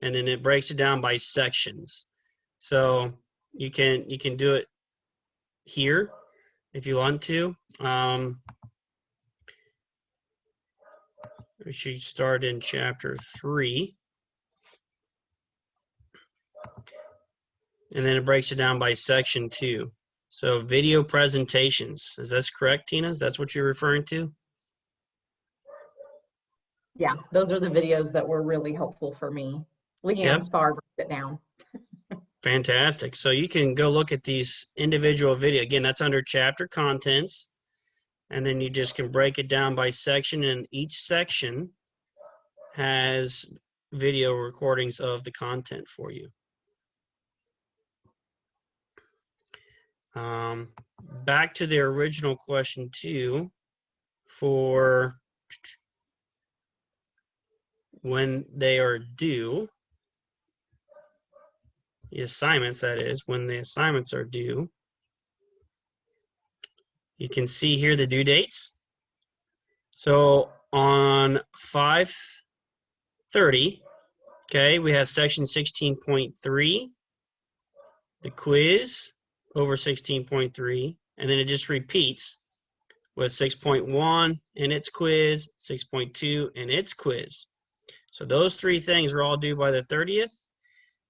then it breaks it down by sections. So you can do it here if you want to. We should start in chapter 3. And then it breaks it down by section 2. So video presentations. Is that correct, Tina? Is that what you're referring to? Yeah, those are the videos that were really helpful for me. Leanne Spar broke it down. Fantastic. So you can go look at these individual video. Again, that's under chapter contents. And then you just can break it down by section, and each section has video recordings of the content for you. Back to the original question too, for when they are due, the assignments, that is, when the assignments are due. You can see here the due dates. So on 5/30, okay, we have section 16.3, the quiz over 16.3, and then it just repeats with 6.1 and its quiz, 6.2 and its quiz. So those three things are all due by the 30th.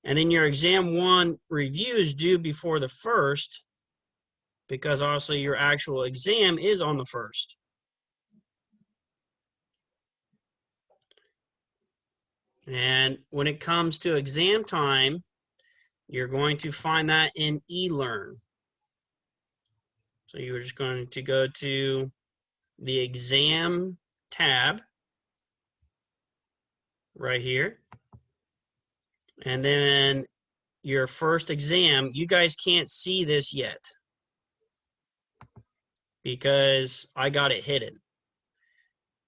And then your exam 1 review is due before the 1st, because also your actual exam is on the 1st. And when it comes to exam time, you're going to find that in eLearn. So you're just going to go to the exam tab right here. And then your first exam, you guys can't see this yet because I got it hidden.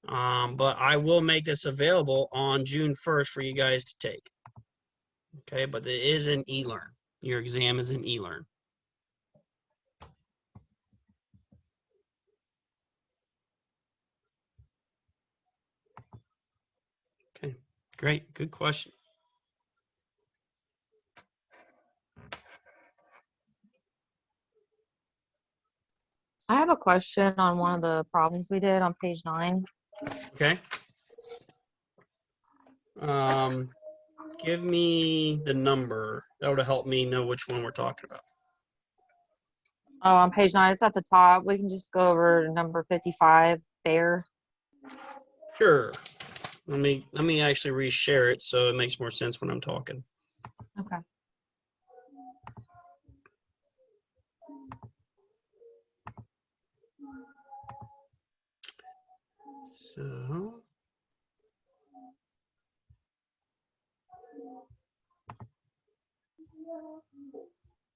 But I will make this available on June 1st for you guys to take. Okay, but it is an e-learn. Your exam is an e-learn. Okay, great, good question. I have a question on one of the problems we did on page 9. Okay. Give me the number. That would help me know which one we're talking about. Oh, on page 9, it's at the top. We can just go over number 55, bear. Sure. Let me actually reshare it so it makes more sense when I'm talking. Okay. So,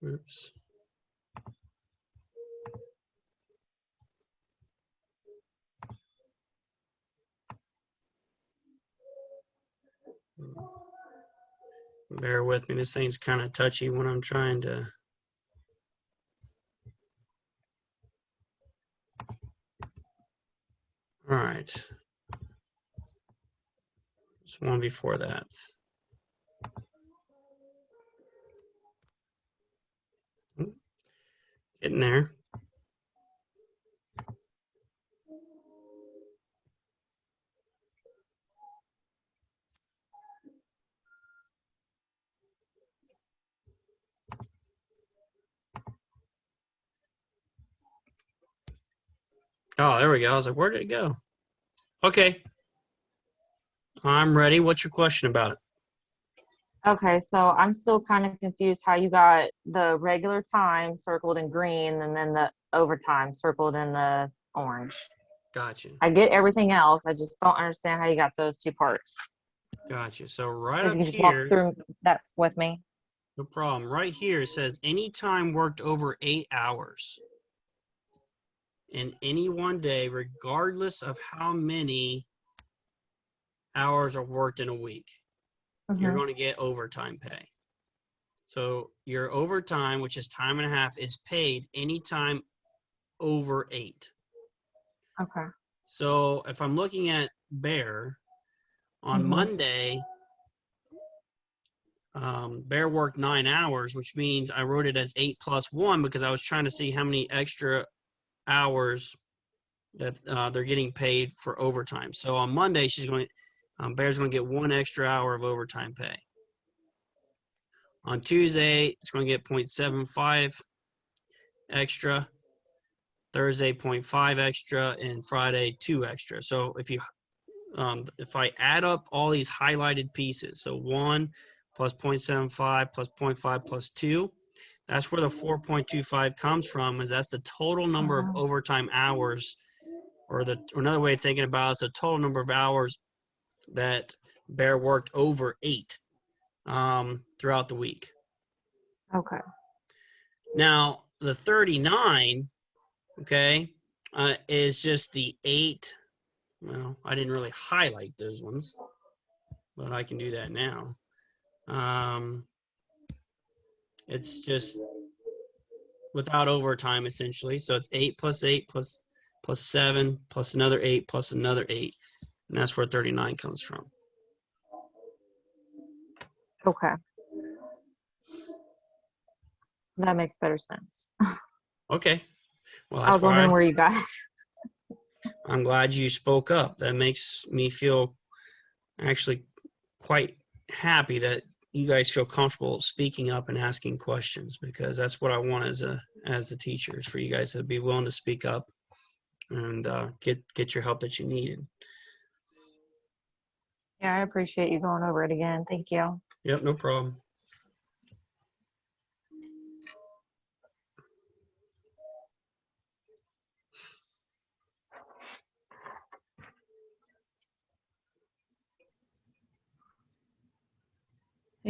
oops. Bear with me. This thing's kind of touchy when I'm trying to. All right. Just one before that. Getting there. Oh, there we go. I was like, where did it go? Okay. I'm ready. What's your question about it? Okay, so I'm still kind of confused how you got the regular time circled in green and then the overtime circled in the orange. Gotcha. I get everything else. I just don't understand how you got those two parts. Gotcha. So right So up if you can just walk here, through that with me. no problem. Right here it says any time worked over 8 hours in any one day, regardless of how many hours are worked in a week, you're going to get overtime pay. So your overtime, which is time and a half, is paid anytime over 8. Okay. So if I'm looking at Bear, on Monday, Bear worked 9 hours, which means I wrote it as 8 plus 1 because I was trying to see how many extra hours that they're getting paid for overtime. So on Monday, Bear's going to get 1 extra hour of overtime pay. On Tuesday, it's going to get 0.75 extra. Thursday, 0.5 extra, and Friday, 2 extra. So if I add up all these highlighted pieces, so 1 plus 0.75 plus 0.5 plus 2, that's where the 4.25 comes from, is that's the total number of overtime hours, or another way of thinking about it is the total number of hours that Bear worked over 8 throughout the week. Okay. Now, the 39, okay, is just the 8. Well, I didn't really highlight those ones, but I can do that now. It's just without overtime, essentially. So it's 8 plus 8 plus 7 plus another 8 plus another 8. And that's where 39 comes from. Okay. That makes better sense. Okay. Well, I that's was wondering where you got it. I'm glad you spoke up. That makes me feel actually quite happy that you guys feel comfortable speaking up and asking questions, because that's what I want as a teacher, is for you guys to be willing to speak up and get your help that you needed. Yeah, I appreciate you going over it again. Thank you. Yep, no problem.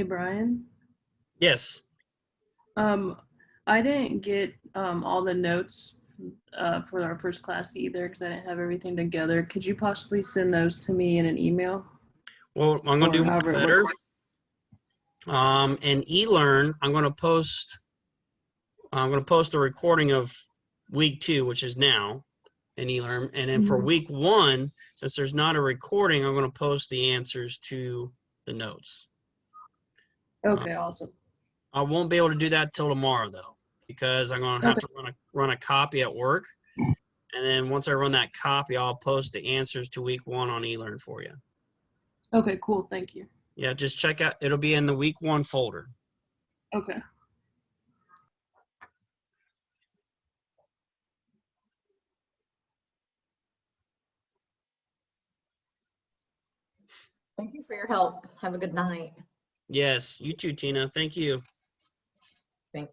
Hey, Brian. Yes. I didn't get all the notes for our first class either because I didn't have everything together. Could you possibly send those to me in an email? Well, I'm going to Or do one however it better. works. In eLearn, I'm going to post a recording of week 2, which is now in eLearn. And then for week 1, since there's not a recording, I'm going to post the answers to the notes. Okay, awesome. I won't be able to do that till tomorrow though, because I'm going to have to run a copy at work. And then once I run that copy, I'll post the answers to week 1 on eLearn for you. Okay, cool. Thank you. Yeah, just check out. It'll be in the week 1 folder. Okay. Thank you for your help. Have a good night. Yes, you too, Tina. Thank you. Thanks.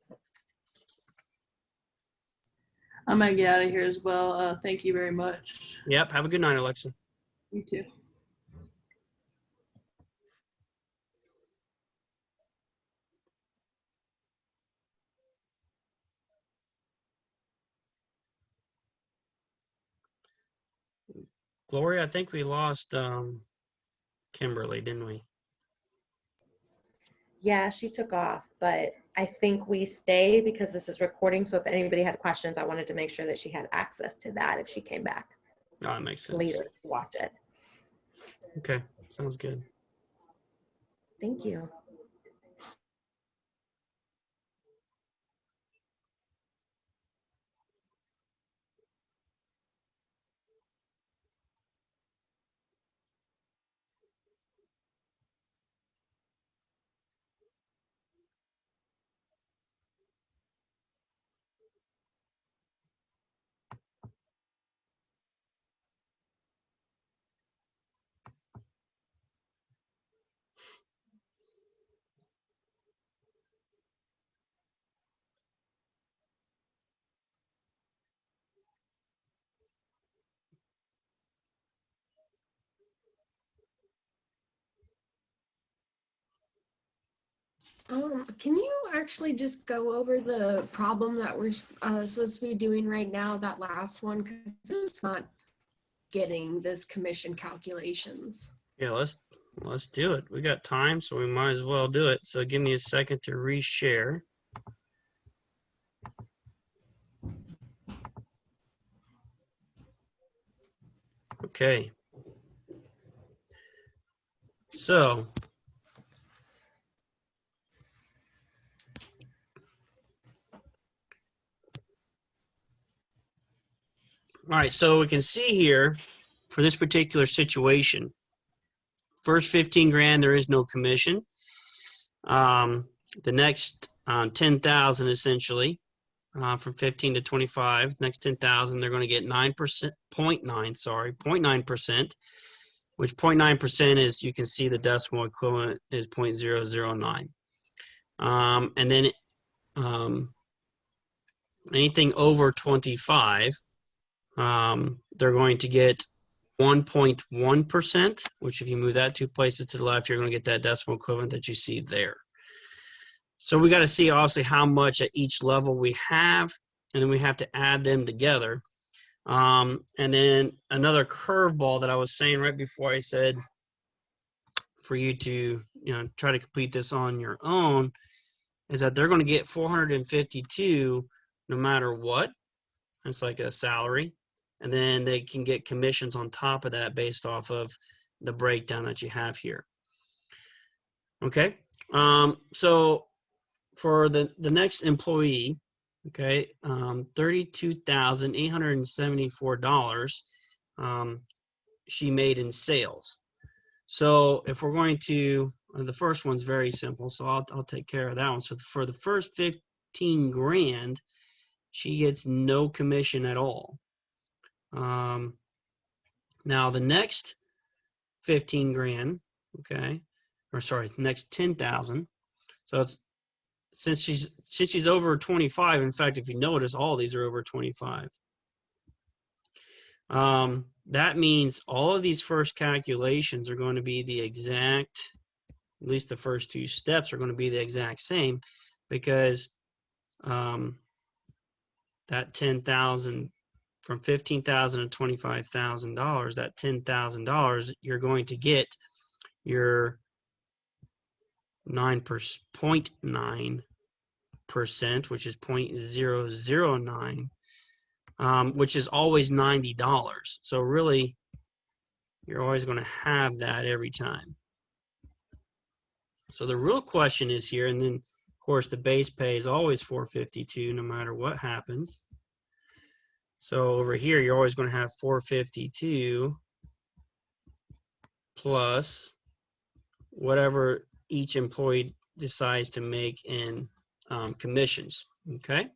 I might get out of here as well. Thank you very much. Yep. Have a good night, Alexa. You too. Gloria, I think we lost Kimberly, didn't we? Yeah, she took off, but I think we stay because this is recording. So if anybody had questions, I wanted to make sure that she had access to that if she came back Oh, that makes sense. later to watch it. Okay, sounds good. Thank you. Can you actually just go over the problem that we're supposed to be doing right now, that last one? Because it's not getting this commission calculations. Yeah, let's do it. We got time, so we might as well do it. So give me a second to reshare. Okay. So all right, so we can see here for this particular situation, first 15 grand, there is no commission. The next 10,000 essentially, from 15 to 25, next 10,000, they're going to get 9%, 0.9%, which 0.9% is, you can see the decimal equivalent is 0.009. And then anything over 25, they're going to get 1.1%, which if you move that 2 places to the left, you're going to get that decimal equivalent that you see there. So we got to see obviously how much at each level we have, and then we have to add them together. And then another curveball that I was saying right before I said for you to try to complete this on your own is that they're going to get 452 no matter what. It's like a salary. And then they can get commissions on top of that based off of the breakdown that you have here. Okay. So for the next employee, okay, $32,874 she made in sales. So if we're going to, the first one's very simple, so I'll take care of that one. So for the first 15 grand, she gets no commission at all. Now the next 15 grand, okay, or sorry, next 10,000. So it's since she's over 25. In fact, if you notice, all these are over 25. That means all of these first calculations are going to be the exact at least the first two steps are going to be the exact same, because that 10,000 from 15,000 to $25,000, that $10,000, you're going to get your 9.9%, which is 0.009, which is always $90. So really, you're always going to have that every time. So the real question is here, and then of course the base pay is always $452 no matter what happens. So over here, you're always going to have $452 plus whatever each employee decides to make in commissions. Okay.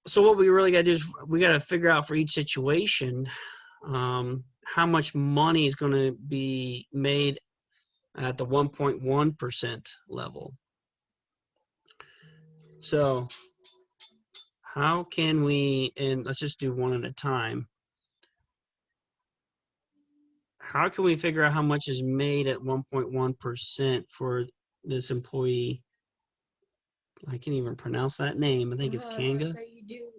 So what we really got to do is we got to figure out for each situation how much money is going to be made at the 1.1% level. So how can we, and let's just do one at a time. How can we figure out how much is made at 1.1% for this employee? I can't even pronounce that name. I think it's Kanga. So you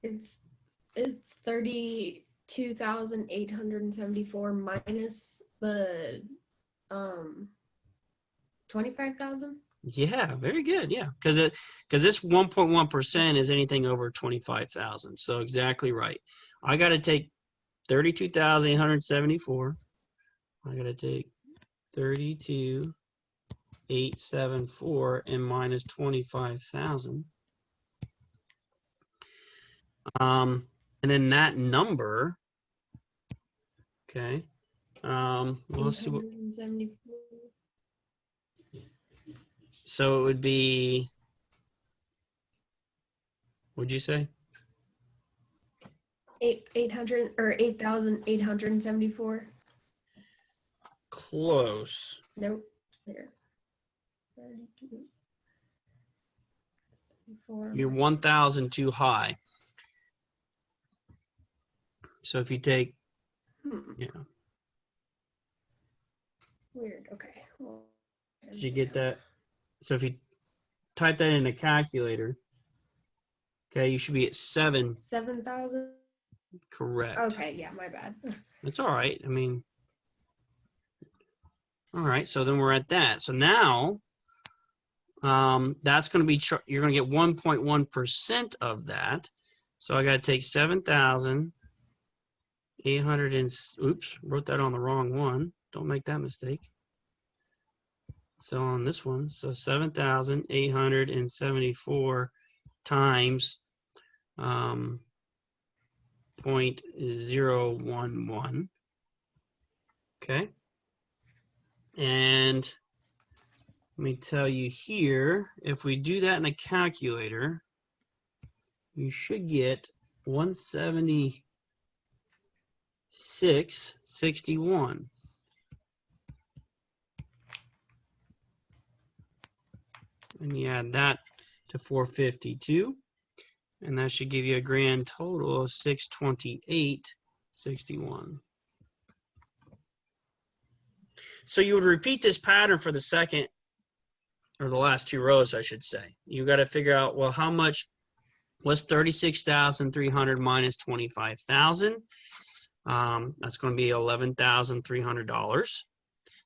do. It's 32,874 minus the 25,000. Yeah, very good. Yeah, because this 1.1% is anything over 25,000. So exactly right. I got to take 32,874. I got to take 32,874 and minus 25,000. And then that number, okay. Well, let's see what. So it would be, what'd you say? 800 or 8,874. Close. Nope. Here. 32. 74. You're 1,000 too high. So if you take, yeah. Weird. Okay. Well, Did you get that? So if you type that in a calculator, okay, you should be at 7,000. Correct. Okay. Yeah. My bad. That's all right. I mean, all right. So then we're at that. So now, that's going to be, you're going to get 1.1% of that. So I got to take 7,800 and, oops, wrote that on the wrong one. Don't make that mistake. So on this one, so 7,874 times 0.011. Okay. And let me tell you here, if we do that in a calculator, you should get 176.61. And you add that to 452, and that should give you a grand total of 628.61. So you would repeat this pattern for the second, or the last two rows, I should say. You got to figure out, well, how much was 36,300 minus 25,000? That's going to be $11,300,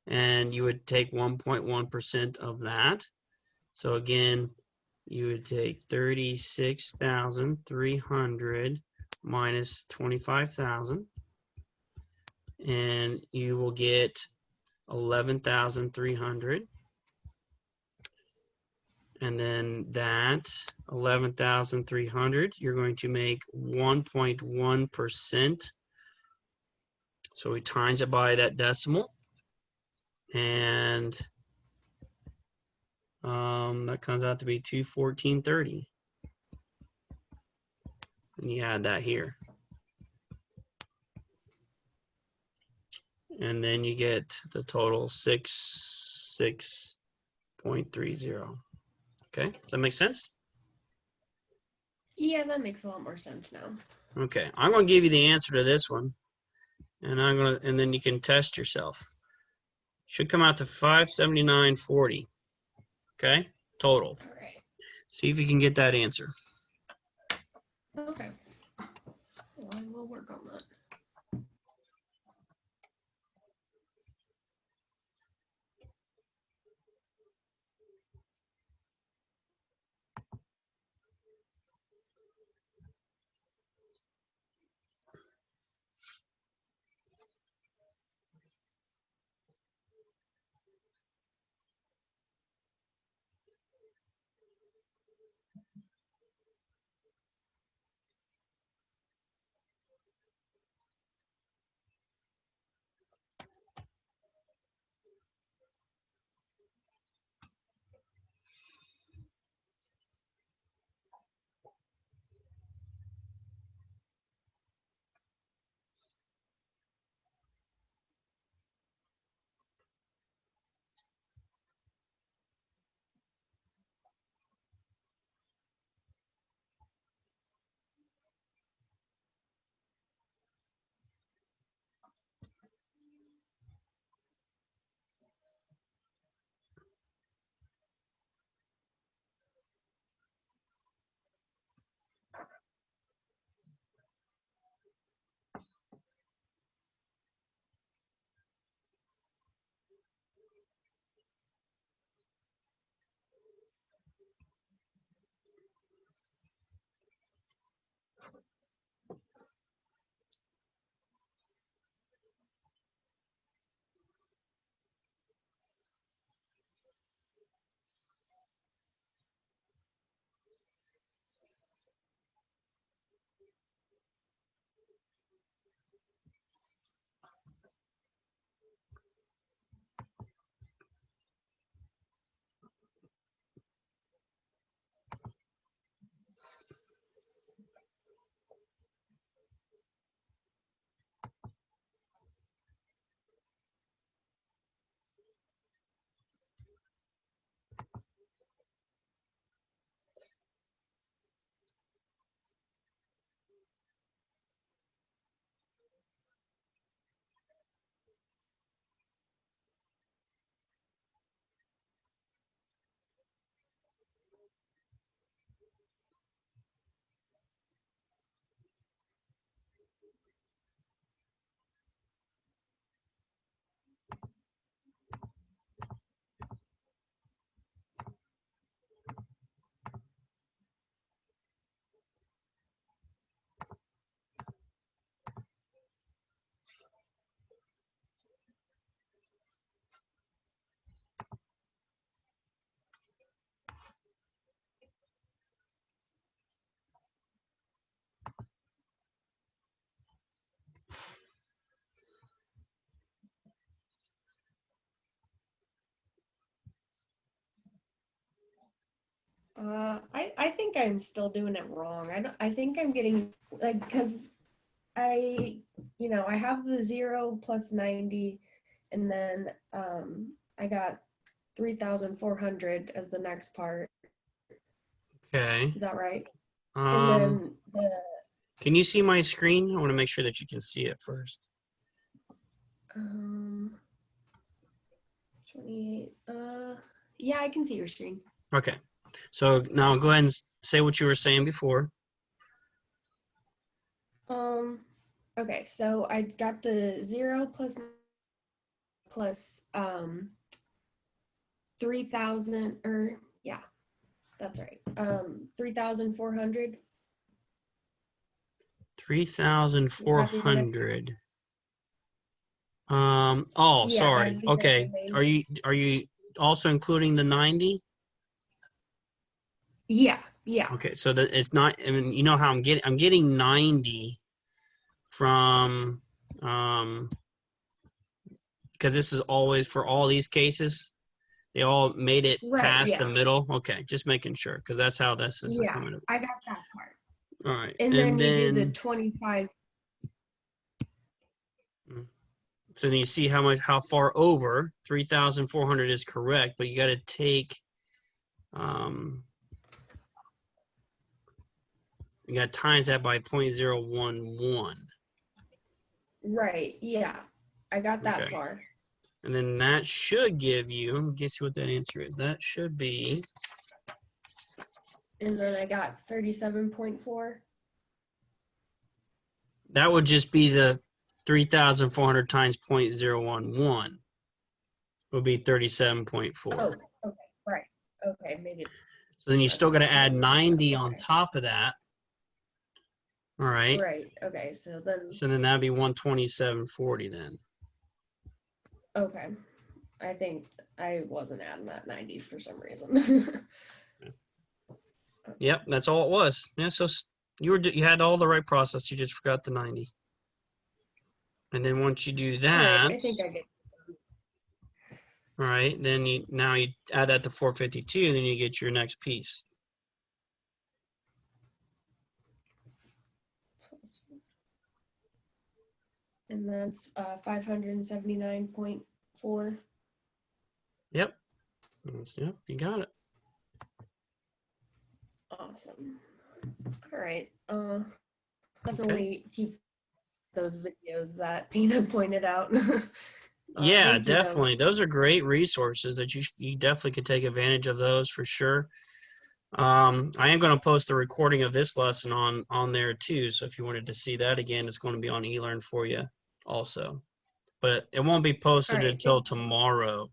and you would take 1.1% of that. So again, you would take 36,300 minus 25,000, and you will get 11,300. And then that 11,300, you're going to make 1.1%. So we times it by that decimal, and that comes out to be 214.30. And you add that here. And then you get the total 66.30. Okay, does that make sense? Yeah, that makes a lot more sense now. Okay, I'm going to give you the answer to this one. and then you can test yourself. Should come out to 579.40. Okay, total. All right. See if you can get that answer. Okay. Well, I will work on that. I think I'm still doing it wrong. I think I'm getting like, because I have the 0 plus 90, and then I got 3,400 as the next part. Okay. Is that right? Um, And then can you see my screen? I want to make sure that you can see it first. 28. Yeah, I can see your screen. Okay. So now go ahead and say what you were saying before. Okay, so I got the 0 plus 3,000, or yeah, that's right. 3,400. 3,400. Oh, Yeah, sorry. that'd be Okay. the Are you also including the 90? Yeah. Okay, so that it's not, I mean, you know how I'm getting 90 from because this is always for all these cases. They all made it Right, past the yeah. middle. Okay, just making sure, because that's how this is Yeah, coming. I got that part. All right, And then you do the 25. So then you see how far over 3,400 is correct, but you got to take you got to times that by 0.011. Right, yeah. I got that Okay. far. And then that should give you, let me guess what that answer is. That should be, And then I got 37.4. that would just be the 3,400 times 0.011 would be 37.4. Oh, okay, right. Okay, maybe. So then you still got to add Okay. 90 on top of that. All right. Right, okay, so then, So then that'd be 127.40 then. okay. I think I wasn't adding that 90 for some reason. Yep, that's all it was. Yeah, so you had all the right process. You just forgot the 90. And then once you do that, Alright, I think I get. all right, then you add that to 452, and then you get your next piece. And that's 579.4. Yep. Yep, you got it. Awesome. All right. Definitely keep those videos that Tina pointed out. Yeah, thank you, though. definitely. Those are great resources that you definitely could take advantage of those for sure. I am going to post a recording of this lesson on there too. So if you wanted to see that again, it's going to be on eLearn for you also. But it won't be posted All right, until tomorrow.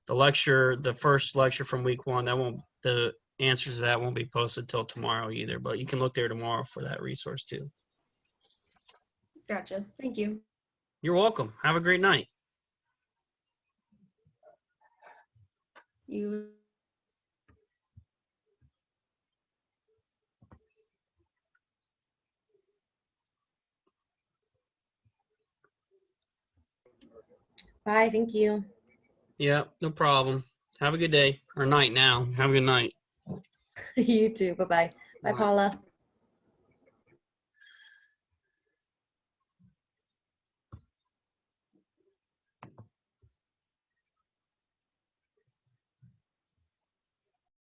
The first lecture from week 1, the answers to that won't be posted till tomorrow either. But you can look there tomorrow for that resource too. Gotcha. Thank you. You're welcome. Have a great night. You. Bye, thank you. Yeah, no problem. Have a good day or night now. Have a good night. You too. Bye-bye. Bye, Bye. Paula.